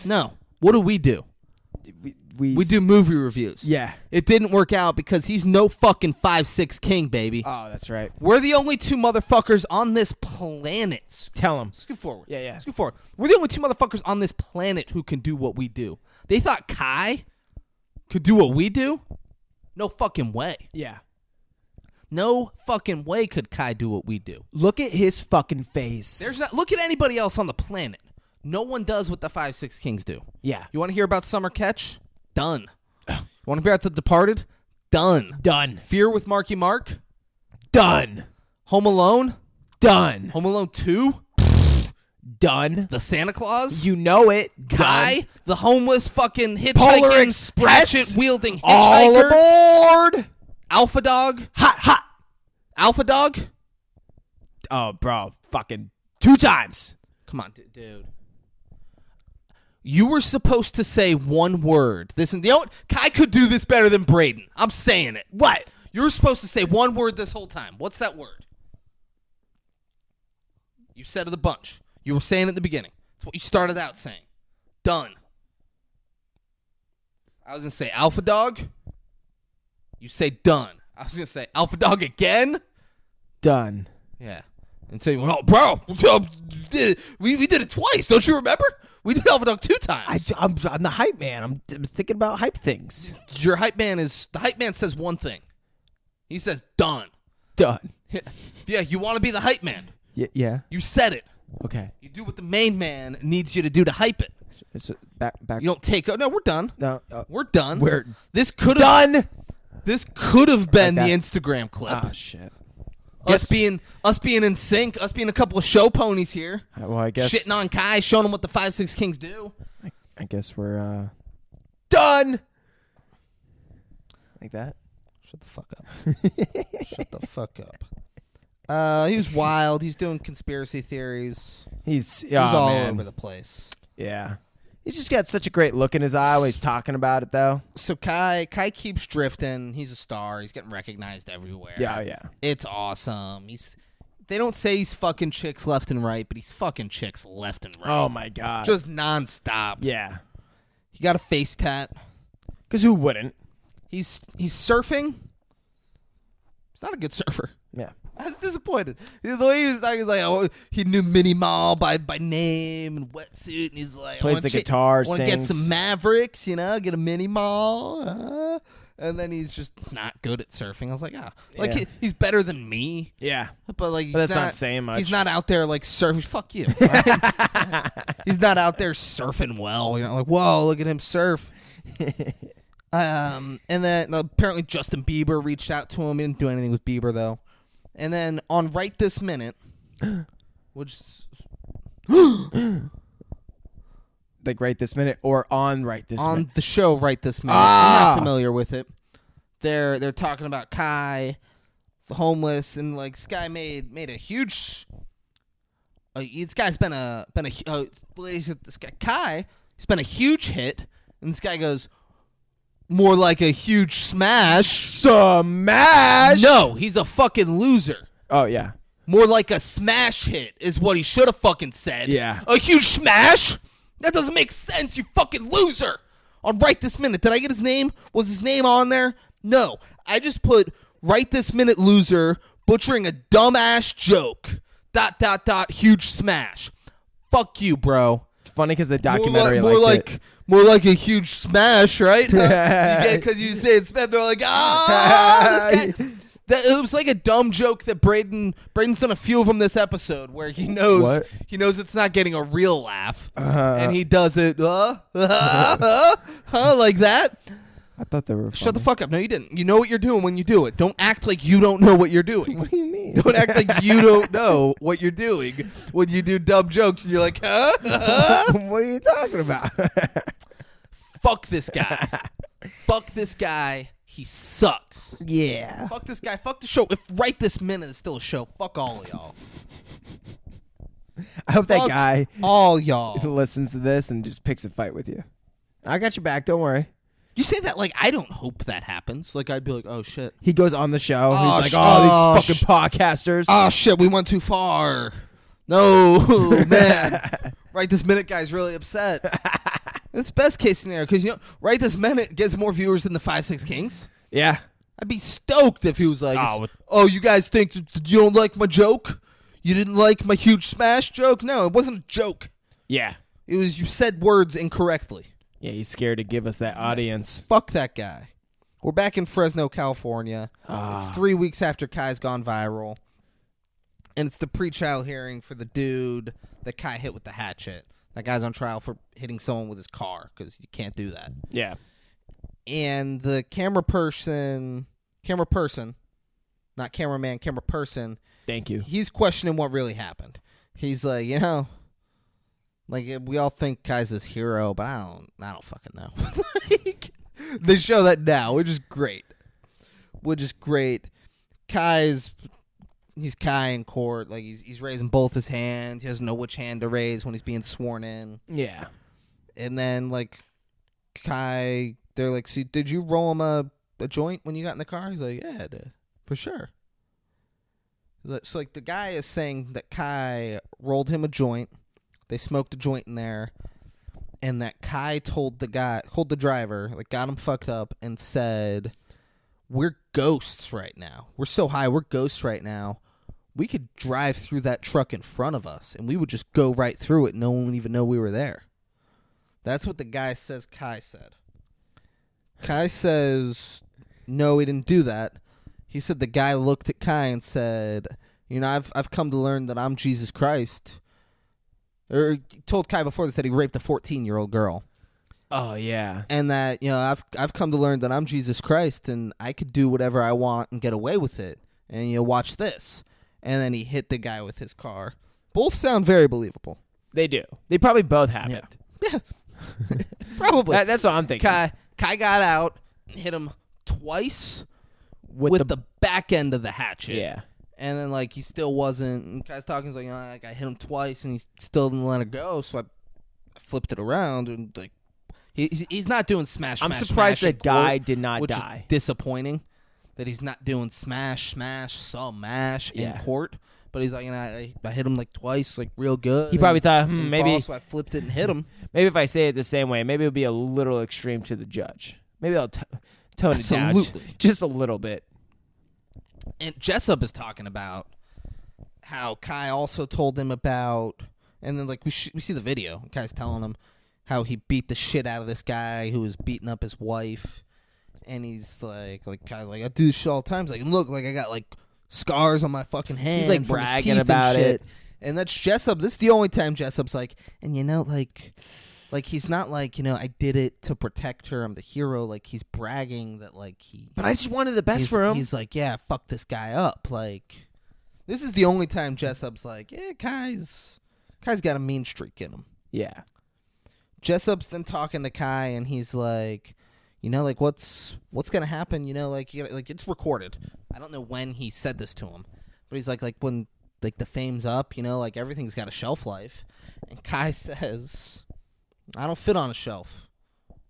No. What do? We do movie reviews. Yeah. It didn't work out because he's no fucking 5'6" king, baby. Oh, that's right. We're the only two motherfuckers on this planet. Tell him. Let's go forward. Yeah. Let's go forward. We're the only two motherfuckers on this planet who can do what we do. They thought Kai could do what we do? No fucking way. Yeah. No fucking way could Kai do what we do. Look at his fucking face. Look at anybody else on the planet. No one does what the 5'6" kings do. Yeah. You want to hear about Summer Catch? Done. You want to hear about The Departed? Done. Fear with Marky Mark? Done. Home Alone? Done. Home Alone 2? Done. The Santa Claus? You know it. Guy? Done. The homeless fucking hitchhiking, Polar Express? hatchet wielding hitchhiker? All aboard. Alpha Dog? Hot. Alpha Dog? Oh, bro. Fucking 2 times. Come on, dude. You were supposed to say one word. You know what? Kai could do this better than Braden. I'm saying it. What? You were supposed to say one word this whole time. What's that word? You said it a bunch. You were saying it at the beginning. That's what you started out saying. Done. I was going to say Alpha Dog. You say done. I was gonna say Alpha Dog again. Done. Yeah. And say, well, bro, we did it twice. Don't you remember? We did Alpha Dog 2 times. I'm the hype man. I'm thinking about hype things. Your hype man the hype man says one thing. He says done. Done. Yeah, you want to be the hype man. Yeah. You said it. Okay. You do what the main man needs you to do to hype it. It's back. You don't take. No, we're done. No, we're done. We're this could have done. This could have been Like the that. Instagram clip. Oh shit. Us being in sync. Us being a couple of show ponies here. Well, I guess Shitting on Kai, showing him what the 5'6" Kings do. I guess we're done. Like that. Shut the fuck up. Shut the fuck up. He was wild. He's doing conspiracy theories. He's all man. over the place. Yeah. He's just got such a great look in his eye when he's talking about it, though. So Kai keeps drifting. He's a star. He's getting recognized everywhere. Yeah. It's awesome. They don't say he's fucking chicks left and right, but he's fucking chicks left and right. Oh my god. Just nonstop. Yeah. He got a face tat. Because who wouldn't? He's surfing. He's not a good surfer. Yeah. I was disappointed. The way he was talking, he was like, oh, he knew Minnie Mall by name and wetsuit, and he's like, Plays the guitar, want to get sings. some Mavericks, get a Minnie Mall, and then he's just not good at surfing. I was like, Yeah. he's better than me, Yeah. but like, But that's not saying much. He's not out there like surfing. Fuck you. He's not out there surfing well. You're not like, whoa, look at him surf. And then apparently Justin Bieber reached out to him. He didn't do anything with Bieber though. And then on Right This Minute, which like right this minute or on right this on minute? the show Right This Minute, I'm not familiar with it. They're talking about Kai, the homeless, and like this guy made a huge. This guy's been a this guy Kai. He's been a huge hit, and this guy goes. More like a huge smash. Smash! No, he's a fucking loser. Oh, yeah. More like a smash hit is what he should have fucking said. Yeah. A huge smash? That doesn't make sense, you fucking loser. On Right This Minute, did I get his name? Was his name on there? No. I just put Right This Minute loser butchering a dumbass joke. ... Huge smash. Fuck you, bro. It's funny because the documentary More like a huge smash, right? Because you say it's bad. They're like, this guy. It was like a dumb joke that Braden's done a few of them this episode where he knows it's not getting a real laugh, and he does it like that. I thought they were funny. Shut the fuck up. No, you didn't. You know what you're doing when you do it. Don't act like you don't know what you're doing. What do you mean? Don't act like you don't know what you're doing when you do dumb jokes and you're like, What are you talking about? Fuck this guy. Fuck this guy. He sucks. Yeah. Fuck this guy. Fuck the show. If Right This Minute is still a show, fuck all of y'all. I hope Fuck that guy all y'all. listens to this and just picks a fight with you. I got your back. Don't worry. You say that like I don't hope that happens. Like I'd be like, oh shit. He goes on the show. Oh, He's like, these fucking podcasters. Oh shit, we went too far. No, man. Right This Minute guy's really upset. That's best case scenario because Right This Minute gets more viewers than the 5'6" Kings. Yeah. I'd be stoked if he was like, oh, you guys think you don't like my joke? You didn't like my huge smash joke? No, it wasn't a joke. Yeah. It was you said words incorrectly. Yeah, he's scared to give us that audience. Fuck that guy. We're back in Fresno, California. It's 3 weeks after Kai's gone viral. And it's the pre-trial hearing for the dude that Kai hit with the hatchet. That guy's on trial for hitting someone with his car because you can't do that. Yeah. And the camera person, not cameraman, camera person. Thank you. He's questioning what really happened. He's like, like we all think Kai's this hero, but I don't fucking know. Like, they show that now, which is great. He's Kai in court. Like he's raising both his hands. He doesn't know which hand to raise when he's being sworn in. Yeah. And then like Kai, they're like, "See, did you roll him a joint when you got in the car?" He's like, "Yeah, I did, for sure." So like the guy is saying that Kai rolled him a joint. They smoked a joint in there, and that Kai told the driver, like got him fucked up, and said, we're ghosts right now. We're so high, we're ghosts right now. We could drive through that truck in front of us, and we would just go right through it. No one would even know we were there. That's what the guy says Kai said. Kai says, no, he didn't do that. He said the guy looked at Kai and said, I've come to learn that I'm Jesus Christ. Or he told Kai before that he raped a 14-year-old girl. Oh, yeah. And that, I've come to learn that I'm Jesus Christ and I could do whatever I want and get away with it. And, watch this. And then he hit the guy with his car. Both sound very believable. They do. They probably both happened. Yeah. Probably. That's what I'm thinking. Kai got out and hit him twice with the back end of the hatchet. Yeah. And then, he still wasn't. And Kai's talking, he's like, I hit him twice and he still didn't let it go. So I flipped it around and, he's not doing smash. I'm smash, surprised smash that guy did not which die. Is disappointing that he's not doing smash, smash in court. But he's like, I hit him twice, real good. He probably thought, maybe. So I flipped it and hit him. Maybe if I say it the same way, maybe it'll be a little extreme to the judge. Maybe I'll tone it down just a little bit. And Jessup is talking about how Kai also told him about, and then we see the video. Kai's telling him how he beat the shit out of this guy who was beating up his wife, and he's Kai's I do this shit all the time. He's look, I got scars on my fucking hand. He's from his bragging teeth about and shit. it, and that's Jessup. This is the only time Jessup's and he's not I did it to protect her. I'm the hero. He's bragging that he. But I just wanted the best for him. He's yeah, fuck this guy up. This is the only time Jessup's yeah, Kai's got a mean streak in him. Yeah. Jessup's then talking to Kai, and he's what's gonna happen? It's recorded. I don't know when he said this to him, but he's when the fame's up, everything's got a shelf life, and Kai says, I don't fit on a shelf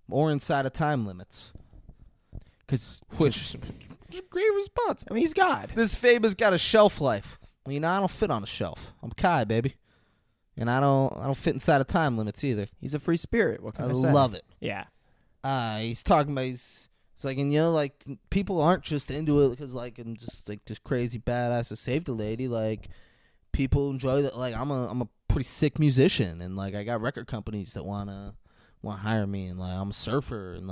or inside of time limits. Which is a great response. I mean, he's God. This fame has got a shelf life. Well, I don't fit on a shelf. I'm Kai, baby. And I don't fit inside of time limits either. He's a free spirit. What can I say? I love it. Yeah. He's talking about he's and people aren't just into it because I'm just this crazy badass that saved a lady. People enjoy that. I'm a pretty sick musician, and I got record companies that wanna hire me, and I'm a surfer, and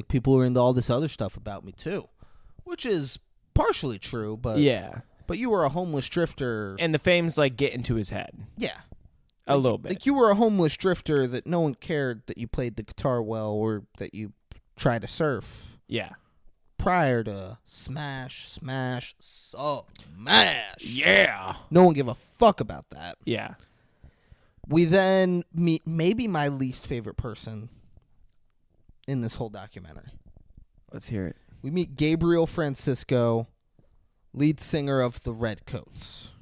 people are into all this other stuff about me too, which is partially true. But yeah. But you were a homeless drifter, and the fame's getting to his head. Yeah. A little bit. You were a homeless drifter that no one cared that you played the guitar well or that you tried to surf. Yeah. Prior to smash. Yeah. No one gave a fuck about that. Yeah. We then meet maybe my least favorite person in this whole documentary. Let's hear it. We meet Gabriel Francisco, lead singer of the Redcoats.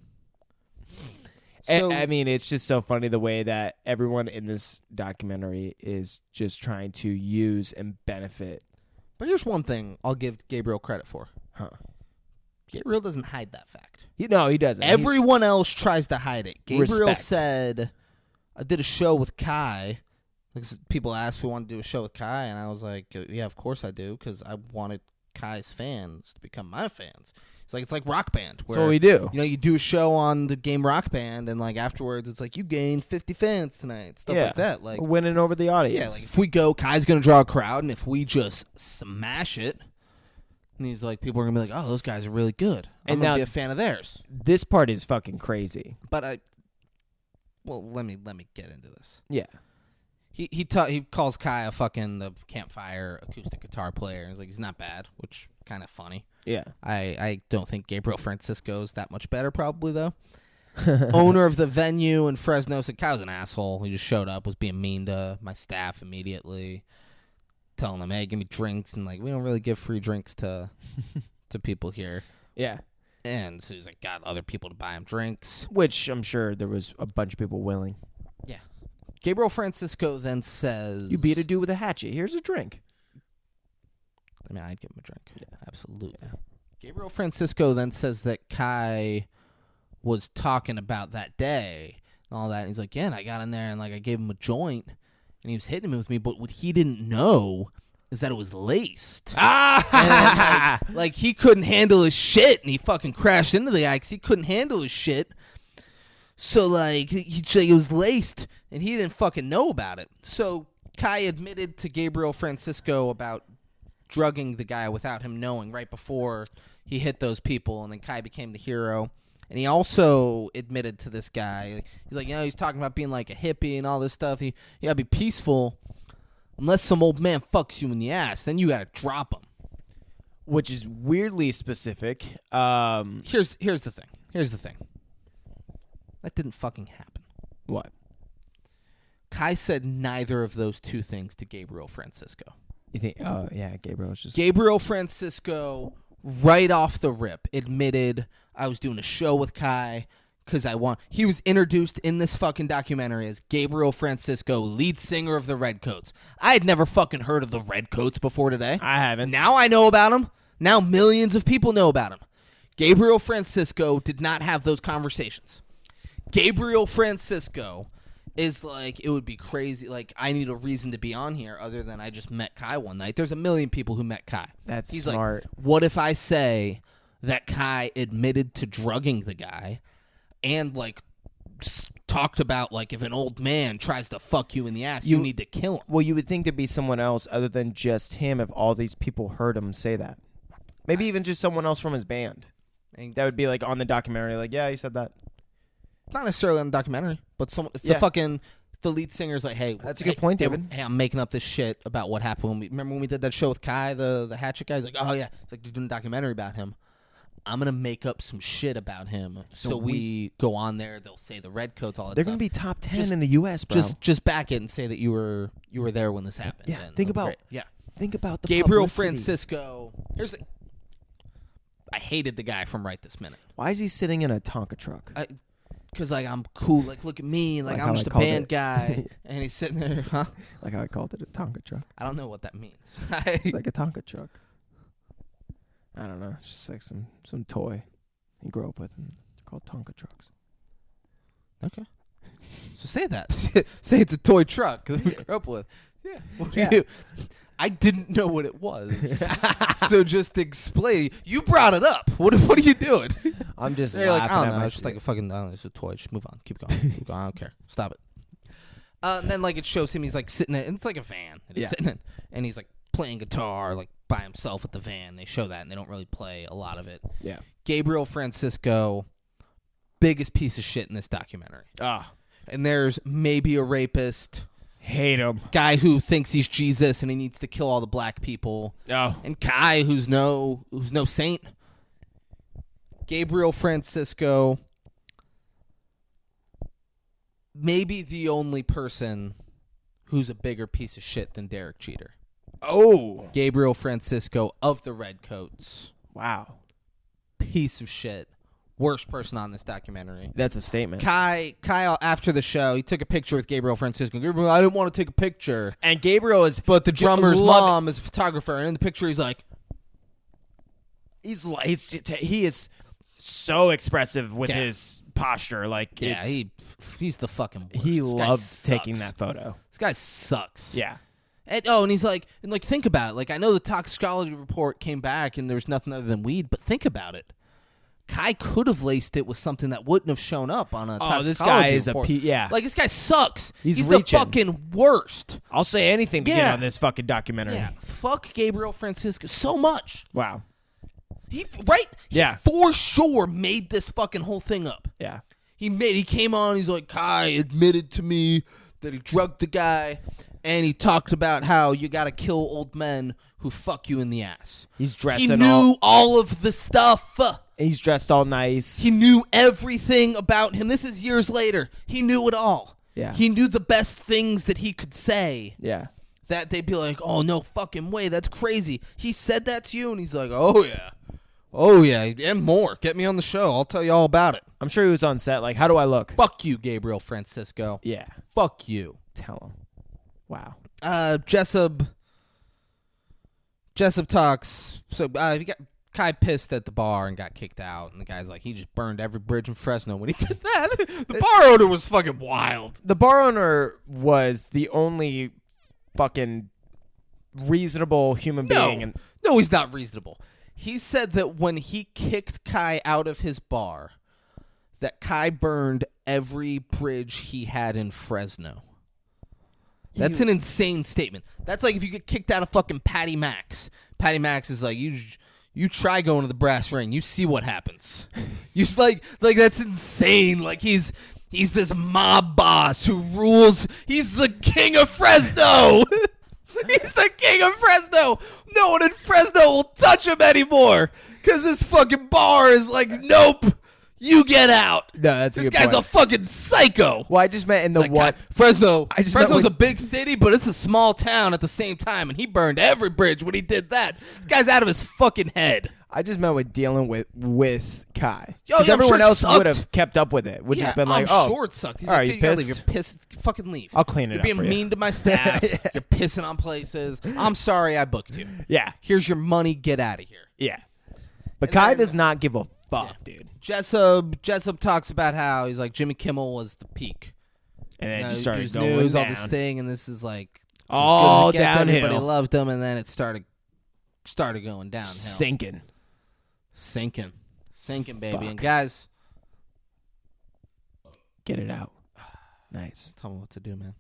So, I mean, it's just so funny the way that everyone in this documentary is just trying to use and benefit. But here's one thing I'll give Gabriel credit for. Huh. Gabriel doesn't hide that fact. No, he doesn't. Everyone else tries to hide it. Gabriel Respect. said, I did a show with Kai. People asked if we wanted to do a show with Kai, and I was like, yeah, of course I do, because I wanted Kai's fans to become my fans. It's like Rock Band. Where, that's what we do. You do a show on the game Rock Band, and afterwards, it's you gained 50 fans tonight, stuff like that. We're winning over the audience. Yeah, if we go, Kai's gonna draw a crowd, and if we just smash it, and he's people are gonna be oh, those guys are really good. I'm gonna be a fan of theirs. This part is fucking crazy. But let me get into this. Yeah. He calls Kai a fucking the campfire acoustic guitar player. He's not bad, which kind of funny. Yeah. I don't think Gabriel Francisco's that much better, probably, though. Owner of the venue in Fresno said Kai was an asshole. He just showed up, was being mean to my staff immediately, telling them, hey, give me drinks. And, we don't really give free drinks to people here. Yeah. And so he's got other people to buy him drinks. Which I'm sure there was a bunch of people willing. Yeah. Gabriel Francisco then says... You beat a dude with a hatchet. Here's a drink. I mean, I'd give him a drink. Yeah. Absolutely. Yeah. Gabriel Francisco then says that Kai was talking about that day and all that. And he's like, yeah, and I got in there and I gave him a joint and he was hitting me with me. But what he didn't know is that it was laced. Ah! And, like, he couldn't handle his shit, and he fucking crashed into the guy because he couldn't handle his shit. So, like, it was laced, and he didn't fucking know about it. So Kai admitted to Gabriel Francisco about drugging the guy without him knowing right before he hit those people, and then Kai became the hero. And he also admitted to this guy. He's like, he's talking about being like a hippie and all this stuff. You gotta be peaceful. Unless some old man fucks you in the ass, then you gotta drop him. Which is weirdly specific. Here's the thing. That didn't fucking happen. What? Kai said neither of those two things to Gabriel Francisco. You think? Oh yeah, Gabriel's just. Gabriel Francisco, right off the rip, admitted I was doing a show with Kai because he was introduced in this fucking documentary as Gabriel Francisco, lead singer of the Redcoats. I had never fucking heard of the Redcoats before today. I haven't. Now I know about them. Now millions of people know about him. Gabriel Francisco did not have those conversations. Gabriel Francisco is like, it would be crazy. Like, I need a reason to be on here other than I just met Kai one night. There's a million people who met Kai. He's smart. Like, what if I say that Kai admitted to drugging the guy and, like, talked about, like, if an old man tries to fuck you in the ass, you need to kill him. Well, you would think there'd be someone else other than just him if all these people heard him say that. Maybe even just someone else from his band. That would be, like, on the documentary. Like, yeah, he said that. Not necessarily on the documentary, but the lead singer's like, hey, that's a good point, David. Hey, I'm making up this shit about what happened remember when we did that show with Kai, the Hatchet guy? He's like, oh yeah, it's like they're doing a documentary about him. I'm gonna make up some shit about him, so we go on there. They'll say the Redcoats, all that. They're stuff. gonna be top 10 in the U.S., bro. Just back it and say that you were there when this happened. Yeah, and think about the Gabriel publicity. Francisco. I hated the guy from right this minute. Why is he sitting in a Tonka truck? Because, like, I'm cool. Like, look at me. Like I'm just a band guy. And he's sitting there, huh? Like how I called it a Tonka truck. I don't know what that means. Like a Tonka truck. I don't know. It's just like some toy he grew up with. And they're called Tonka trucks. Okay. So say that. Say it's a toy truck that we grew up with. Yeah. What do you? I didn't know what it was. So just explain. You brought it up. What are you doing? I'm just laughing like, I don't know. It's just like a fucking, it's a toy. Just move on. Keep going. I don't care. Stop it. And then, like, it shows him. He's, like, sitting in, and it's like a van. And he's sitting in, and he's, like, playing guitar, like, by himself at the van. They show that, and they don't really play a lot of it. Yeah. Gabriel Francisco, biggest piece of shit in this documentary. And there's maybe a rapist. Hate him. Guy who thinks he's Jesus and he needs to kill all the black people. And Kai, who's no saint. Gabriel Francisco, maybe the only person who's a bigger piece of shit than Derek Jeter. Gabriel Francisco of the Redcoats. Wow. Piece of shit. Worst person on this documentary. That's a statement. Kai, after the show, he took a picture with Gabriel Francisco. Gabriel, I didn't want to take a picture. And Gabriel is... But the drummer's mom is a photographer. And in the picture, he's like... He is so expressive with his posture. Like, yeah, he's the fucking worst. He loved taking that photo. This guy sucks. Yeah. And he's like, think about it. Like, I know the toxicology report came back and there's nothing other than weed, but think about it. Kai could have laced it with something that wouldn't have shown up on a toxicology this guy is report. yeah. Like, this guy sucks. He's reaching. the fucking worst. I'll say anything to get on this fucking documentary. Yeah, fuck Gabriel Francisco so much. Wow. He Yeah. for sure made this fucking whole thing up. Yeah. He came on, he's like, Kai admitted to me that he drugged the guy, and he talked about how you gotta kill old men who fuck you in the ass. He's dressing He knew all of the stuff. He's dressed all nice. He knew everything about him. This is years later. He knew it all. Yeah. He knew the best things that he could say. Yeah. That they'd be like, oh, no fucking way. That's crazy. He said that to you, and he's like, oh, yeah. Oh, yeah. And more. Get me on the show. I'll tell you all about it. I'm sure he was on set. Like, how do I look? Fuck you, Gabriel Francisco. Yeah. Fuck you. Tell him. Wow. Jessup talks. So he got Kai pissed at the bar and got kicked out, and the guy's like, he just burned every bridge in Fresno when he did that. The bar owner was fucking wild. The bar owner was the only fucking reasonable human being. And No, he's not reasonable. He said that when he kicked Kai out of his bar, that Kai burned every bridge he had in Fresno. That's an insane statement. That's like if you get kicked out of fucking Patty Max. Patty Max is like, you try going to the brass ring, you see what happens. You like that's insane. Like he's this mob boss who rules. He's the king of Fresno. He's the king of Fresno. No one in Fresno will touch him anymore because this fucking bar is like, nope, you get out. No, that's a this good guy's point. a fucking psycho. Well, I just meant in the Like, what Fresno. I just meant Fresno's when- a big city, but it's a small town at the same time, and he burned every bridge when he did that. This guy's out of his fucking head. I just meant with dealing with Kai. Yo, Because I'm everyone sure it else sucked. would have kept up with it. Would just been like, I'm sure it sucked. He's all like, right, you gotta pissed? leave. You're pissed. Fucking leave. I'll clean it You're up being for you." mean to my staff. You're pissing on places. I'm sorry I booked you. Yeah, Here's your money. Get out of here. yeah. But And Kai then- does not give a fuck, dude. Jessup talks about how he's like Jimmy Kimmel was the peak. And then You it know, just started news, going all down. this thing, and this is like it's as All good as it gets. downhill. Everybody loved him, and then it started going downhill. Sinking. Sinking, baby. Fuck. And guys, Get it out. Nice. tell me what to do, man.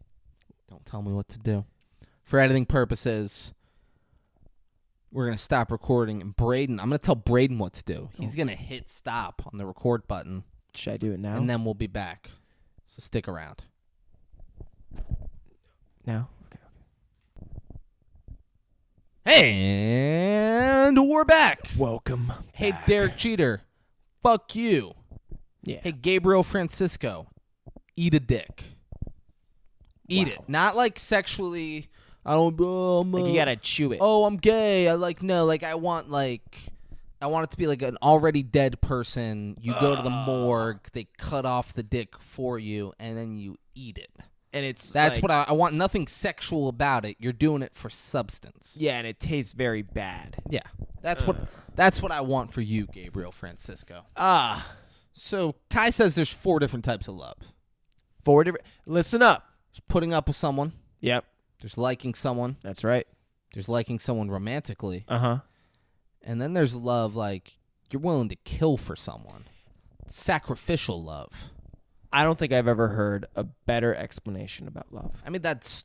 Don't tell me what to do. For editing purposes, we're going to stop recording. And I'm going to tell Braden what to do. He's going to hit stop on the record button, Should I do it now? and then we'll be back. So stick around. Now? Okay. And we're back. Welcome. Hey, back. Derek Cheater. Fuck you. Yeah. Hey, Gabriel Francisco. Eat a dick. Eat Wow. it. Not like sexually. I don't. Like you gotta chew it. Oh, I'm gay. I want it to be like an already dead person. You go to the morgue. They cut off the dick for you, and then you eat it. And it's That's like, what I want. Nothing sexual about it. You're doing it for substance. Yeah, and it tastes very bad. Yeah. That's what I want for you, Gabriel Francisco. So Kai says there's 4 different types of love. 4 different. Listen up. There's putting up with someone. Yep, There's liking someone. that's right. There's liking someone romantically. Uh-huh. And then there's love like you're willing to kill for someone. Sacrificial love. I don't think I've ever heard a better explanation about love. I mean, that's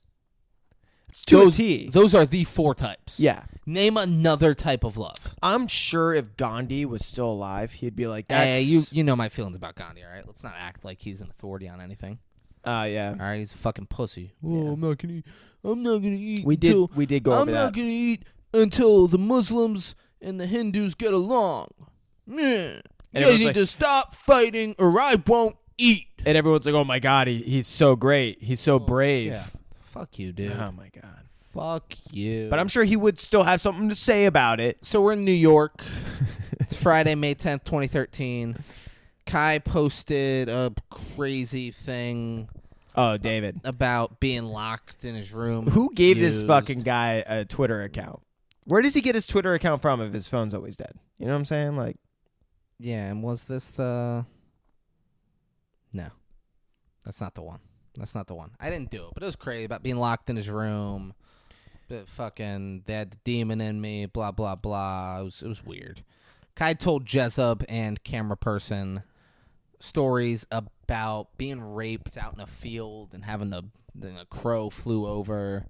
It's to a those, T. those are the 4 types. Yeah. Name another type of love. I'm sure if Gandhi was still alive, he'd be like, that's... Hey, you know my feelings about Gandhi, all right? Let's not act like he's an authority on anything. yeah. All right, he's a fucking pussy. Oh, Yeah. I'm not gonna eat. We did go over I'm that. not gonna eat until the Muslims and the Hindus get along. Yeah. And They everyone's need like- to stop fighting, or I won't eat. And everyone's like, oh my God, he's so great. He's so brave. Yeah. Fuck you, dude. Oh my God. Fuck you. But I'm sure he would still have something to say about it. So we're in New York. It's Friday, May 10th, 2013. Kai posted a crazy thing Oh, David. about being locked in his room. Who gave this used. fucking guy a Twitter account? Where does he get his Twitter account from if his phone's always dead? You know what I'm saying? Like, Yeah, and was this the... No. That's not the one. That's not the one. I didn't do it, but it was crazy about being locked in his room. But fucking, they had the demon in me, blah, blah, blah. It was weird. Kai told Jessup and camera person stories about being raped out in a field and having a crow flew over,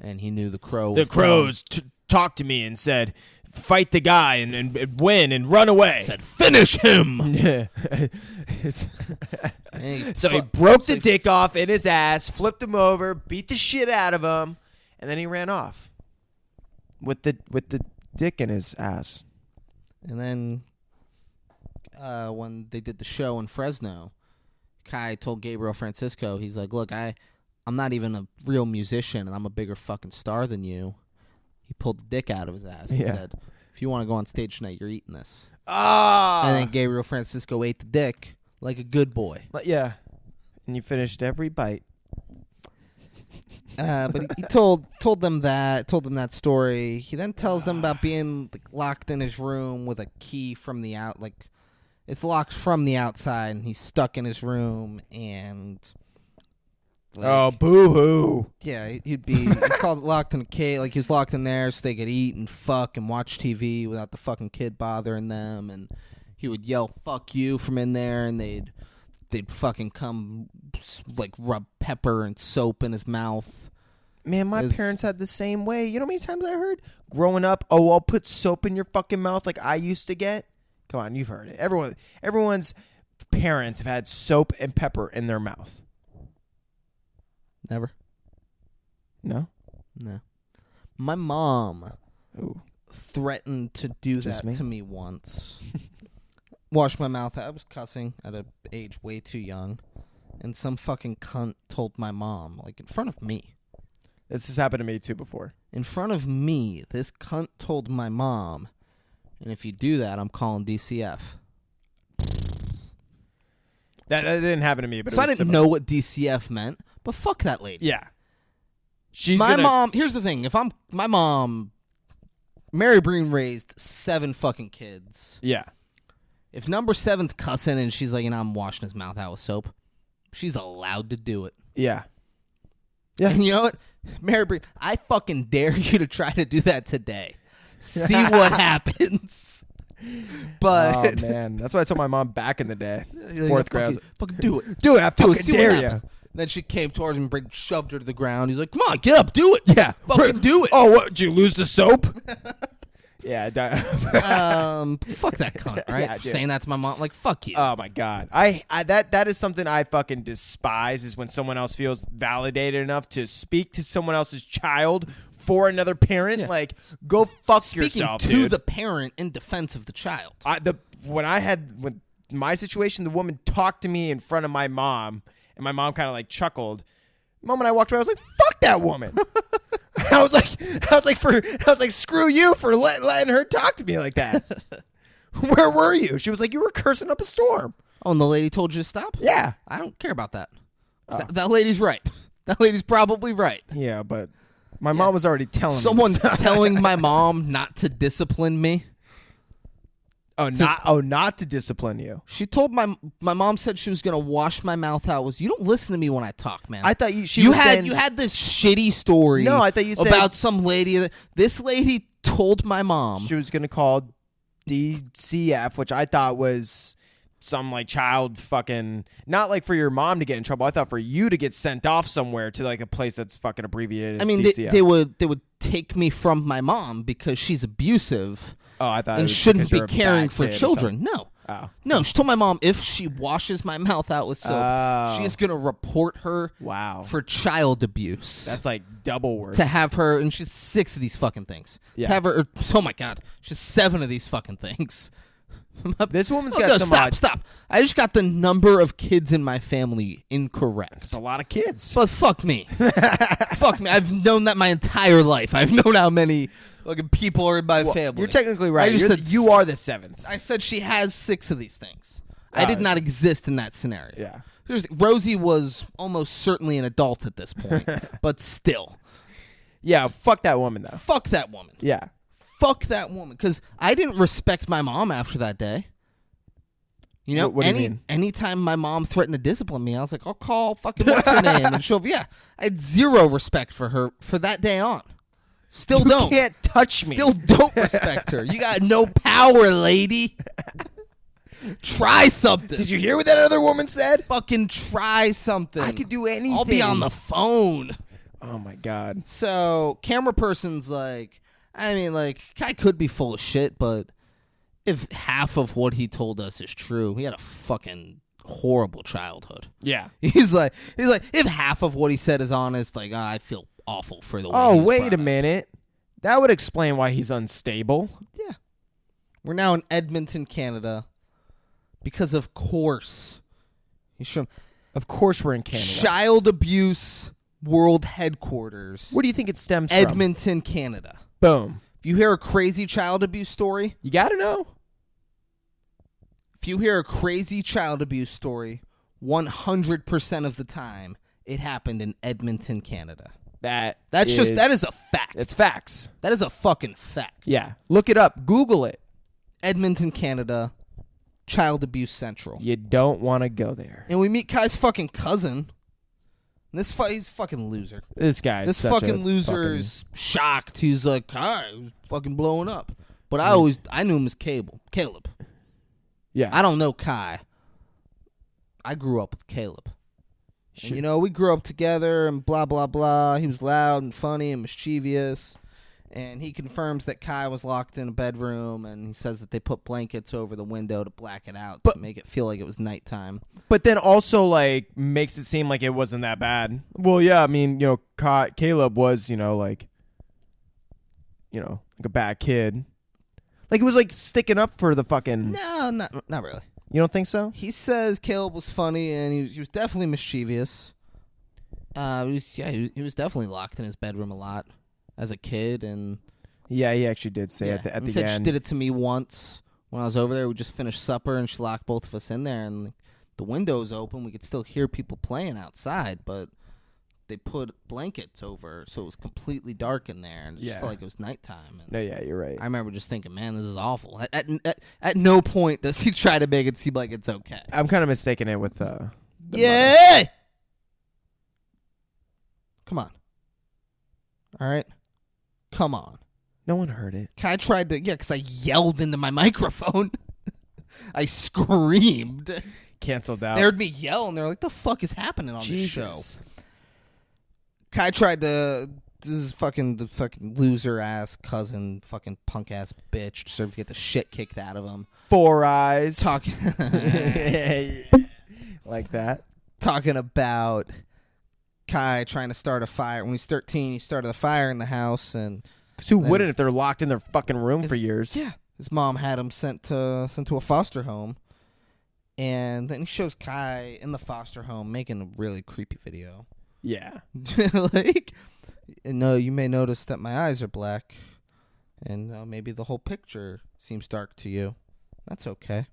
and he knew the crow the was crows talked to me and said, fight the guy and win and run away. said, finish him! And So he broke the dick off in his ass, flipped him over, beat the shit out of him, and then he ran off with the dick in his ass. And then when they did the show in Fresno, Kai told Gabriel Francisco, he's like, look, I'm not even a real musician, and I'm a bigger fucking star than you. He pulled the dick out of his ass and Yeah. said, if you want to go on stage tonight, you're eating this. Ah, And then Gabriel Francisco ate the dick like a good boy. yeah, and you finished every bite. But he told them that story. He then tells them about being locked in his room with a key from the out, like it's locked from the outside, and he's stuck in his room. And Oh, boo-hoo. Yeah, he'd call it locked in a cage, like he was locked in there so they could eat and fuck and watch TV without the fucking kid bothering them, and he would yell "fuck you" from in there, and they'd fucking come like rub pepper and soap in his mouth. Man, my parents had the same way. You know how many times I heard growing up, "Oh, I'll put soap in your fucking mouth," like I used to get. Come on, you've heard it. Everyone's parents have had soap and pepper in their mouth. Never. No. My mom Ooh. threatened to do Just that to me once. Wash my mouth. I was cussing at an age way too young, and some fucking cunt told my mom, like in front of me. This has happened to me too before. In front of me, this cunt told my mom, and if you do that, I'm calling DCF. That didn't happen to me, but So it I was didn't similar. know what DCF meant, but fuck that lady. Yeah. My mom, here's the thing. My mom, Mary Breen raised 7 fucking kids. Yeah. If number 7's cussing and she's like, I'm washing his mouth out with soap, she's allowed to do it. Yeah. Yeah. And you know what? Mary Breen, I fucking dare you to try to do that today. See what happens. But oh man, that's what I told my mom back in the day. Like, 4th grade. I was like, fucking do it. do it. I Do it. fucking See what dare you. happens. Then she came towards him and shoved her to the ground. He's like, come on, get up, do it. Yeah. Fucking do it. Oh, what? Did you lose the soap? Yeah. Fuck that cunt, right? Yeah, For dude. saying that to my mom. Like, fuck you. Oh my god. That is something I fucking despise, is when someone else feels validated enough to speak to someone else's child for another parent. Yeah. Like, go fuck Speaking yourself, to dude. the parent in defense of the child. When my situation, the woman talked to me in front of my mom, and my mom kind of like chuckled. The moment I walked away, I was like, "Fuck that woman." I was like, "Screw you for letting her talk to me like that." Where were you? She was like, "You were cursing up a storm." Oh, and the lady told you to stop? Yeah. I don't care about that. That lady's right. That lady's probably right. Yeah, but my mom was already telling Someone me. telling my mom not to discipline me. Not to discipline you. She told my mom said she was gonna wash my mouth out. You don't listen to me when I talk, man. I thought you had this shitty story. No, I thought you said about some lady. This lady told my mom she was going to call DCF, which I thought was some like child fucking, not like for your mom to get in trouble. I thought for you to get sent off somewhere to like a place that's fucking abbreviated as DCF. they would take me from my mom because she's abusive. Oh, I thought it and was shouldn't because be you're a caring bad for kid or children. something. No. No, she told my mom if she washes my mouth out with soap, Oh. she's going to report her Wow. for child abuse. That's like double worse. to have her, and she's 6 of these fucking things. Yeah. To have her, oh my God, she's 7 of these fucking things. This woman's Oh, got no, some stop. I just got the number of kids in my family incorrect. It's a lot of kids. But fuck me. Fuck me. I've known that my entire life. I've known how many fucking people are in my family. You're technically right. I just said you are the 7th. I said she has 6 of these things. I did not exist in that scenario. Yeah. Rosie was almost certainly an adult at this point, but still. Yeah, fuck that woman though. Fuck that woman. Yeah. Fuck that woman. Because I didn't respect my mom after that day. You know, What do you mean? anytime my mom threatened to discipline me, I was like, I'll call fucking what's her name, and she'll, I had 0 respect for her for that day on. Still don't. You can't touch me. Still don't respect her. You got no power, lady. Try something. Did you hear what that other woman said? Fucking try something. I could do anything. I'll be on the phone. Oh my God. So, camera person's like, guy could be full of shit, but if half of what he told us is true, he had a fucking horrible childhood. Yeah. He's like, if half of what he said is honest, like, I feel awful for the way Oh, he was wait brought a up. minute. That would explain why he's unstable. Yeah. We're now in Edmonton, Canada, because of course he's from Of course we're in Canada. Child Abuse World Headquarters. What do you think it stems Edmonton, Canada. from? Boom. If you hear a crazy child abuse story, You got to know. if you hear a crazy child abuse story, 100% of the time it happened in Edmonton, Canada. That That is a fact. It's facts. That is a fucking fact. Yeah. Look it up. Google it. Edmonton, Canada, Child Abuse Central. You don't want to go there. And we meet Kai's fucking cousin. He's a fucking loser. This guy. This fucking loser's shocked. He's like, Kai was fucking blowing up. But I knew him as Caleb. Yeah. I don't know Kai. I grew up with Caleb. And, we grew up together and blah, blah, blah. He was loud and funny and mischievous. And he confirms that Kai was locked in a bedroom, and he says that they put blankets over the window to black it out to make it feel like it was nighttime. But then also, like, makes it seem like it wasn't that bad. Well, yeah, I mean, Caleb was, like a bad kid. Like, it was, like, sticking up for the fucking... No, not really. You don't think so? He says Caleb was funny, and he was definitely mischievous. He was definitely locked in his bedroom a lot as a kid, and yeah, he actually did say at the end. He said she did it to me once when I was over there. We just finished supper, and she locked both of us in there, and the window was open. We could still hear people playing outside, but they put blankets over, so it was completely dark in there, and it just felt like it was nighttime. And no, yeah, you're right. I remember just thinking, man, this is awful. At no point does he try to make it seem like it's okay. I'm kind of mistaking it with the yeah. mother. Come on. All right. Come on. No one heard it. I tried to, because I yelled into my microphone. I screamed. Canceled out. They heard me yell, and they're like, the fuck is happening on this show? Kai tried to, the fucking loser-ass cousin, fucking punk-ass bitch, deserved to get the shit kicked out of him. 4 eyes. Talking like that. Talking about Kai trying to start a fire. When he's 13, he started a fire in the house, and who wouldn't if they're locked in their fucking room for years? Yeah, his mom had him sent to a foster home, and then he shows Kai in the foster home making a really creepy video. Yeah, you may notice that my eyes are black, and maybe the whole picture seems dark to you. That's okay.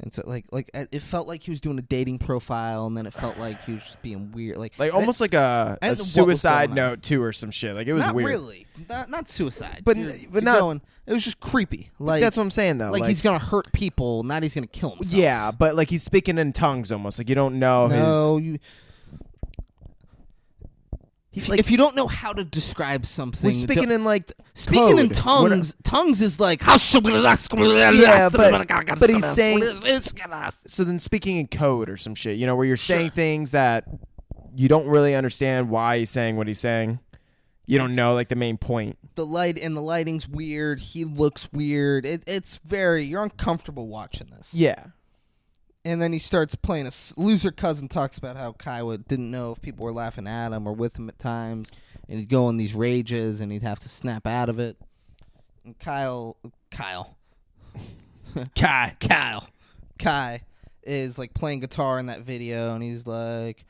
And so, it felt like he was doing a dating profile, and then it felt like he was just being weird, like almost like a suicide note too, or some shit. Like it was not weird. Really, not suicide, but not. It was just creepy. Like that's what I'm saying, though. Like he's gonna hurt people, not he's gonna kill himself. Yeah, but like he's speaking in tongues, almost like you don't know. If you don't know how to describe something, speaking in speaking in tongues. Tongues is like but he's saying. So then, speaking in code or some shit, where you're saying things that you don't really understand why he's saying what he's saying. You don't know the main point. The lighting's weird. He looks weird. It's you're uncomfortable watching this. Yeah. And then he starts playing a loser cousin talks about how Kyle didn't know if people were laughing at him or with him at times. And he'd go in these rages and he'd have to snap out of it. And Kai is playing guitar in that video, and he's like,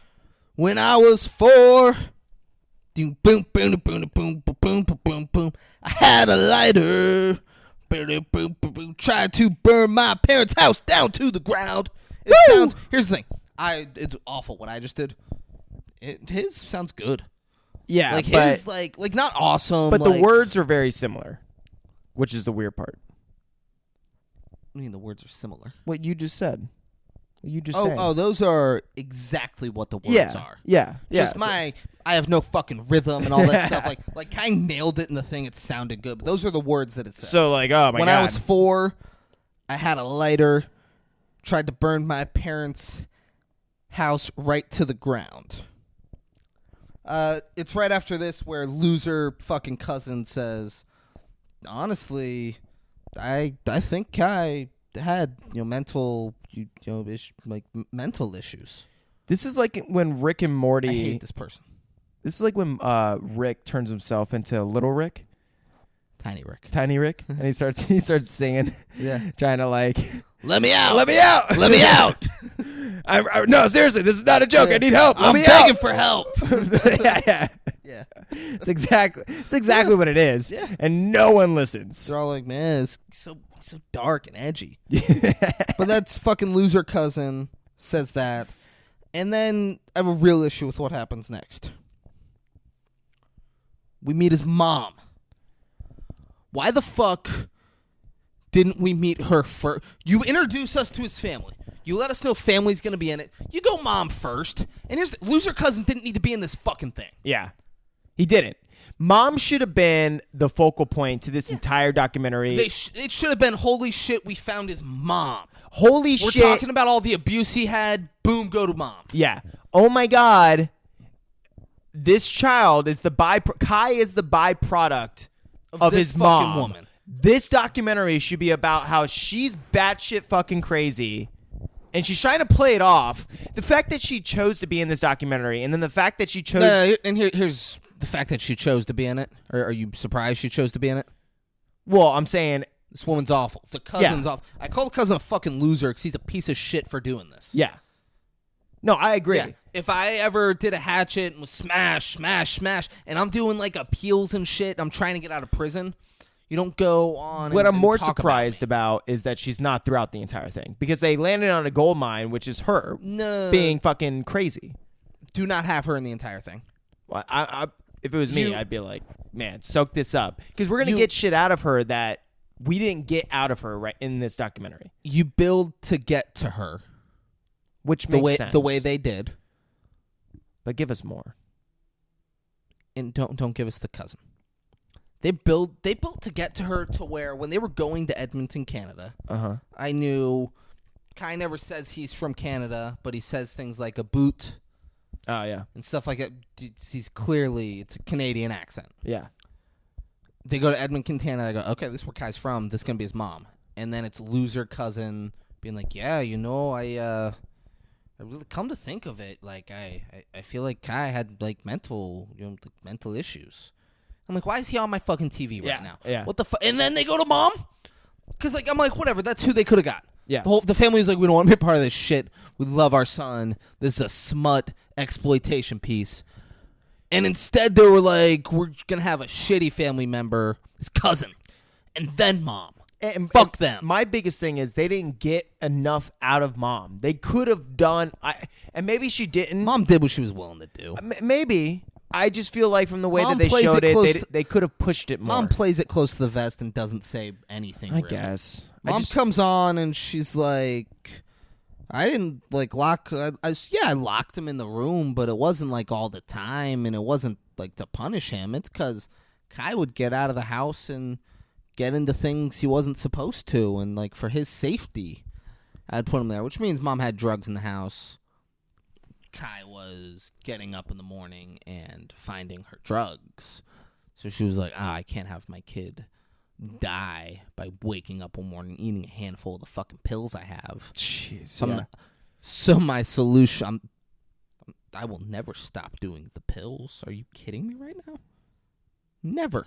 when I was 4, boom, boom, boom, boom, boom, boom, boom, boom, I had a lighter. Tried to burn my parents' house down to the ground. Here's the thing. It's awful what I just did. His sounds good. Yeah, his not awesome. But the words are very similar, which is the weird part. I mean, the words are similar. What you just said. Those are exactly what the words are. Yeah. I have no fucking rhythm and all that stuff. I nailed it in the thing. It sounded good. But those are the words that it said. So oh my God. When I was 4, I had a lighter. Tried to burn my parents' house right to the ground. It's right after this where loser fucking cousin says, honestly, I think Kai had mental mental issues. This is like when Rick and Morty. I hate this person. This is like when Rick turns himself into Little Rick, Tiny Rick, and he starts singing, trying to let me out, let me out, let me out. No, seriously, this is not a joke. I need help. I'm begging for help. Yeah. It's exactly what it is. Yeah. And no one listens. They're all like, man, it's so dark and edgy. But that's fucking loser cousin says that. And then I have a real issue with what happens next. We meet his mom. Why the fuck didn't we meet her first? You introduce us to his family. You let us know family's going to be in it. You go mom first. And here's loser cousin didn't need to be in this fucking thing. Yeah. He didn't. Mom should have been the focal point to this entire documentary. It should have been, holy shit, we found his mom. Holy We're shit. talking about all the abuse he had. Boom, go to mom. Yeah. Oh my God. This child is Kai is the byproduct of this his fucking mom. woman. This documentary should be about how she's batshit fucking crazy. And she's trying to play it off. The fact that she chose to be in this documentary, and then the fact that she chose... and here's the fact that she chose to be in it. Or are you surprised she chose to be in it? Well, I'm saying... This woman's awful. The cousin's awful. I call the cousin a fucking loser because he's a piece of shit for doing this. Yeah. No, I agree. Yeah. If I ever did a Hatchet and was smash, and I'm doing like appeals and shit, I'm trying to get out of prison, you don't go on. What I'm more talk surprised about is that she's not throughout the entire thing, because they landed on a gold mine, which is her being fucking crazy. Do not have her in the entire thing. Well, if it was me, I'd be like, man, soak this up, because we're gonna get shit out of her that we didn't get out of her right in this documentary. You build to get to her, which makes sense. The way they did. But give us more. And don't give us the cousin. They built to get to her to where when they were going to Edmonton, Canada, I knew Kai never says he's from Canada, but he says things like a boot. Oh, yeah. And stuff like that. It's a Canadian accent. Yeah. They go to Edmonton, Canada. They go, okay, this is where Kai's from. This is going to be his mom. And then it's loser cousin being like, yeah, I really come to think of it, like I feel like Kai had like mental issues. I'm like, why is he on my fucking TV right now? Yeah. What the fuck? And then they go to mom, because like I'm like, whatever. That's who they could have got. Yeah. The family was like, we don't want to be a part of this shit. We love our son. This is a smut exploitation piece. And instead they were like, we're gonna have a shitty family member, his cousin, and then mom. And fuck them. My biggest thing is they didn't get enough out of mom. They could have done, and maybe she didn't. Mom did what she was willing to do. Maybe. I just feel like from the way Mom that they plays showed it close it, they could have pushed it more. Mom plays it close to the vest and doesn't say anything. I really. guess. Mom comes on and she's like, I didn't like lock. I locked him in the room, but it wasn't like all the time, and it wasn't like to punish him. It's because Kai would get out of the house and get into things he wasn't supposed to, and like for his safety, I'd put him there. Which means mom had drugs in the house. Kai was getting up in the morning and finding her drugs, so she was like, I can't have my kid die by waking up one morning eating a handful of the fucking pills I have. Jeez. So my solution, I will never stop doing the pills. Are you kidding me right now? Never.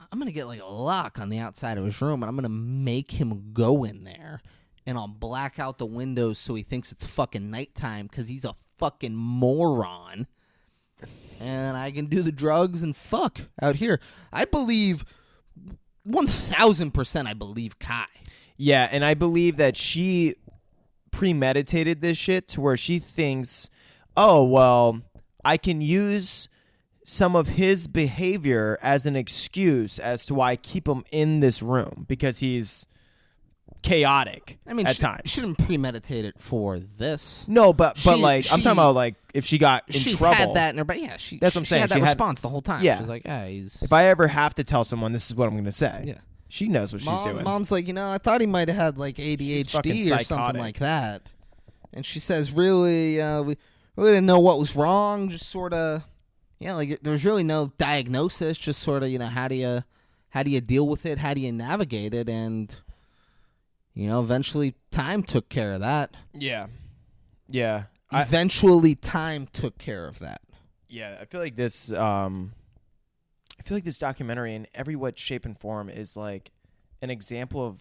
I'm going to get like a lock on the outside of his room, and I'm going to make him go in there, and I'll black out the windows so he thinks it's fucking nighttime because he's a fucking moron. And I can do the drugs and fuck out here. I believe 1,000% I believe Kai. Yeah, and I believe that she premeditated this shit to where she thinks, oh, well, I can use some of his behavior as an excuse as to why I keep him in this room, because he's chaotic at times. She didn't premeditate it for this. No, but I'm talking about like if she got in she's trouble. Had that in her, but yeah, that's what I'm saying. Had that she response the whole time. Yeah. She's like, he's. If I ever have to tell someone, this is what I'm going to say. Yeah. She knows what she's doing. Mom's like, I thought he might have had like ADHD or something like that. And she says, really, we didn't know what was wrong. Just sort of, like there's really no diagnosis. Just sort of, how do you deal with it? How do you navigate it? And eventually time took care of that. Yeah. Eventually time took care of that. Yeah, I feel like this documentary in every what shape and form is like an example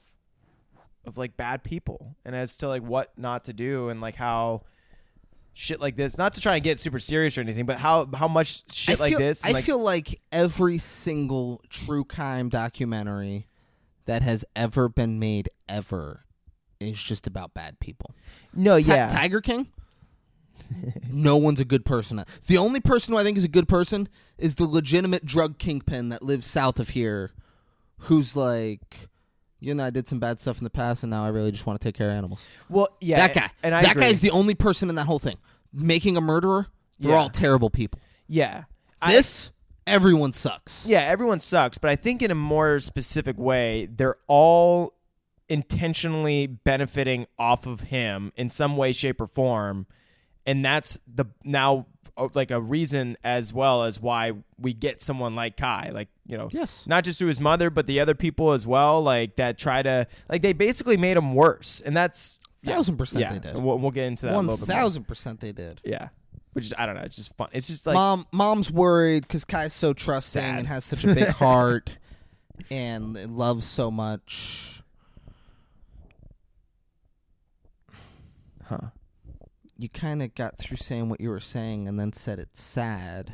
of like bad people, and as to like what not to do, and like how shit like this, not to try and get super serious or anything, but how much shit like this. I feel like every single true crime documentary that has ever been made ever is just about bad people. No, yeah. Tiger King? No one's a good person. The only person who I think is a good person is the legitimate drug kingpin that lives south of here, who's like, I did some bad stuff in the past, and now I really just want to take care of animals. Well, yeah, That guy. and I that agree. guy's the only person in that whole thing. Making a murderer, they're Yeah. all terrible people. Yeah. Everyone sucks. Yeah, everyone sucks, but I think in a more specific way, they're all intentionally benefiting off of him in some way, shape, or form, and that's like a reason as well as why we get someone like Kai, like Yes. not just through his mother, but the other people as well, like that try to they basically made him worse, and that's 1,000% yeah. they did. We'll get into that. a little bit more. 1,000% they did. Yeah, which is I don't know, it's just fun. It's just like Mom's worried because Kai's so trusting Sad. and has such a big heart and loves so much. huh. You kind of got through saying what you were saying and then said it's sad.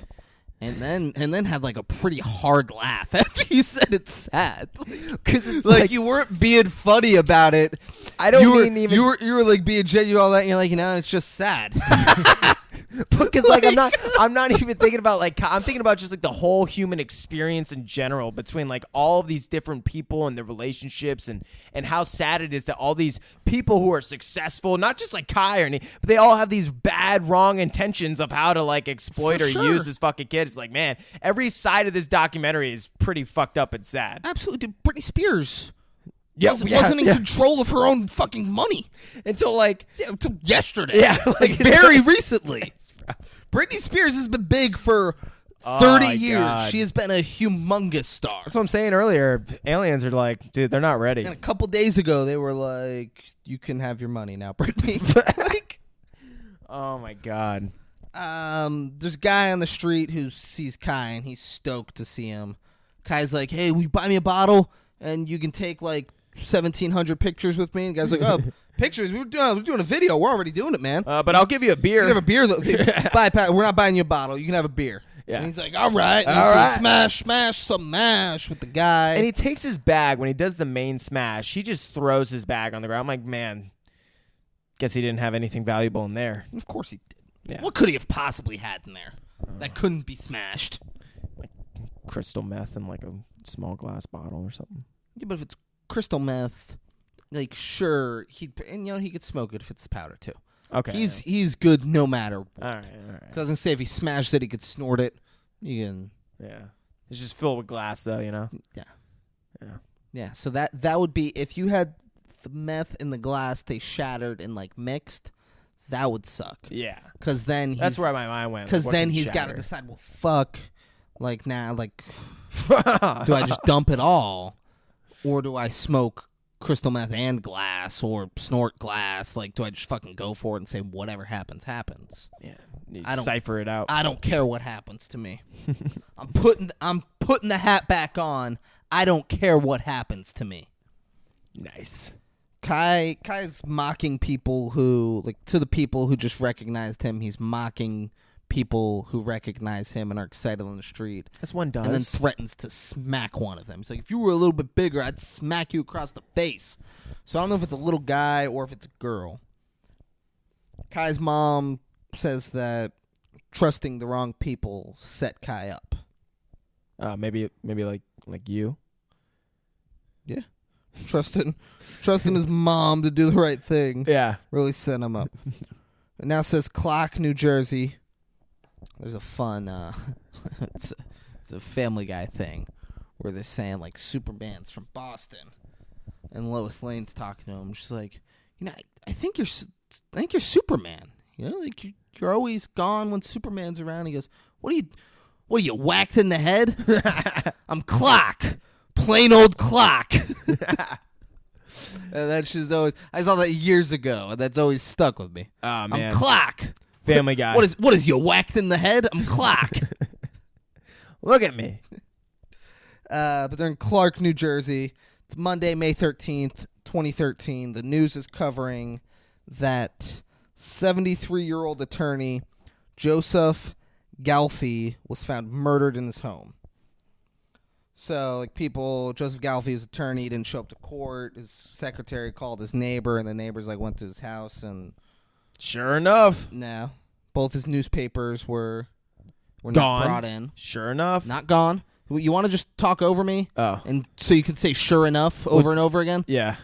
And then had like a pretty hard laugh after you said it's sad, Because it's like you weren't being funny about it. I don't you were, mean even you were like being genuine all that. And you're like, it's just sad. because like I'm not even thinking about like I'm thinking about just like the whole human experience in general between like all of these different people and their relationships and how sad it is that all these people who are successful, not just like Kai or any, but they all have these bad wrong intentions of how to like exploit For or sure. use this fucking kid. It's like, man, every side of this documentary is pretty fucked up and sad. Absolutely, dude. Britney Spears Yeah, wasn't in control of her own fucking money until like until yesterday. Yeah, like very recently. Britney Spears has been big for 30 my years. God. She has been a humongous star. That's what I'm saying earlier. Aliens are like, dude, they're not ready. And a couple days ago, they were like, "You can have your money now, Britney." like, Oh my God. there's a guy on the street who sees Kai, and he's stoked to see him. Kai's like, "Hey, will you buy me a bottle, and you can take like 1,700 pictures with me?" And the guy's like, "Oh, pictures? We're doing a video. We're already doing it, man. But I'll give you a beer. You can have a beer, though. We're not buying you a bottle. You can have a beer." Yeah. And he's like, "All right." And All he's right. doing some mash with the guy. And he takes his bag when he does the main smash. He just throws his bag on the ground. I'm like, man, guess he didn't have anything valuable in there. Of course he did. Yeah. What could he have possibly had in there that couldn't be smashed? Crystal meth in like a small glass bottle or something. Yeah, but if it's crystal meth, like sure he could smoke it if it's powder too. Okay. He's good no matter what. all right. I was gonna say if he smashed it, he could snort it. You can. Yeah. It's just filled with glass though, Yeah. Yeah. Yeah. So that would be if you had the meth in the glass, they shattered and like mixed. That would suck. Yeah. Because then That's where my mind went. Because What then can he's got to shatter? decide. Well, fuck. Like now, like, do I just dump it all, or do I smoke crystal meth and glass, or snort glass? Like, do I just fucking go for it and say whatever happens, happens? Yeah. You I don't- cipher it out. I don't care what happens to me. I'm putting the hat back on. I don't care what happens to me. Nice. Kai's mocking people who, like, to the people who just recognized him, he's mocking people who recognize him and are excited on the street. This one does. And then threatens to smack one of them. He's like, if you were a little bit bigger, I'd smack you across the face. So I don't know if it's a little guy or if it's a girl. Kai's mom says that trusting the wrong people set Kai up. Maybe like you. Yeah. Trusting his mom to do the right thing. Yeah. Really set him up. It now says Clock, New Jersey. There's a fun, it's a Family Guy thing where they're saying like Superman's from Boston, and Lois Lane's talking to him. She's like, I think you're Superman. Like you're always gone when Superman's around. He goes, what are you whacked in the head? I'm Clock, plain old Clock. And that's just always. I saw that years ago, and that's always stuck with me. Oh man. I'm Clock. Family Guy. What is you whacked in the head? I'm Clock. Look at me. But they're in Clark, New Jersey. It's Monday, May 13th, 2013. The news is covering that 73-year-old attorney Joseph Galfi was found murdered in his home. So, like, Joseph Galfi's attorney didn't show up to court. His secretary called his neighbor, and the neighbors, like, went to his house, and Sure enough. no. Both his newspapers were Gone. not brought in. Sure enough. Not gone. You want to just talk over me? Oh. And so you can say sure enough over and over again? Yeah.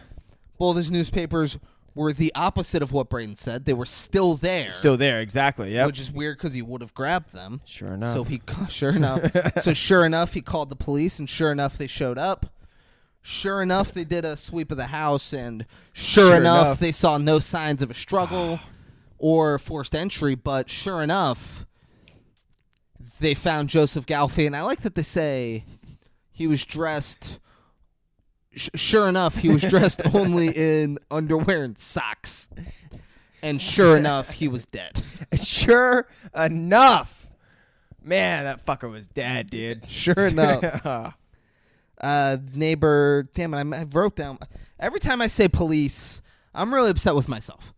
Both his newspapers were the opposite of what Braden said. They were still there. Still there, exactly. Yeah. Which is weird because he would have grabbed them. Sure enough. So sure enough, he called the police, and sure enough, they showed up. Sure enough, they did a sweep of the house, and sure enough, they saw no signs of a struggle or forced entry. But sure enough, they found Joseph Galfie, and I like that they say he was dressed. Sure enough, he was dressed only in underwear and socks. And sure enough, he was dead. Sure enough. Man, that fucker was dead, dude. Sure enough. Neighbor, damn it, I wrote down. Every time I say police, I'm really upset with myself.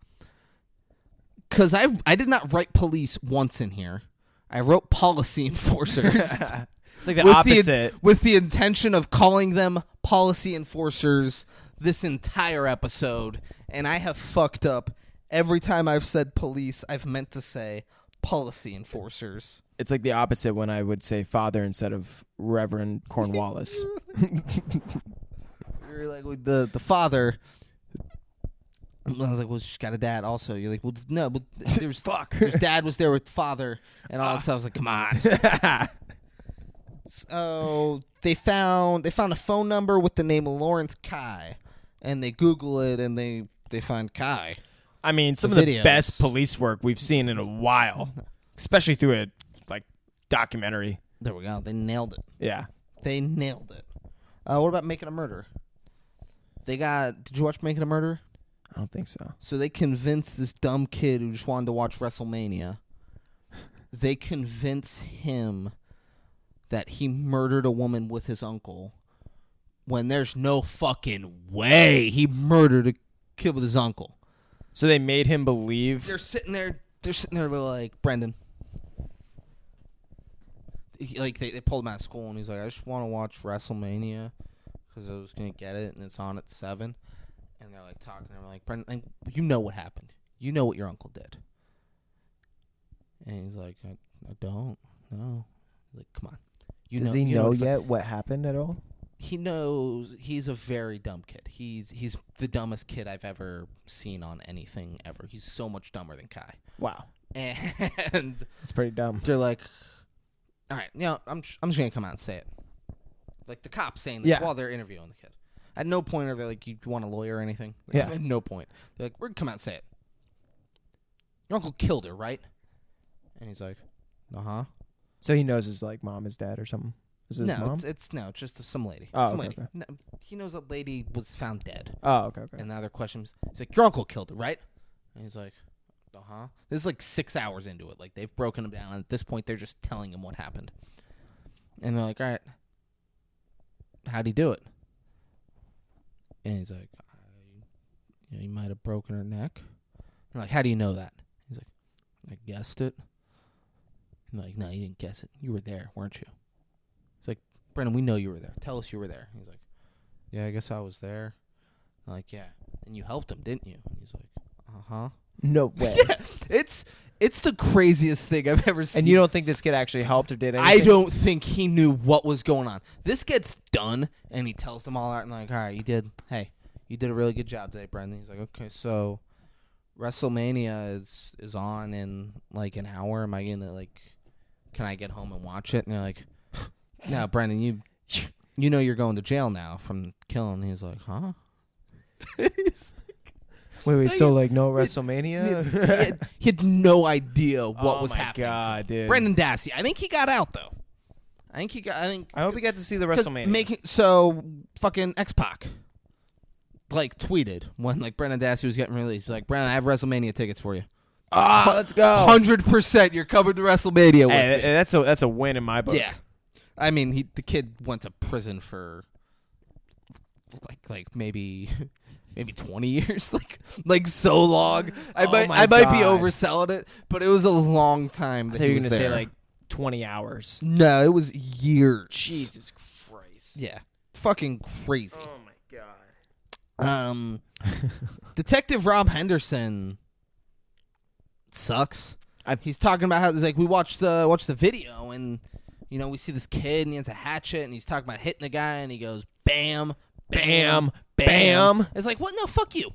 Because I did not write police once in here. I wrote policy enforcers. It's like the opposite. With the intention of calling them policy enforcers this entire episode. And I have fucked up. Every time I've said police, I've meant to say policy enforcers. It's like the opposite when I would say father instead of Reverend Cornwallis. You're like, with the father. I was like, well, she's got a dad also. You're like, well, no, but there's fuck. His dad was there with father, and all of a sudden I was like, come on. So they found a phone number with the name Lawrence Kai, and they Google it, and they find Kai. I mean, some of videos. the best police work we've seen in a while, especially through a documentary. There we go. They nailed it. Yeah, they nailed it. What about Making a Murder? Did you watch Making a Murder? I don't think so. So they convinced this dumb kid who just wanted to watch WrestleMania. They convince him that he murdered a woman with his uncle when there's no fucking way he murdered a kid with his uncle. So they made him believe. They're sitting there like, Brendan. They pulled him out of school, and he's like, I just want to watch WrestleMania because I was going to get it, and it's on at 7. And they're like talking, and I'm like, Brendan, you know what happened. You know what your uncle did. And he's like, I don't know. Like, come on. Does he know yet what happened at all? He knows. He's a very dumb kid. He's the dumbest kid I've ever seen on anything ever. He's so much dumber than Kai. Wow. And it's pretty dumb. They're like, all right, I'm just gonna come out and say it. Like the cops saying this while they're interviewing the kid. At no point are they like, you want a lawyer or anything? Like, at no point. They're like, we're gonna come out and say it. Your uncle killed her, right? And he's like, uh-huh. So he knows his mom is dead or something. Is it his mom? It's just some lady. Oh, some okay, lady. okay. No, he knows a lady was found dead. Oh, okay. And the other questions, he's like, your uncle killed her, right? And he's like, uh-huh. This is 6 hours into it. Like, they've broken him down. And at this point, they're just telling him what happened. And they're like, all right, how'd he do it? And he's like, he might have broken her neck. I'm like, how do you know that? He's like, I guessed it. I'm like, no, you didn't guess it. You were there, weren't you? It's like, Brendan, we know you were there. Tell us you were there. He's like, yeah, I guess I was there. I'm like, yeah. And you helped him, didn't you? And he's like, uh-huh. No way. Yeah, it's the craziest thing I've ever seen. And you don't think this kid actually helped or did anything? I don't think he knew what was going on. This gets done, and he tells them all out, and like, all right, you did a really good job today, Brendan. He's like, okay, so WrestleMania is on in an hour. Am I gonna can I get home and watch it? And they're like, no, Brendan, you know you're going to jail now from killing. And he's like, huh? Wait, so no WrestleMania? He had no idea what was happening. Oh my god, dude! Brendan Dassey. I think he got out though. I hope he got to see the WrestleMania. Fucking X-Pac tweeted when Brendan Dassey was getting released. He's like, Brendan, I have WrestleMania tickets for you. Let's go. 100%. You're coming to WrestleMania with me. That's a win in my book. Yeah, I mean, the kid went to prison for maybe 20 years, so long. I might be overselling it, but it was a long time. I thought you were gonna say 20 hours. No, it was years. Jesus Christ. Yeah, fucking crazy. Oh my god. Detective Rob Henderson sucks. He's talking about how we watched the video, and You know, we see this kid, and he has a hatchet, and he's talking about hitting the guy, and he goes, bam, bam, bam. It's like, what? No, fuck you.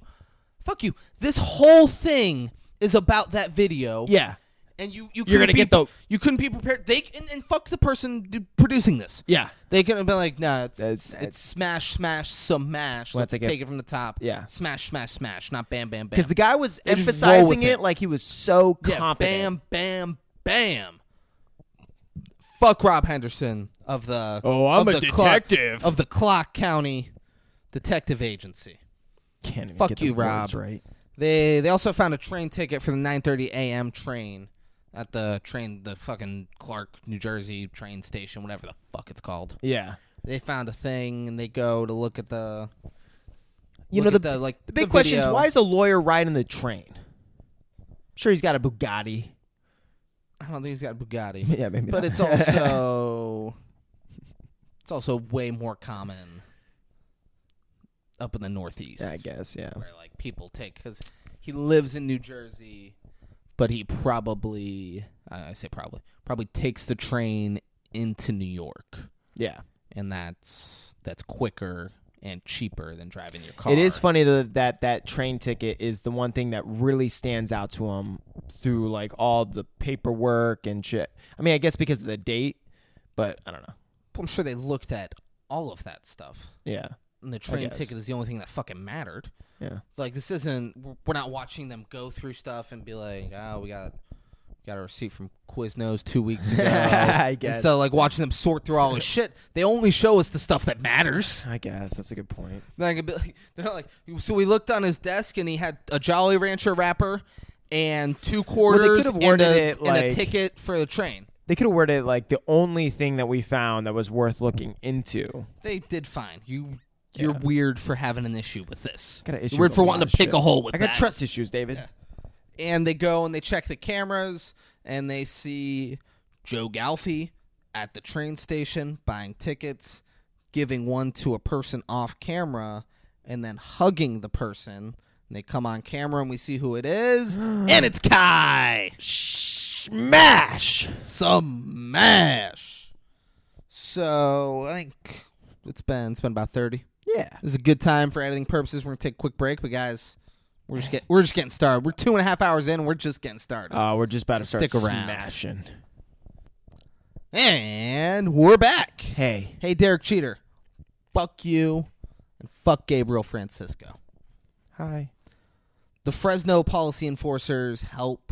Fuck you. This whole thing is about that video. Yeah. And you're gonna get the. You couldn't be prepared. And fuck the person producing this. Yeah. They could have been like, no, it's That's smash, smash, smash. Let's take it from the top. Yeah. Smash, smash, smash. Not bam, bam, bam. Because the guy was They just emphasizing roll with it like he was so confident. Bam, bam, bam. Fuck Rob Henderson of the. Oh, I'm a detective. Of the Clock County Detective Agency. Can't even Fuck get you, the Rob. words right. They also found a train ticket for the 9:30 a.m. train at the fucking Clark, New Jersey train station, whatever the fuck it's called. Yeah. They found a thing, and they go to look at the. The big question is, why is a lawyer riding the train? Sure, he's got a Bugatti. I don't think he's got a Bugatti. Yeah, maybe But not. it's also way more common up in the Northeast. I guess, yeah. Where like people take, because he lives in New Jersey, but he probably takes the train into New York. Yeah. And that's quicker and cheaper than driving your car. It is funny though that train ticket is the one thing that really stands out to him through like all the paperwork and shit. I mean, I guess because of the date, but I don't know. I'm sure they looked at all of that stuff. Yeah. And the train ticket is the only thing that fucking mattered. Yeah. Like, this isn't, we're not watching them go through stuff and be like, oh, we got a receipt from Quiznos 2 weeks ago. I guess. And so, like, watching them sort through all this shit, they only show us the stuff that matters. I guess. That's a good point. They're not like, so we looked on his desk and he had a Jolly Rancher wrapper and 2 quarters and a ticket for the train. They could have worded it like the only thing that we found that was worth looking into. They did fine. You're weird for having an issue with this. Got an issue You're weird with for a lot wanting of to pick shit. a hole with that. I got trust issues, David. Yeah. And they go and they check the cameras and they see Joe Galfie at the train station buying tickets, giving one to a person off camera, and then hugging the person. And they come on camera and we see who it is, and it's Kai. Smash! Smash! So I think it's been about 30. Yeah. This is a good time for editing purposes. We're gonna take a quick break, but guys, we're just getting started. We're 2.5 hours in, and we're just getting started. We're just about to start Stick around. smashing. And we're back. Hey, Derek Cheater. Fuck you, and fuck Gabriel Francisco. hi. The Fresno policy enforcers help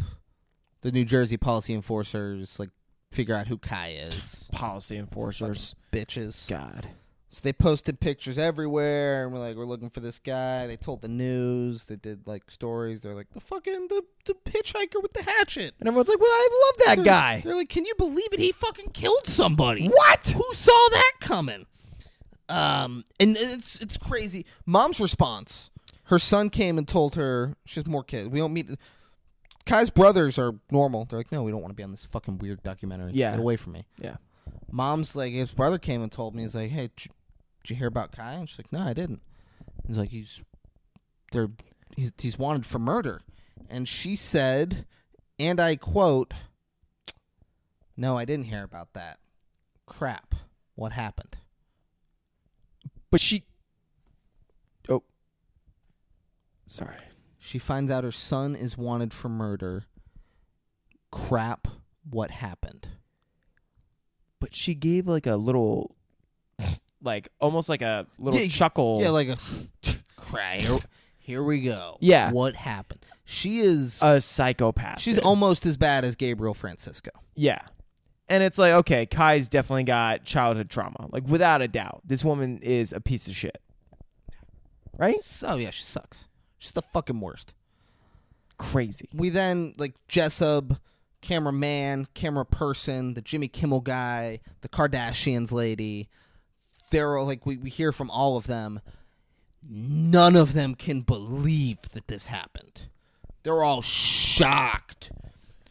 the New Jersey policy enforcers like figure out who Kai is. Policy enforcers, Bitches. God. So they posted pictures everywhere, and we're looking for this guy. They told the news. They did like stories. They're like the hitchhiker with the hatchet. And everyone's like, "Well, I love that guy." They're like, "Can you believe it? He fucking killed somebody. What? Who saw that coming?" And it's crazy. Mom's response: her son came and told her she has more kids. We don't meet. Kai's brothers are normal. They're like, "No, we don't want to be on this fucking weird documentary. Yeah. Get away from me." Yeah. Mom's like, his brother came and told me, he's like, "Hey, did you hear about Kai?" And she's like, "No, I didn't." He's like, he's wanted for murder. And she said, and I quote, "No, I didn't hear about that. Crap. What happened?" But sorry. She finds out her son is wanted for murder. Crap. What happened? But she gave like a little, like almost like a little chuckle. Yeah, like a cry. Here we go. Yeah. What happened? She is a psychopath. She's almost as bad as Gabriel Francisco. Yeah. And it's like, okay, Kai's definitely got childhood trauma. Like, without a doubt. This woman is a piece of shit. Right? So, yeah, she sucks. She's the fucking worst. Crazy. We then, like, Jessup, cameraman, camera person, the Jimmy Kimmel guy, the Kardashians lady. They're all, like, we hear from all of them. None of them can believe that this happened. They're all shocked.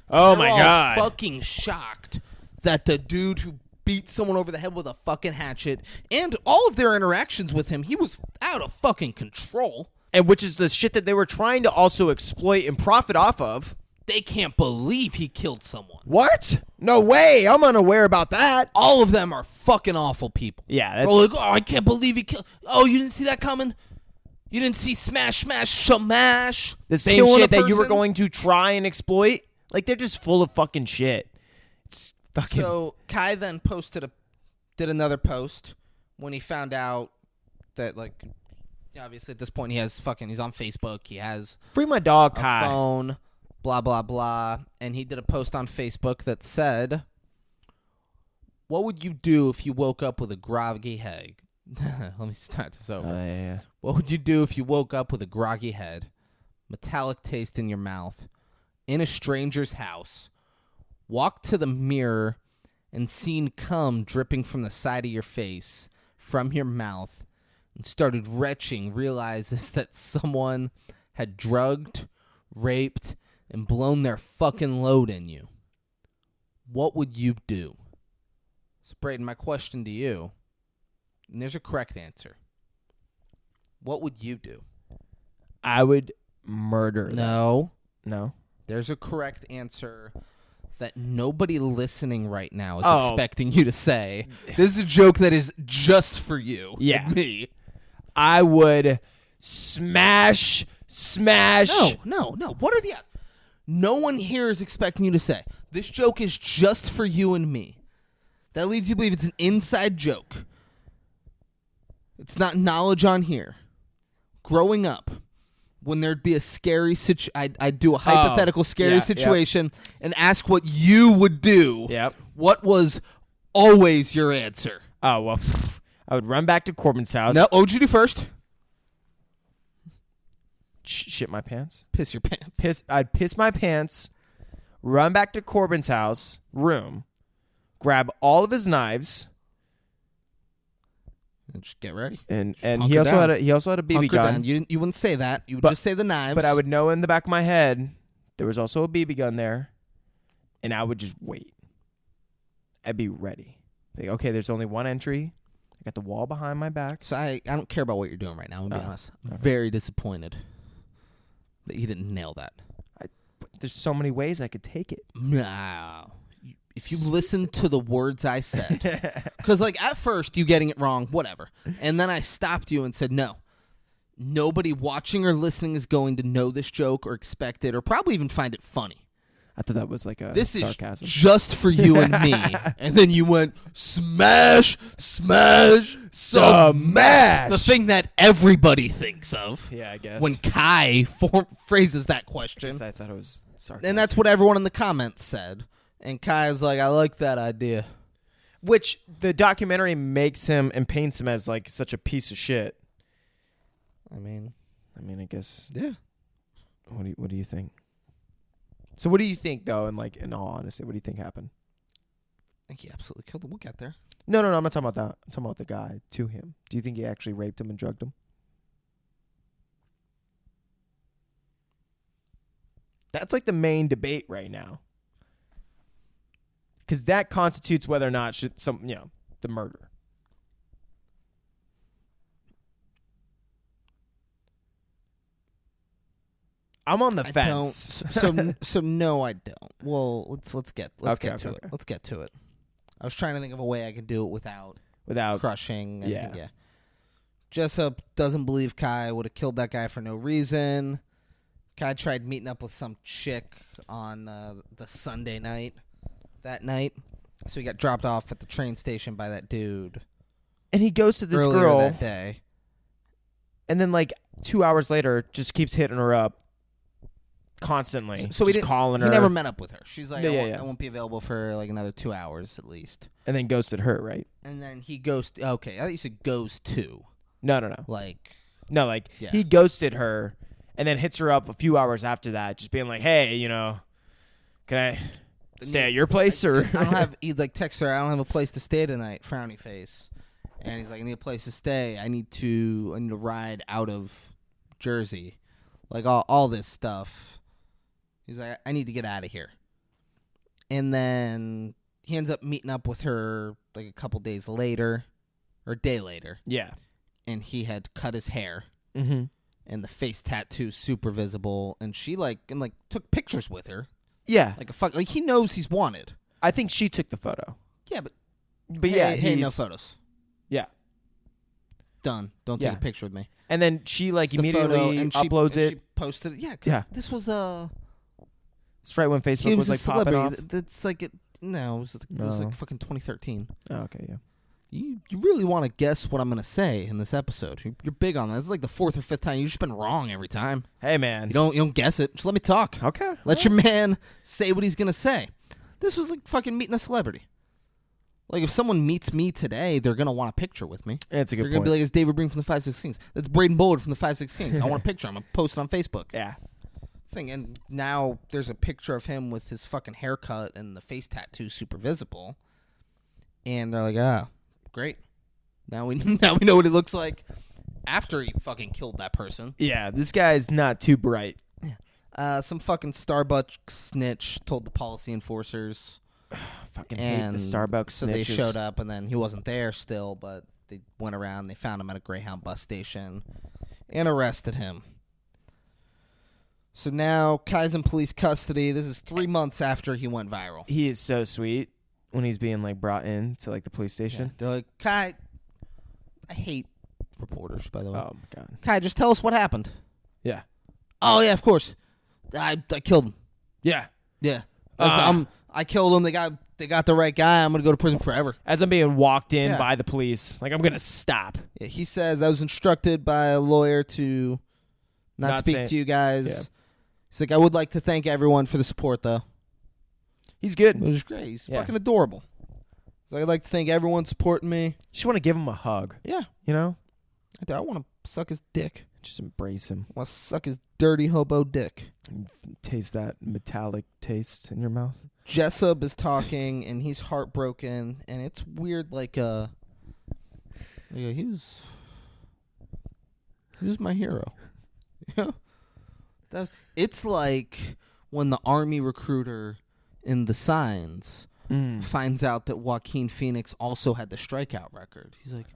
Oh, They're my all God. Fucking shocked that the dude who beat someone over the head with a fucking hatchet and all of their interactions with him, he was out of fucking control. And which is the shit that they were trying to also exploit and profit off of. they can't believe he killed someone. What? No way. I'm unaware about that. All of them are fucking awful people. Yeah, that's... Bro, like, oh, I can't believe he killed. Oh, you didn't see that coming? You didn't see smash, smash. The same killing shit a that you were person? going to try and exploit? Like, they're just full of fucking shit. It's fucking... So Kai then did another post when he found out that, like, obviously at this point he's on Facebook. He has Free my dog, a Kai. phone, blah, blah, blah. And he did a post on Facebook that said, what would you do if you woke up with a groggy head? Let me start this over. Yeah. What would you do if you woke up with a groggy head, metallic taste in your mouth, in a stranger's house, walked to the mirror, and seen cum dripping from the side of your face, from your mouth, and started retching, realizes that someone had drugged, raped, and blown their fucking load in you? What would you do? So, Braden, my question to you, and there's a correct answer. What would you do? I would murder them. No. No? There's a correct answer that nobody listening right now is Oh. expecting you to say. This is a joke that is just for you. Yeah. And me. I would smash. No. What are the odds? No one here is expecting you to say. This joke is just for you and me. That leads you to believe it's an inside joke. It's not knowledge on here. Growing up, when there'd be a scary I'd do a hypothetical scary situation and ask what you would do. Yep. What was always your answer? Oh, well, I would run back to Corbin's house. No, what would you do first? Shit my pants. Piss your pants. I'd piss my pants, run back to Corbin's house, room, grab all of his knives, And just get ready. and hunker he also down. had a BB Hunker gun. down. You wouldn't say that. You would But- just say the knives. But I would know in the back of my head there was also a BB gun there, and I would just wait. I'd be ready. Like, okay, there's only one entry. I got the wall behind my back. So I don't care about what you're doing right now. I'm gonna be Oh, honest. okay. Very disappointed that you didn't nail that. There's so many ways I could take it. No. If you listen to the words I said, because like at first you getting it wrong, whatever, and then I stopped you and said no. Nobody watching or listening is going to know this joke or expect it or probably even find it funny. I thought that was like a This sarcasm. is just for you and me. And then you went smash, smash. The thing that everybody thinks of Yeah, I guess. when Kai phrases that question. I thought it was sarcasm. And that's what everyone in the comments said. And Kai's like, I like that idea. Which the documentary makes him and paints him as like such a piece of shit. I mean, I guess. yeah. What do you think? So what do you think though? And like in all honesty, what do you think happened? I think he absolutely killed him. We'll get there. No, I'm not talking about that. I'm talking about the guy to him. Do you think he actually raped him and drugged him? That's like the main debate right now. Because that constitutes whether or not the murder. I'm on the fence. So no, I don't. Well, let's get to Okay. it. Let's get to it. I was trying to think of a way I could do it without crushing. Yeah. Jessup doesn't believe Kai would have killed that guy for no reason. Kai tried meeting up with some chick on the Sunday night. That night, so he got dropped off at the train station by that dude. And he goes to this earlier girl that day. and then like 2 hours later just keeps hitting her up constantly. So just calling her. He never met up with her. She's like, Yeah. I won't be available for like another 2 hours at least. And then ghosted her, right? And then he goes. Okay, I thought you said goes to. No. Like, Yeah. He ghosted her and then hits her up a few hours after that, just being like, hey, can I stay at your place? Or I don't have. He like texts her. I don't have a place to stay tonight. Frowny face. And he's like, I need a place to stay. I need to ride out of Jersey, like all this stuff. He's like, I need to get out of here. And then he ends up meeting up with her like a couple days later, or a day later. Yeah. And he had cut his hair. Mm-hmm. And the face tattoo super visible, and she took pictures with her Yeah. Like he knows he's wanted. I think she took the photo. Yeah, but Hey, no photos. Yeah. Done. Don't take a picture with me. And then she like It's the photo, immediately and uploads it. She posted it. Yeah. Yeah. This was It's right when he Facebook was was a like popping off. celebrity. That's like it was like fucking 2013. Oh, okay, yeah. You really want to guess what I'm going to say in this episode. You're big on that. It's like the 4th or 5th time. You've just been wrong every time. Hey, man. You don't guess it. Just let me talk. Okay. Let your man say what he's going to say. This was like fucking meeting a celebrity. Like, if someone meets me today, they're going to want a picture with me. It's a good They're going point. to be like, it's David Breen from the 5-6 Kings. That's Braden Bullard from the 5-6 Kings. I want a picture. I'm going to post it on Facebook. Yeah. Thing. And now there's a picture of him with his fucking haircut and the face tattoo super visible. And they're like, great. Now we know what he looks like after he fucking killed that person. Yeah, this guy's not too bright. Some fucking Starbucks snitch told the policy enforcers. Fucking hate the Starbucks So snitches. they showed up, and then he wasn't there still, but they went around. They found him at a Greyhound bus station and arrested him. So now Kai's in police custody. This is 3 months after he went viral. He is so sweet when he's being like brought in to like the police station. They're like, Kai, I hate reporters, by the way. Oh my god. Kai, just tell us what happened. Yeah. Oh yeah, of course. I killed him. Yeah. Yeah. I killed him. They got the right guy. I'm gonna go to prison forever. As I'm being walked in Yeah. by the police, like I'm gonna stop. Yeah, he says I was instructed by a lawyer to not speak say- to you guys. Yeah. He's like, I would like to thank everyone for the support, though. He's good. It was great. He's Yeah. fucking adorable. He's like, I'd like to thank everyone supporting me. Just want to give him a hug. Yeah, You know, I do. I want to suck his dick. just embrace him. I want to suck his dirty hobo dick. Taste that metallic taste in your mouth. Jessup is talking, and he's heartbroken, and it's weird. Like, he was my hero. Yeah, it's like when the Army recruiter in The Signs finds out that Joaquin Phoenix also had the strikeout record. He's like,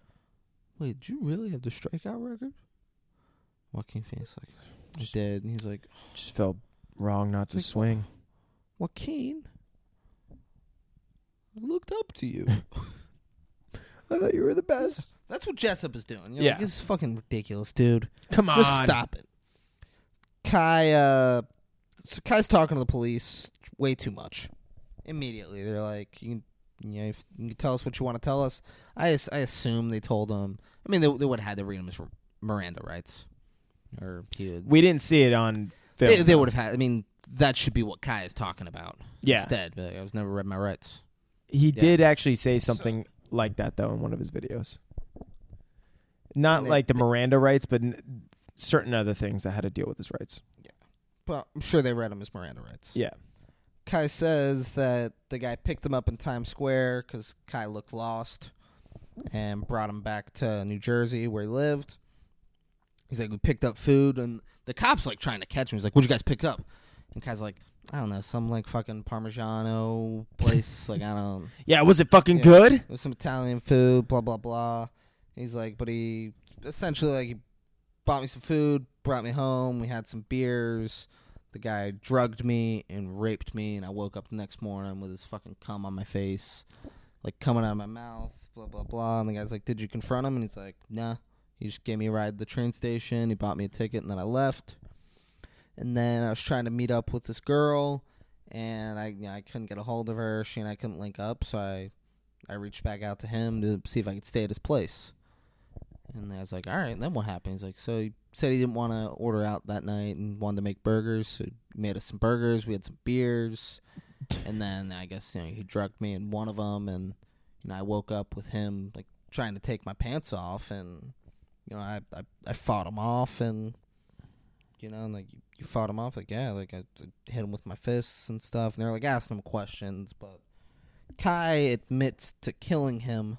"Wait, did you really have the strikeout record?" Joaquin Phoenix like, "I did," and he's like, Just felt wrong not to swing. "Joaquin, I looked up to you." I thought you were the best. That's what Jessup is doing. You're Yeah. like, this is fucking ridiculous, dude. Come on. Just stop it. So Kai's talking to the police way too much. Immediately, they're like, "You can tell us what you want to tell us." I assume they told him. I mean, they would have had to read him his Miranda rights, or he would. We didn't see it on film. They would have had. I mean, that should be what Kai is talking about. Yeah. Instead, be like, I was never read my rights. He did actually say something like that, though, in one of his videos. Not like the Miranda rights, but certain other things that had to deal with his rights. Yeah. Well, I'm sure they read him his Miranda rights. Yeah. Kai says that the guy picked him up in Times Square because Kai looked lost and brought him back to New Jersey where he lived. He's like, we picked up food, and the cop's like trying to catch him. He's like, what'd you guys pick up? And Kai's like, I don't know, some like fucking Parmigiano place. Like, I don't. Yeah, was it fucking Yeah. good? It was some Italian food, blah, blah, blah. He's like, but he essentially, like, he bought me some food, brought me home. We had some beers. The guy drugged me and raped me, and I woke up the next morning with his fucking cum on my face, like coming out of my mouth, blah, blah, blah. And the guy's like, did you confront him? And he's like, nah. He just gave me a ride to the train station. He bought me a ticket, and then I left. And then I was trying to meet up with this girl, and I couldn't get a hold of her. She and I couldn't link up, so I reached back out to him to see if I could stay at his place. And I was like, all right, then what happened? He's like, so he said he didn't want to order out that night and wanted to make burgers. So he made us some burgers. We had some beers. And then I guess, he drugged me in one of them. And, I woke up with him, like, trying to take my pants off. And, I fought him off. And, and like, you fought him off? Like, yeah, like, I hit him with my fists and stuff. And they're, like, asking him questions. But Kai admits to killing him,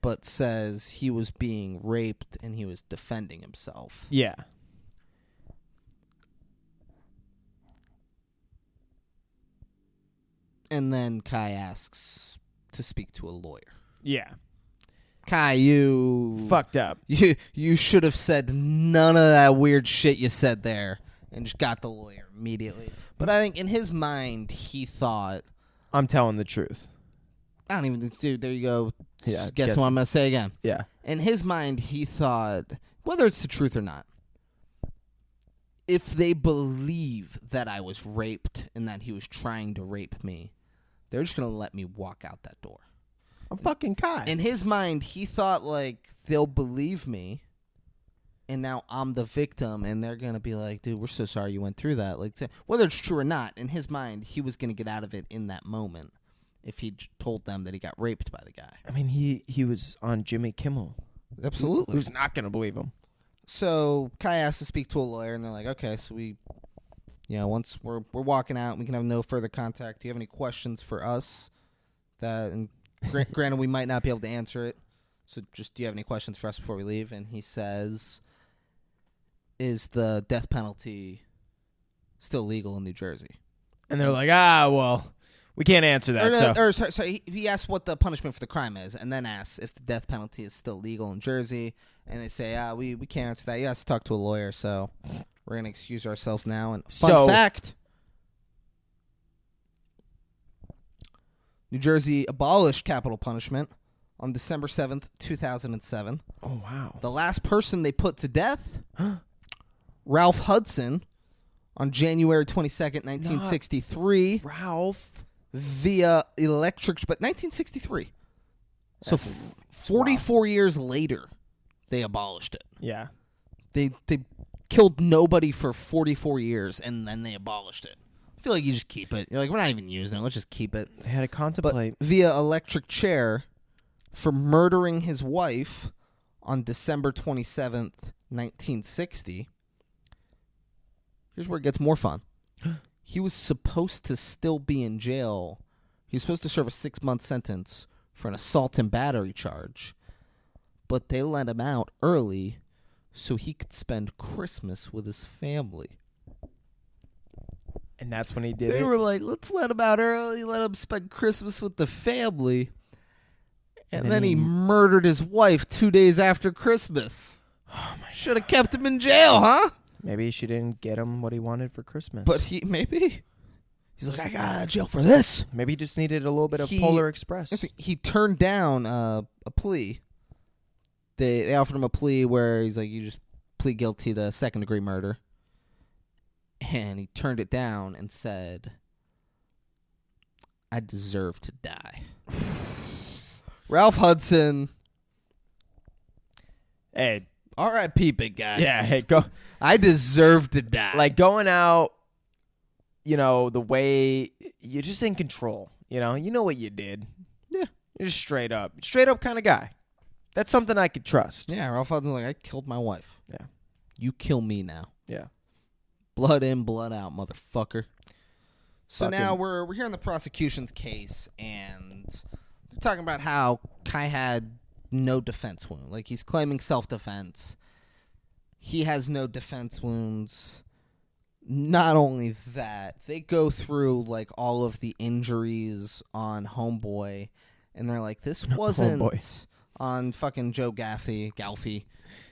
but says he was being raped and he was defending himself. Yeah. And then Kai asks to speak to a lawyer. Yeah. Kai, you Fucked up. You should have said none of that weird shit you said there and just got the lawyer immediately. But I think in his mind, he thought, I'm telling the truth. I don't even, dude, there you go. Yeah, Guess what I'm going to say again. Yeah. In his mind, he thought, whether it's the truth or not, if they believe that I was raped and that he was trying to rape me, they're just going to let me walk out that door. I'm fucking Kai. In his mind, he thought, like, they'll believe me, and now I'm the victim, and they're going to be like, dude, we're so sorry you went through that. Like, whether it's true or not, in his mind, he was going to get out of it in that moment if he told them that he got raped by the guy. I mean, he was on Jimmy Kimmel. Absolutely. Who's not going to believe him? So Kai asked to speak to a lawyer, and they're like, okay, so once we're walking out, we can have no further contact. Do you have any questions for us? And granted, we might not be able to answer it. So just, do you have any questions for us before we leave? And he says, is the death penalty still legal in New Jersey? And they're like, well, we can't answer that. Sorry, he asks what the punishment for the crime is, and then asks if the death penalty is still legal in Jersey. And they say, we can't answer that. You have to talk to a lawyer, so we're going to excuse ourselves now. And fun fact, New Jersey abolished capital punishment on December 7th, 2007. Oh, wow. The last person they put to death, Ralph Hudson, on January 22nd, 1963. Ralph. Via electric, but 1963. So 44 years later, they abolished it. Yeah. They killed nobody for 44 years, and then they abolished it. I feel like you just keep it. You're like, we're not even using it. Let's just keep it. They had to contemplate. But via electric chair for murdering his wife on December 27th, 1960. Here's where it gets more fun. He was supposed to still be in jail. He was supposed to serve a 6-month sentence for an assault and battery charge. But they let him out early so he could spend Christmas with his family. And that's when he did it? They were like, let's let him out early, let him spend Christmas with the family. And then he murdered his wife 2 days after Christmas. Oh my! Should have kept him in jail, huh? Maybe she didn't get him what he wanted for Christmas. But he's like, I got out of jail for this. Maybe he just needed a little bit of Polar Express. He turned down a plea. They offered him a plea where he's like, you just plead guilty to second-degree murder. And he turned it down and said, I deserve to die. Ralph Hudson. Hey. R.I.P. big guy. Yeah, hey, go. I deserve to die. Like, going out, the way you're just in control. You know what you did. Yeah. You're just straight up kind of guy. That's something I could trust. Yeah, Ralph Hudson's like, I killed my wife. Yeah. You kill me now. Yeah. Blood in, blood out, motherfucker. So now we're hearing the prosecution's case, and they're talking about how Kai had no defense wound. Like, he's claiming self-defense. He has no defense wounds. Not only that, they go through, like, all of the injuries on Homeboy, and they're like, this wasn't on fucking Joe Galfy.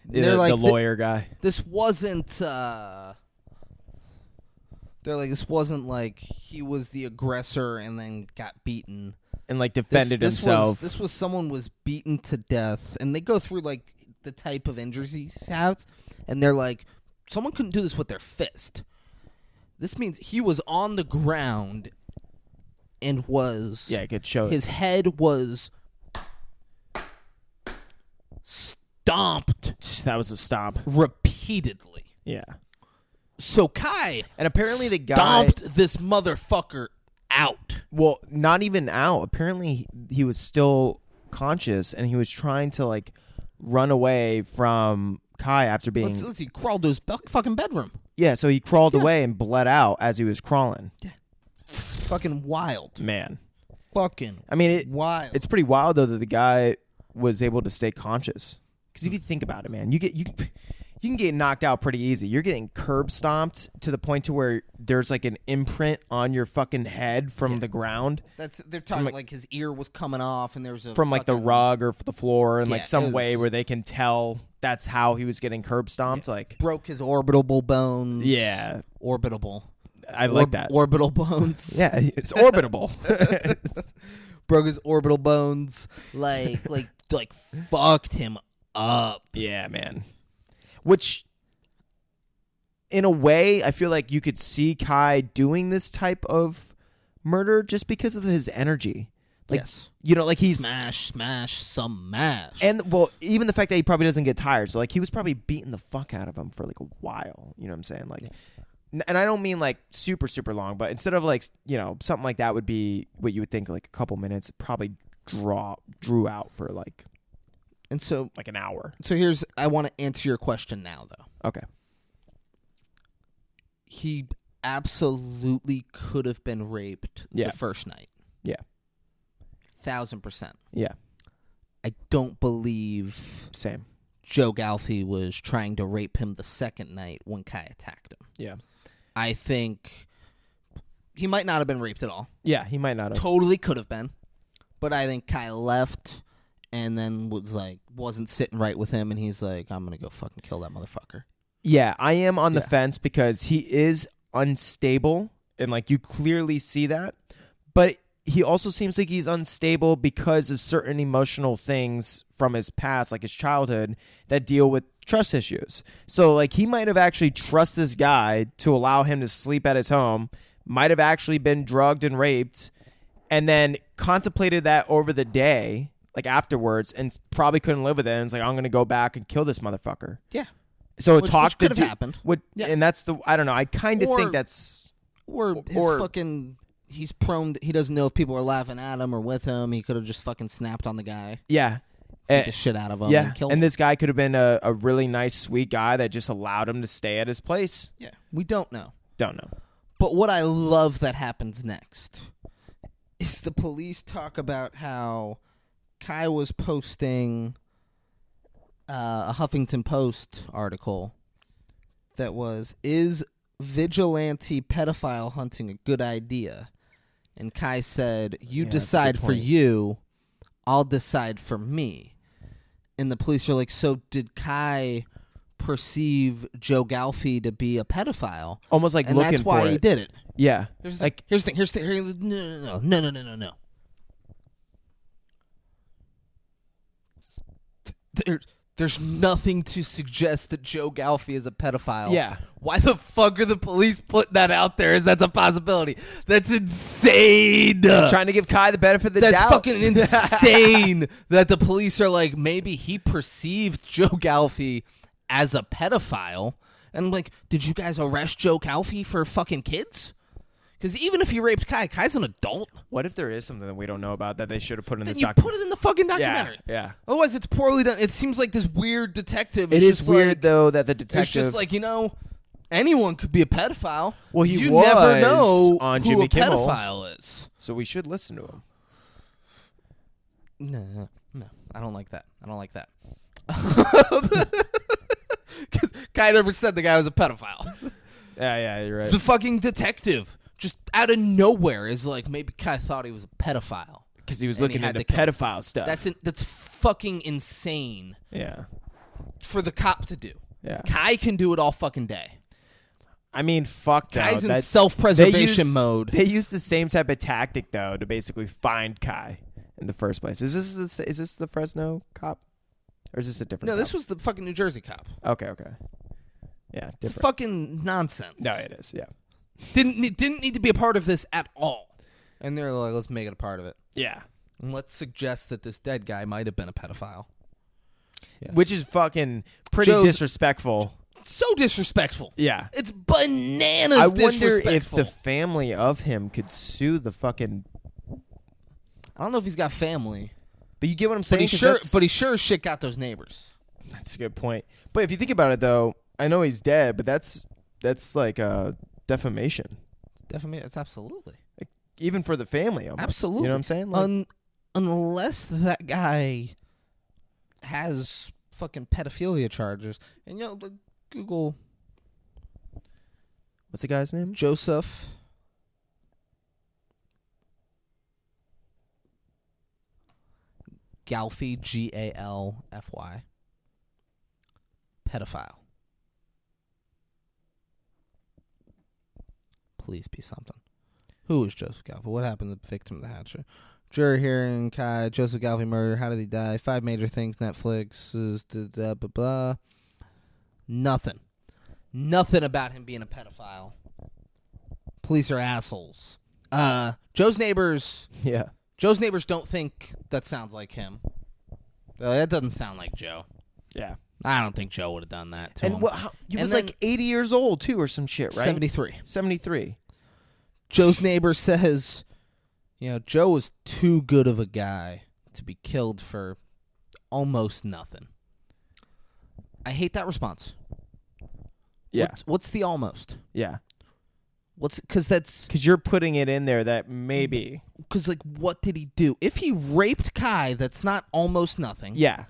They're like, the lawyer guy. This wasn't, they're like, this wasn't like he was the aggressor and then got beaten. And, like, defended himself. This was someone was beaten to death. And they go through, like, the type of injuries he has. And they're like, someone couldn't do this with their fist. This means he was on the ground and was... Yeah, I could show his head was stomped. That was a stomp. Repeatedly. Yeah. So Kai... And apparently the guy... stomped this motherfucker out. Well, not even out. Apparently he was still conscious, and he was trying to, like, run away from Kai after being... Let's see, crawled to his fucking bedroom. Yeah, so he crawled away and bled out as he was crawling. Yeah. Fucking wild. Man. Fucking wild. It's pretty wild, though, that the guy was able to stay conscious. Because if you think about it, man, you you can get knocked out pretty easy. You're getting curb stomped to the point to where there's like an imprint on your fucking head from the ground. They're talking like his ear was coming off, and there was from like the rug or the floor, and like some way where they can tell that's how he was getting curb stomped. Like broke his orbital bones. Yeah, orbitable. I like that. Orbital bones. Yeah, it's orbitable. Broke his orbital bones. Like fucked him up. Yeah, man. Which, in a way, I feel like you could see Kai doing this type of murder just because of his energy. Like, yes. You know, like he's... Smash, some mash. And, well, even the fact that he probably doesn't get tired. So, like, he was probably beating the fuck out of him for, like, a while. You know what I'm saying? Like, and I don't mean, like, super, super long. But instead of, like, you know, something like that would be what you would think, like, a couple minutes. It probably drew out for, like... And so, like an hour. So I want to answer your question now, though. Okay. He absolutely could have been raped the first night. Yeah. 1,000%. Yeah. I don't believe Same. Joe Galfi was trying to rape him the second night when Kai attacked him. Yeah. I think he might not have been raped at all. Yeah, he might not have. Totally could have been. But I think Kai left... And then wasn't sitting right with him, and he's like, I'm going to go fucking kill that motherfucker. Yeah, I am on the fence because he is unstable, and, like, you clearly see that. But he also seems like he's unstable because of certain emotional things from his past, like his childhood, that deal with trust issues. So, like, he might have actually trusted this guy to allow him to sleep at his home, might have actually been drugged and raped, and then contemplated that over the day, like afterwards, and probably couldn't live with it. And it's like, I'm going to go back and kill this motherfucker. Yeah. So which could have happened. And that's I don't know. I kind of think that's... He's prone, he doesn't know if people are laughing at him or with him. He could have just fucking snapped on the guy. Yeah. Beat the shit out of him and killed him. And this guy could have been a really nice, sweet guy that just allowed him to stay at his place. Yeah. We don't know. Don't know. But what I love that happens next is the police talk about how Kai was posting a Huffington Post article that was, is vigilante pedophile hunting a good idea? And Kai said, you decide for you, I'll decide for me. And the police are like, so did Kai perceive Joe Galfi to be a pedophile? Almost like and looking for it. And that's why he did it. Yeah. Here's the thing. No. There's nothing to suggest that Joe Galfi is a pedophile. Yeah. Why the fuck are the police putting that out there as that's a possibility? That's insane. Trying to give Kai the benefit of the doubt. That's fucking insane that the police are like, maybe he perceived Joe Galfi as a pedophile. And I'm like, did you guys arrest Joe Galfi for fucking kids? Because even if he raped Kai's an adult. What if there is something that we don't know about that they should have put in this documentary? Put it in the fucking documentary. Yeah. Otherwise, it's poorly done. It seems like this weird detective. It is weird, though, that the detective... It's just like, anyone could be a pedophile. Well, you never know on who Jimmy a Kimmel. pedophile is. So we should listen to him. No. I don't like that. Because Kai never said the guy was a pedophile. Yeah, you're right. The fucking detective, just out of nowhere, is like, maybe Kai thought he was a pedophile. Because he was looking into pedophile stuff. That's fucking insane. Yeah. For the cop to do. Yeah. Kai can do it all fucking day. I mean, fuck that. Kai's in self-preservation mode. They used the same type of tactic, though, to basically find Kai in the first place. Is this the Fresno cop? Or is this a different cop? This was the fucking New Jersey cop. Okay. Yeah, different. It's fucking nonsense. No, it is, yeah. Didn't need to be a part of this at all. And they're like, let's make it a part of it. Yeah. And let's suggest that this dead guy might have been a pedophile. Yeah. Which is fucking pretty disrespectful. So disrespectful. Yeah. It's bananas disrespectful. I wonder if the family of him could sue the fucking... I don't know if he's got family. But you get what I'm saying? But he sure as shit got those neighbors. That's a good point. But if you think about it, though, I know he's dead, but that's like defamation. Defamation? It's absolutely. Like, even for the family, almost. Absolutely. You know what I'm saying? Like, unless that guy has fucking pedophilia charges. And, Google What's the guy's name? Joseph Galfy, Galfy. Pedophile. Please be something. Who is Joseph Galfy? What happened to the victim of the Hatchet? Jury hearing, Kai, Joseph Galfy murder. How did he die? 5 major things. Netflix is blah, blah, blah. Nothing. Nothing about him being a pedophile. Police are assholes. Joe's neighbors. Yeah. Joe's neighbors don't think that sounds like him. That doesn't sound like Joe. Yeah. I don't think Joe would have done that to And him. he And was then- like 80 years old, too, or some shit, right? 73. 73. Joe's neighbor says, Joe was too good of a guy to be killed for almost nothing. I hate that response. Yeah. What's the almost? Yeah. Because you're putting it in there that maybe. Because, what did he do? If he raped Kai, that's not almost nothing. Yeah.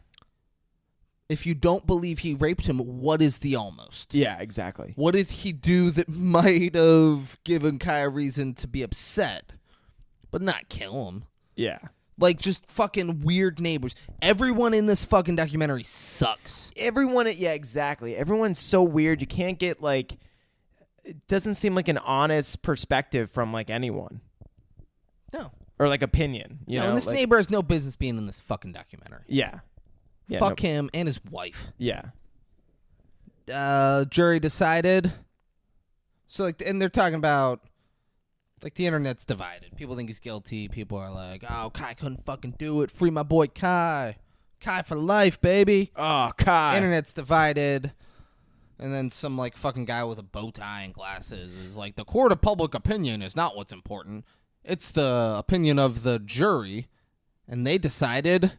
If you don't believe he raped him, what is the almost? Yeah, exactly. What did he do that might have given Kai a reason to be upset, but not kill him? Yeah. Just fucking weird neighbors. Everyone in this fucking documentary sucks. Yeah, exactly. Everyone's so weird. You can't get, it doesn't seem like an honest perspective from, anyone. No. Or, opinion. You know? And this neighbor has no business being in this fucking documentary. Yeah. Fuck him and his wife. Yeah. Jury decided. So, and they're talking about, the internet's divided. People think he's guilty. People are like, oh, Kai couldn't fucking do it. Free my boy Kai. Kai for life, baby. Oh, Kai. Internet's divided. And then some, fucking guy with a bow tie and glasses is like, the court of public opinion is not what's important. It's the opinion of the jury. And they decided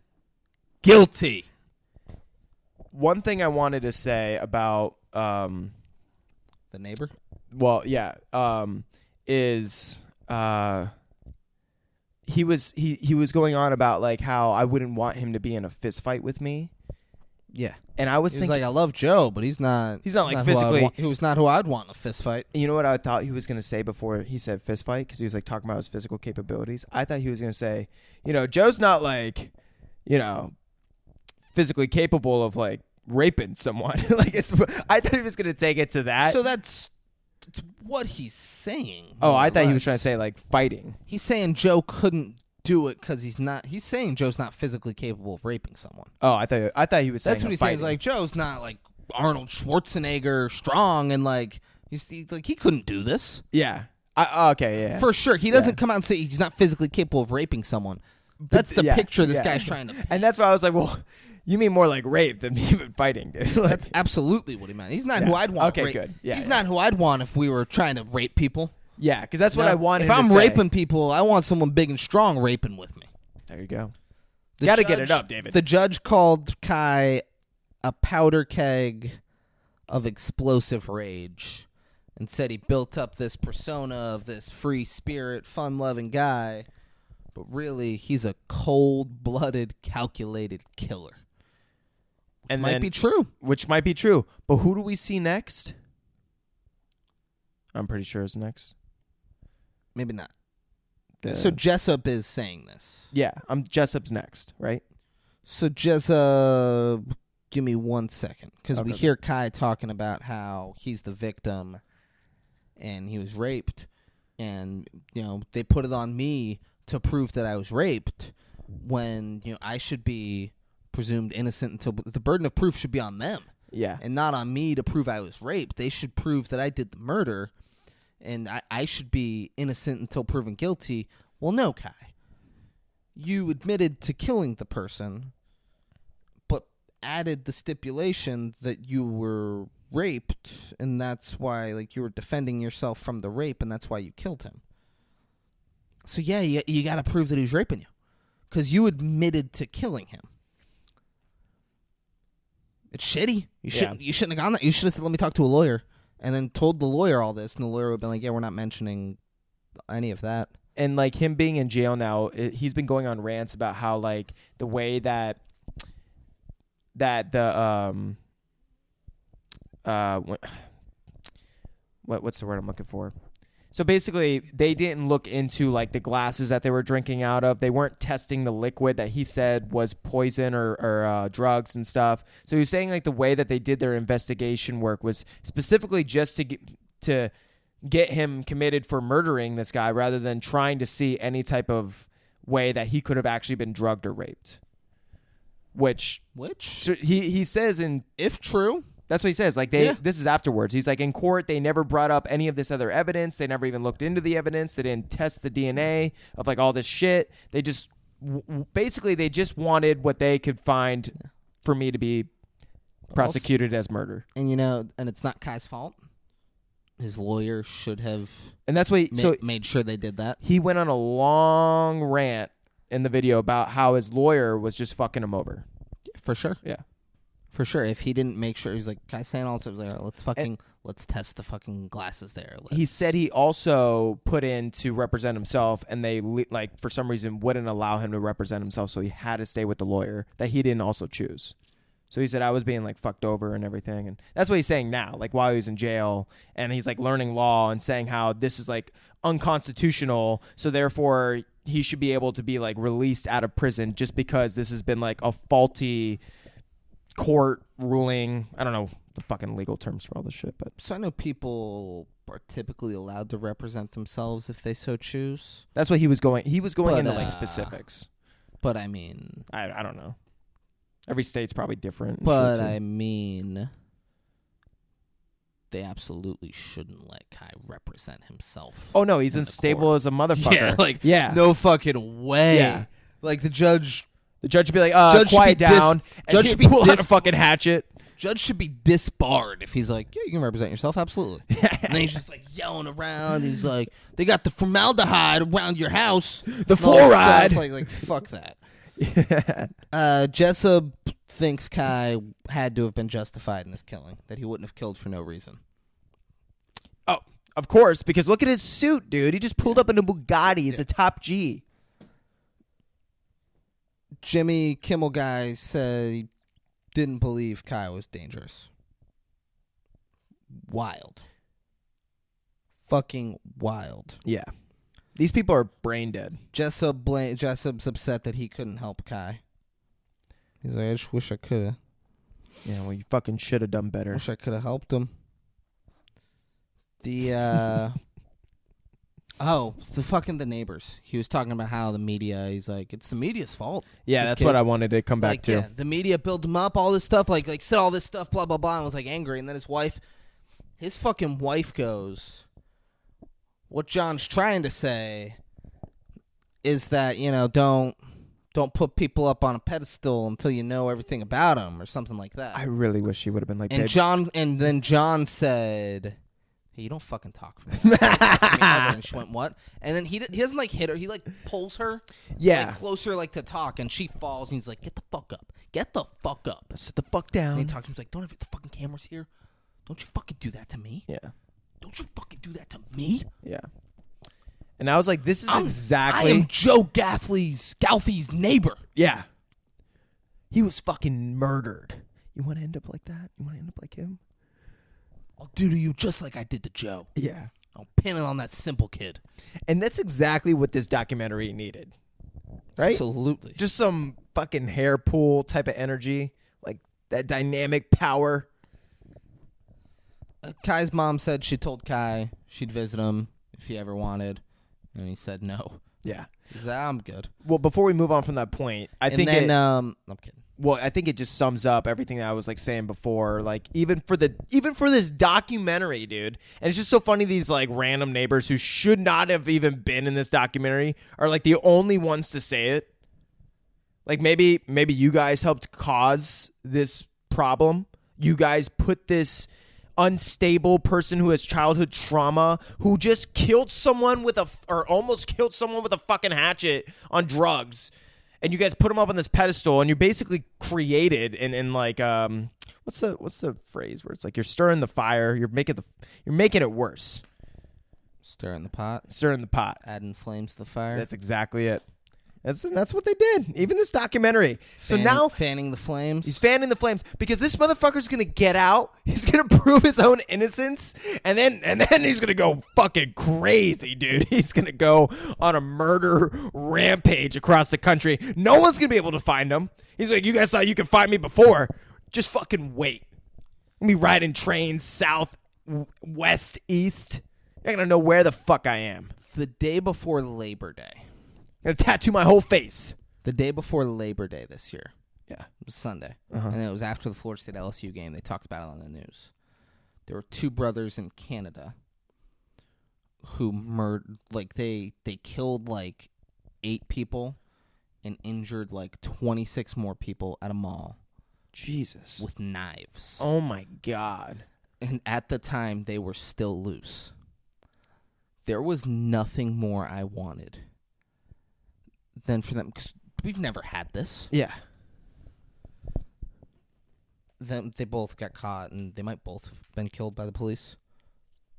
guilty. One thing I wanted to say about the neighbor? Well, yeah, is he was going on about how I wouldn't want him to be in a fist fight with me. Yeah. And I was He's thinking, I love Joe, but he's not physically. He was not who I'd want in a fist fight. You know what I thought he was going to say before he said fist fight? Because he was talking about his physical capabilities. I thought he was going to say, Joe's not physically capable of raping someone. I thought he was going to take it to that. So that's what he's saying. Oh, I thought he less. was trying to say fighting. He's saying Joe couldn't do it because he's not. He's saying Joe's not physically capable of raping someone. Oh, I thought he was saying That's what he's fighting. saying. He's Joe's not Arnold Schwarzenegger strong and he's he couldn't do this. Yeah. Okay. Yeah. For sure. He doesn't come out and say he's not physically capable of raping someone. That's the picture this guy's trying to paint. And that's why I was like, well, you mean more like rape than even fighting, dude. That's absolutely what he meant. He's not who I'd want. Okay, good. Yeah, he's not who I'd want if we were trying to rape people. Yeah, because that's what I wanted. If I'm to say. raping people, I want someone big and strong raping with me. There you go. The Got to judge- get it up, David. The judge called Kai a powder keg of explosive rage and said he built up this persona of this free spirit, fun-loving guy, but really he's a cold-blooded, calculated killer. And Might be true. Which might be true. But who do we see next? I'm pretty sure it's next. Maybe not. So Jessup is saying this. Yeah, Jessup's next, right? So Jessup, give me 1 second, because we Okay. hear Kai talking about how he's the victim and he was raped, and they put it on me to prove that I was raped when I should be presumed innocent until the burden of proof should be on them. Yeah. And not on me to prove I was raped. They should prove that I did the murder, and I should be innocent until proven guilty. Well, no, Kai. You admitted to killing the person, but added the stipulation that you were raped, and that's why, you were defending yourself from the rape, and that's why you killed him. So, yeah, you got to prove that he was raping you, because you admitted to killing him. It's shitty. You shouldn't have gone there. You should have said, let me talk to a lawyer, and then told the lawyer all this, and the lawyer would have been like, yeah, we're not mentioning any of that. And him being in jail now, he's been going on rants about how the way that the what's the word I'm looking for? So basically, they didn't look into like the glasses that they were drinking out of. They weren't testing the liquid that he said was poison or drugs and stuff. So he was saying like the way that they did their investigation work was specifically just to get him committed for murdering this guy, rather than trying to see any type of way that he could have actually been drugged or raped. Which so he says if true. That's what he says. Like this is afterwards. He's like, in court, they never brought up any of this other evidence. They never even looked into the evidence. They didn't test the DNA of like all this shit. They just basically they just wanted what they could find for me to be prosecuted as murder. And and it's not Kai's fault. His lawyer should have, and that's why made sure they did that. He went on a long rant in the video about how his lawyer was just fucking him over. For sure. Yeah. For sure. If he didn't make sure, he's like, Kai's saying all the time, let's test the fucking glasses there. He said he also put in to represent himself, and they like for some reason wouldn't allow him to represent himself, so he had to stay with the lawyer that he didn't also choose. So he said, I was being like fucked over and everything, and that's what he's saying now. Like while he was in jail, and he's like learning law and saying how this is like unconstitutional, so therefore he should be able to be like released out of prison just because this has been like a faulty court ruling. I don't know the fucking legal terms for all this shit, but so I know people are typically allowed to represent themselves if they so choose. That's what he was going. He was going into like specifics. But I mean, I don't know. Every state's probably different. But I mean, they absolutely shouldn't let Kai represent himself. Oh no, he's unstable as a motherfucker. Yeah, no fucking way. Yeah. Like the judge would be like, quiet down. Judge should be pull out a fucking hatchet. Judge should be disbarred if he's like, yeah, you can represent yourself, absolutely. And then he's just like yelling around. He's like, they got the formaldehyde around your house. The fluoride. Like, fuck that. Jessup thinks Kai had to have been justified in this killing, that he wouldn't have killed for no reason. Oh, of course, because look at his suit, dude. He just pulled up in a Bugatti. He's a top G. Jimmy Kimmel guy said he didn't believe Kai was dangerous. Wild. Fucking wild. Yeah. These people are brain dead. Jessup's upset that he couldn't help Kai. He's like, I just wish I could have. Yeah, well, you fucking should have done better. Wish I could have helped him. The the neighbors. He was talking about how the media, he's like, it's the media's fault. Yeah, that's what I wanted to come back to. Yeah, the media built him up, all this stuff, like said all this stuff, blah, blah, blah, and was like angry. And then his fucking wife goes, what John's trying to say is that, don't put people up on a pedestal until you know everything about them or something like that. I really wish he would have been like, and then John said, hey, you don't fucking talk for me. And she went, what? And then he doesn't like hit her. He like pulls her, closer like to talk, and she falls. And he's like, get the fuck up, get the fuck up, sit the fuck down. And he talks to him, he's like, don't have the fucking cameras here. Don't you fucking do that to me. Yeah. Don't you fucking do that to me. Yeah. And I was like, this is exactly. I am Joe Galfie's neighbor. Yeah. He was fucking murdered. You want to end up like that? You want to end up like him? I'll do to you just like I did to Joe. Yeah. I'll pin it on that simple kid. And that's exactly what this documentary needed. Right? Absolutely. Just some fucking hair pool type of energy. Like that dynamic power. Kai's mom said she told Kai she'd visit him if he ever wanted. And he said no. Yeah. He said, I'm good. Well, before we move on from that point, I'm kidding. Well, I think it just sums up everything that I was like saying before. Like even for this documentary, dude. And it's just so funny. These like random neighbors who should not have even been in this documentary are like the only ones to say it. Like maybe you guys helped cause this problem. You guys put this unstable person who has childhood trauma, who just killed someone or almost killed someone with a fucking hatchet on drugs, and you guys put him up on this pedestal, and you basically created in like what's the phrase where it's like you're stirring the fire, you're making it worse. Stirring the pot. Stirring the pot. Adding flames to the fire. That's exactly it. That's what they did. Even this documentary. So now fanning the flames. he's fanning the flames because this motherfucker's gonna get out. He's gonna prove his own innocence, and then he's gonna go fucking crazy, dude. He's gonna go on a murder rampage across the country. No one's gonna be able to find him. He's like, you guys thought you could find me before. Just fucking wait. Let me riding trains south, west, east. You're not gonna know where the fuck I am. The day before Labor Day. I'm gonna tattoo my whole face. The day before Labor Day this year. Yeah. It was Sunday. Uh-huh. And it was after the Florida State LSU game. They talked about it on the news. There were two brothers in Canada who murdered, like, they killed, like, 8 people and injured, like, 26 more people at a mall. Jesus. With knives. Oh, my God. And at the time, they were still loose. There was nothing more I wanted than for them, because we've never had this. Yeah. They both got caught, and they might both have been killed by the police.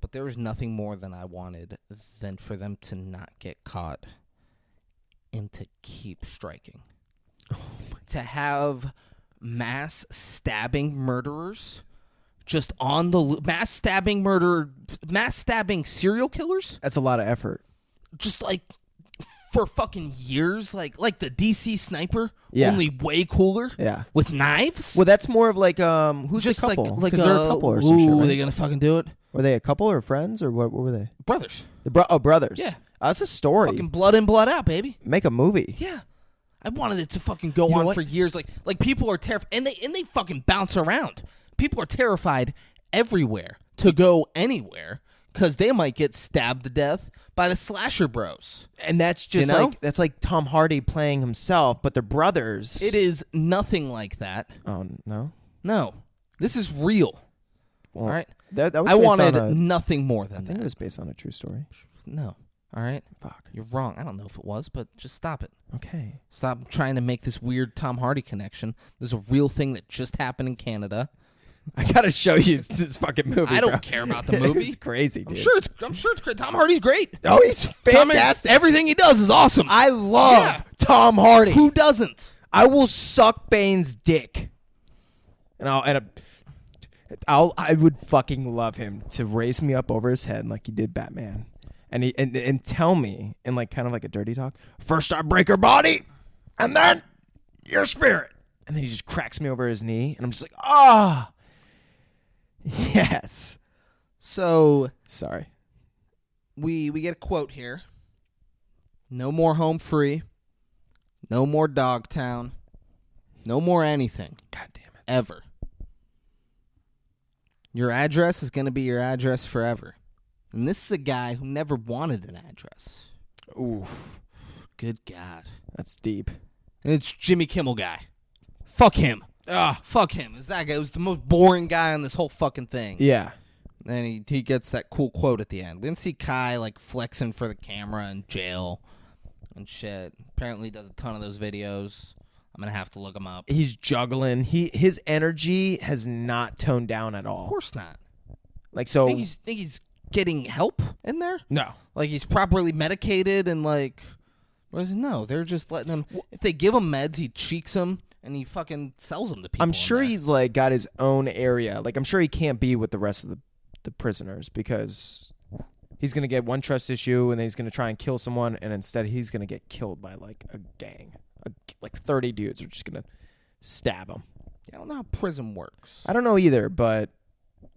But there was nothing more than I wanted than for them to not get caught and to keep striking. To have mass stabbing murderers just on the mass stabbing serial killers. That's a lot of effort. Just like for fucking years, like the DC sniper, Yeah. only way cooler. Yeah. With knives. Well, that's more of like who's Just the couple? like 'Cause they're a couple or some shit, ooh, right? they gonna fucking do it? Were they a couple or friends or what were they? Brothers. Brothers. Yeah. That's a story. Fucking blood in, blood out, baby. Make a movie. Yeah. I wanted it to fucking go You know on what? for years. Like people are terrified, and they fucking bounce around. People are terrified everywhere to go anywhere because they might get stabbed to death by the slasher bros. And that's just You know? that's like Tom Hardy playing himself, but they're brothers. It is nothing like that. Oh no. No, this is real. Well, All right. That was I based wanted on a, nothing more I than think that. it was based on a true story. No. All right. Fuck. You're wrong. I don't know if it was, but just stop it. Okay. Stop trying to make this weird Tom Hardy connection. There's a real thing that just happened in Canada. I gotta show you this fucking movie. I don't bro. care about the movie. It's crazy, dude. I'm sure it's great. Tom Hardy's great. Oh, he's fantastic. Everything he does is awesome. I love Yeah. Tom Hardy. Who doesn't? I will suck Bane's dick, and I would fucking love him to raise me up over his head like he did Batman, and tell me in like kind of like a dirty talk. First I break her body, and then your spirit, and then he just cracks me over his knee, and I'm just like, ah, yes. So Sorry. we get a quote here. No more home free. No more Dogtown. No more anything. God damn it. Ever. Your address is going to be your address forever. And this is a guy who never wanted an address. Oof, Good God. that's deep. And it's Jimmy Kimmel guy. Fuck him. Fuck him. It's that guy who's the most boring guy on this whole fucking thing. Yeah. And he gets that cool quote at the end. We didn't see Kai like flexing for the camera in jail and shit. Apparently he does a ton of those videos. I'm going to have to look him up. He's juggling. His energy has not toned down at all. Of course not. Like so. Think he's getting help in there? No. Like he's properly medicated and like, no, they're just letting him. If they give him meds, he cheeks them and he fucking sells them to people. I'm in sure there. he's like got his own area. Like I'm sure he can't be with the rest of the prisoners because he's gonna get one trust issue and then he's gonna try and kill someone and instead he's gonna get killed by like a gang. Like 30 dudes are just gonna stab him. I don't know how prison works. I don't know either, but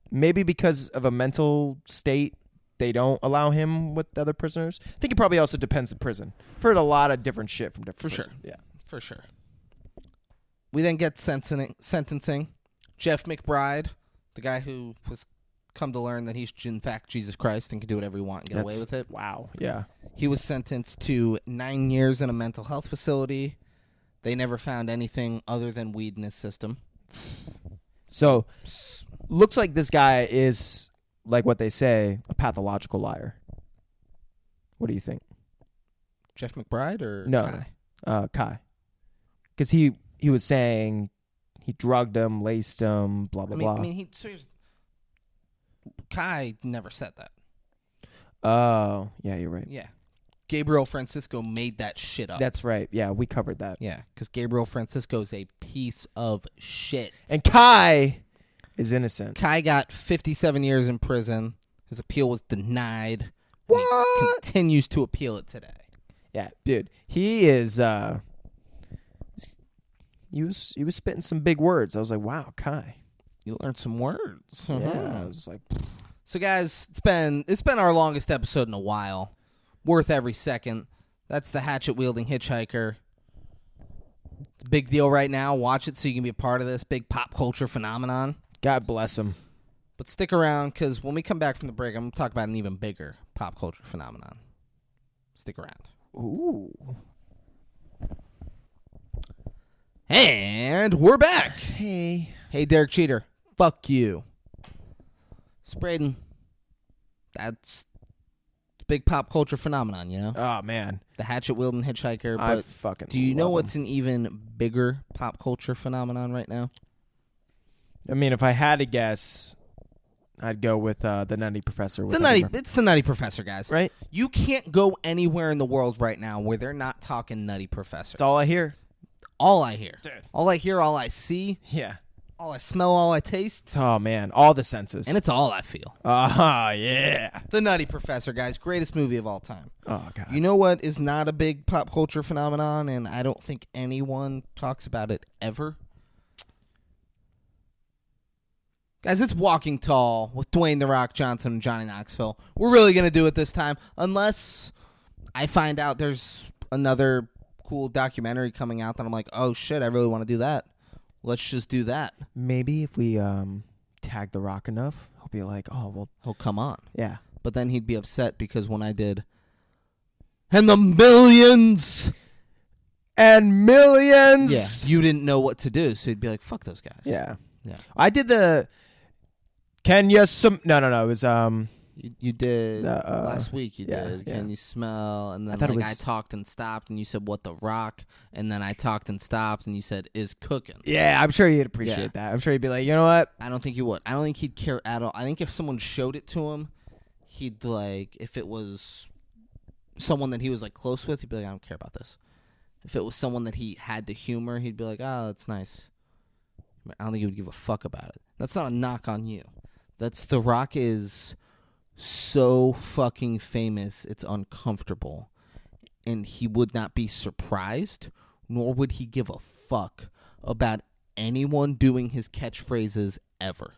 maybe because of a mental state, they don't allow him with the other prisoners. I think it probably also depends on prison. I've heard a lot of different shit from different For prisons. sure. Yeah. For sure. We then get sentencing. Jeff McBride, the guy who has come to learn that he's in fact Jesus Christ and can do whatever he wants and get away with it. Wow. Yeah. He was sentenced to 9 years in a mental health facility. They never found anything other than weed in his system. So, looks like this guy is, like what they say, a pathological liar. What do you think? Jeff McBride or No, Kai? Kai. Because he was saying he drugged him, laced him, blah, blah, blah. Kai never said that. Oh, yeah, you're right. Yeah. Gabriel Francisco made that shit up. That's right. Yeah, we covered that. Yeah, because Gabriel Francisco is a piece of shit. And Kai is innocent. Kai got 57 years in prison. His appeal was denied. and What? He continues to appeal it today. Yeah, dude. He is he was spitting some big words. I was like, wow, Kai. You learned some words. Yeah. I was like, So guys, it's been our longest episode in a while. Worth every second. That's the Hatchet Wielding Hitchhiker. It's a big deal right now. Watch it so you can be a part of this big pop culture phenomenon. God bless him. But stick around, because when we come back from the break, I'm going to talk about an even bigger pop culture phenomenon. Stick around. Ooh. And we're back. Hey. Hey, Derek Cheater. Fuck you. Spraden. That's a big pop culture phenomenon, you know? Oh, man. The Hatchet Wielding Hitchhiker. I But fucking do you know love what's him. an even bigger pop culture phenomenon right now? I mean, if I had to guess, I'd go with the Nutty Professor. With It's the Nutty Professor, guys. Right? You can't go anywhere in the world right now where they're not talking Nutty Professor. That's all I hear. All I hear. Dude. All I hear, all I see, Yeah. all I smell, all I taste, Oh, man. All the senses. and it's all I feel. Yeah. The Nutty Professor, guys. Greatest movie of all time. Oh, God. You know what is not a big pop culture phenomenon, and I don't think anyone talks about it ever? Guys, it's Walking Tall with Dwayne The Rock Johnson and Johnny Knoxville. We're really going to do it this time, unless I find out there's another cool documentary coming out that I'm like, oh, shit, I really want to do that. Let's just do that. Maybe if we tag The Rock enough, he'll be like, oh, well, He'll come on. yeah. But then he'd be upset because when I did, and the millions, And millions. you didn't know what to do. So he'd be like, fuck those guys. Yeah. Yeah. I did the. Can you some? No. It was You did The, last week. You yeah, did. yeah. Can you smell? And then thought it like I was- talked and stopped, and you said what the rock, and then I talked and stopped, and you said is cooking. Yeah, I'm sure he'd appreciate that. I'm sure he'd be like, you know what? I don't think he would. I don't think he'd care at all. I think if someone showed it to him, he'd like if it was someone that he was like close with, he'd be like, I don't care about this. If it was someone that he had to humor, he'd be like, oh, that's nice. I don't think he would give a fuck about it. That's not a knock on you. That's The Rock is so fucking famous, it's uncomfortable. And he would not be surprised, nor would he give a fuck about anyone doing his catchphrases ever.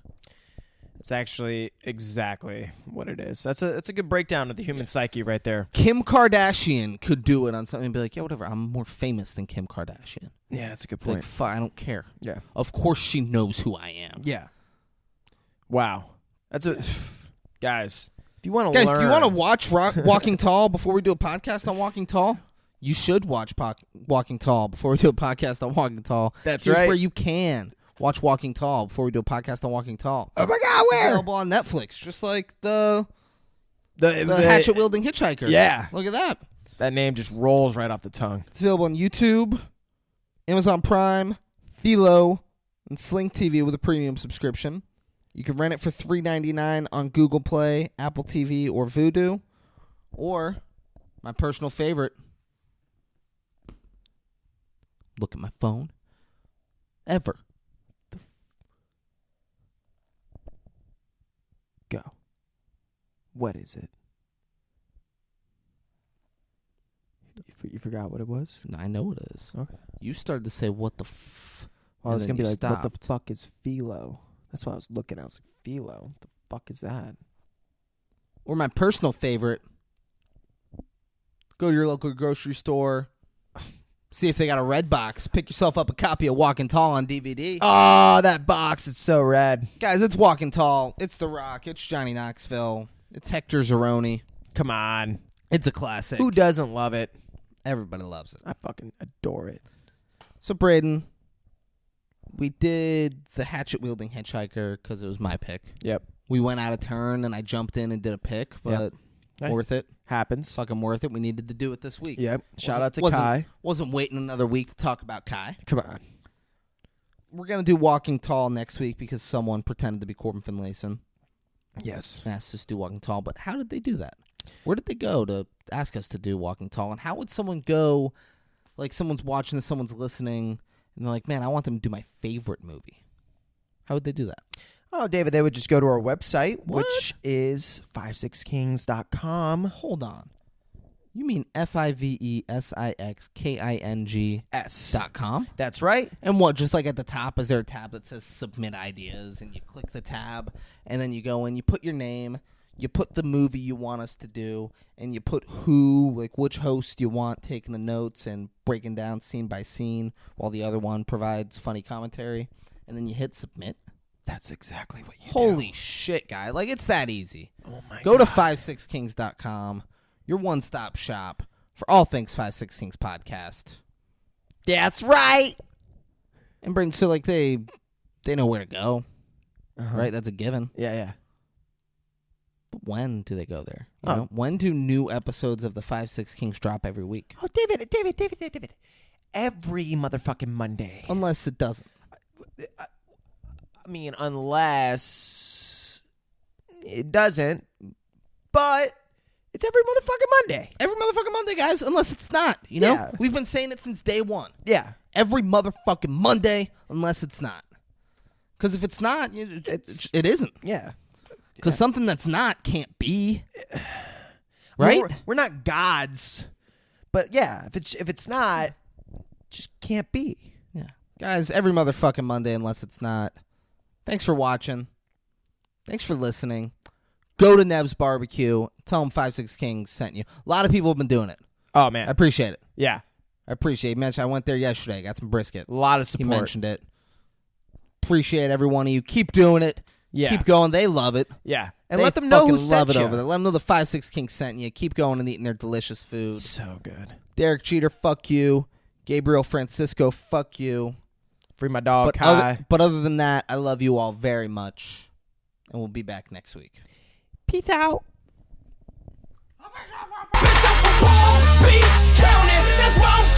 It's actually exactly what it is. That's a good breakdown of the human psyche right there. Kim Kardashian could do it on something and be like, yeah, whatever, I'm more famous than Kim Kardashian. Yeah, that's a good Like, point. fuck, I don't care. Yeah. Of course she knows who I am. Yeah. Wow. That's a guys. If you want to Guys, learn, do you want to watch Walking Tall before we do a podcast on Walking Tall? You should watch Walking Tall before we do a podcast on Walking Tall. That's Here's right. where you can watch Walking Tall before we do a podcast on Walking Tall. Oh my God, It's where? available on Netflix, just like the The Hatchet Wielding Hitchhiker. Yeah. Look at that. That name just rolls right off the tongue. It's available on YouTube, Amazon Prime, Philo, and Sling TV with a premium subscription. You can rent it for $3.99 on Google Play, Apple TV, or Vudu. Or, my personal favorite, look at my phone, ever. Go. What is it? You forgot what it was? I know what it is. Okay. You started to say, what the f... Well, I was and going to then be you like, what the stopped. fuck is philo? That's what I was looking at. I was like, philo? What the fuck is that? Or my personal favorite, go to your local grocery store, see if they got a red box, pick yourself up a copy of Walking Tall on DVD. Oh, that box. It's so red. Guys, it's Walking Tall. It's The Rock. It's Johnny Knoxville. It's Hector Zeroni. Come on. It's a classic. Who doesn't love it? Everybody loves it. I fucking adore it. So, Braden, we did the Hatchet Wielding Hitchhiker because it was my pick. Yep. We went out of turn, and I jumped in and did a pick, but Hey. worth it. Happens. Fucking worth it. We needed to do it this week. Yep. Shout Wasn't- out to wasn't- Kai. Wasn't waiting another week to talk about Kai. Come on. We're going to do Walking Tall next week because someone pretended to be Corbin Finlayson Yes. and asked us to do Walking Tall. But how did they do that? Where did they go to ask us to do Walking Tall? And how would someone go, like someone's watching this, someone's listening, and they're like, man, I want them to do my favorite movie. How would they do that? Oh, David, they would just go to our website, What? which is 56kings.com. Hold on. You mean FIVESIXKING.com? That's right. And what, just like at the top, is there a tab that says submit ideas? And you click the tab, and then you go in, you put your name, you put the movie you want us to do, and you put who, like which host you want taking the notes and breaking down scene by scene while the other one provides funny commentary. And then you hit submit. That's exactly what you do. Holy shit, guy. Like, it's that easy. Oh, my Go to God. 56kings.com, your one-stop shop for all things 56 Kings podcast. That's right. And bring, so like they know where to go, Uh-huh. right? That's a given. Yeah. But when do they go there? You Oh. know? When do new episodes of the 56 Kings drop every week? Oh, David. Every motherfucking Monday. Unless it doesn't. I mean, unless it doesn't, but it's every motherfucking Monday. Every motherfucking Monday, guys, unless it's not, you know? Yeah. We've been saying it since day one. Yeah. Every motherfucking Monday, unless it's not. Because if it's not, it isn't. Yeah. Because something that's not can't be. Right? We're not gods. But yeah, if it's not, just can't be. Yeah. Guys, every motherfucking Monday, unless it's not. Thanks for watching. Thanks for listening. Go to Nev's Barbecue. Tell them 56 Kings sent you. A lot of people have been doing it. Oh, I man. appreciate it. Yeah. I appreciate it. Mentioned I went there yesterday. Got some brisket. A lot of He support. mentioned it. Appreciate every one of you. Keep doing it. Yeah. Keep going. They love it. Yeah. And They let them know who fucking love sent it you. over there. Let them know the 56 Kings sent you. Keep going and eating their delicious food. So good. Derek Jeter, fuck you. Gabriel Francisco, fuck you. Free my dog, But Kai. other than that, I love you all very much. And we'll be back next week. Peace out. Bitch, I'm from Palm Beach County. That's where I'm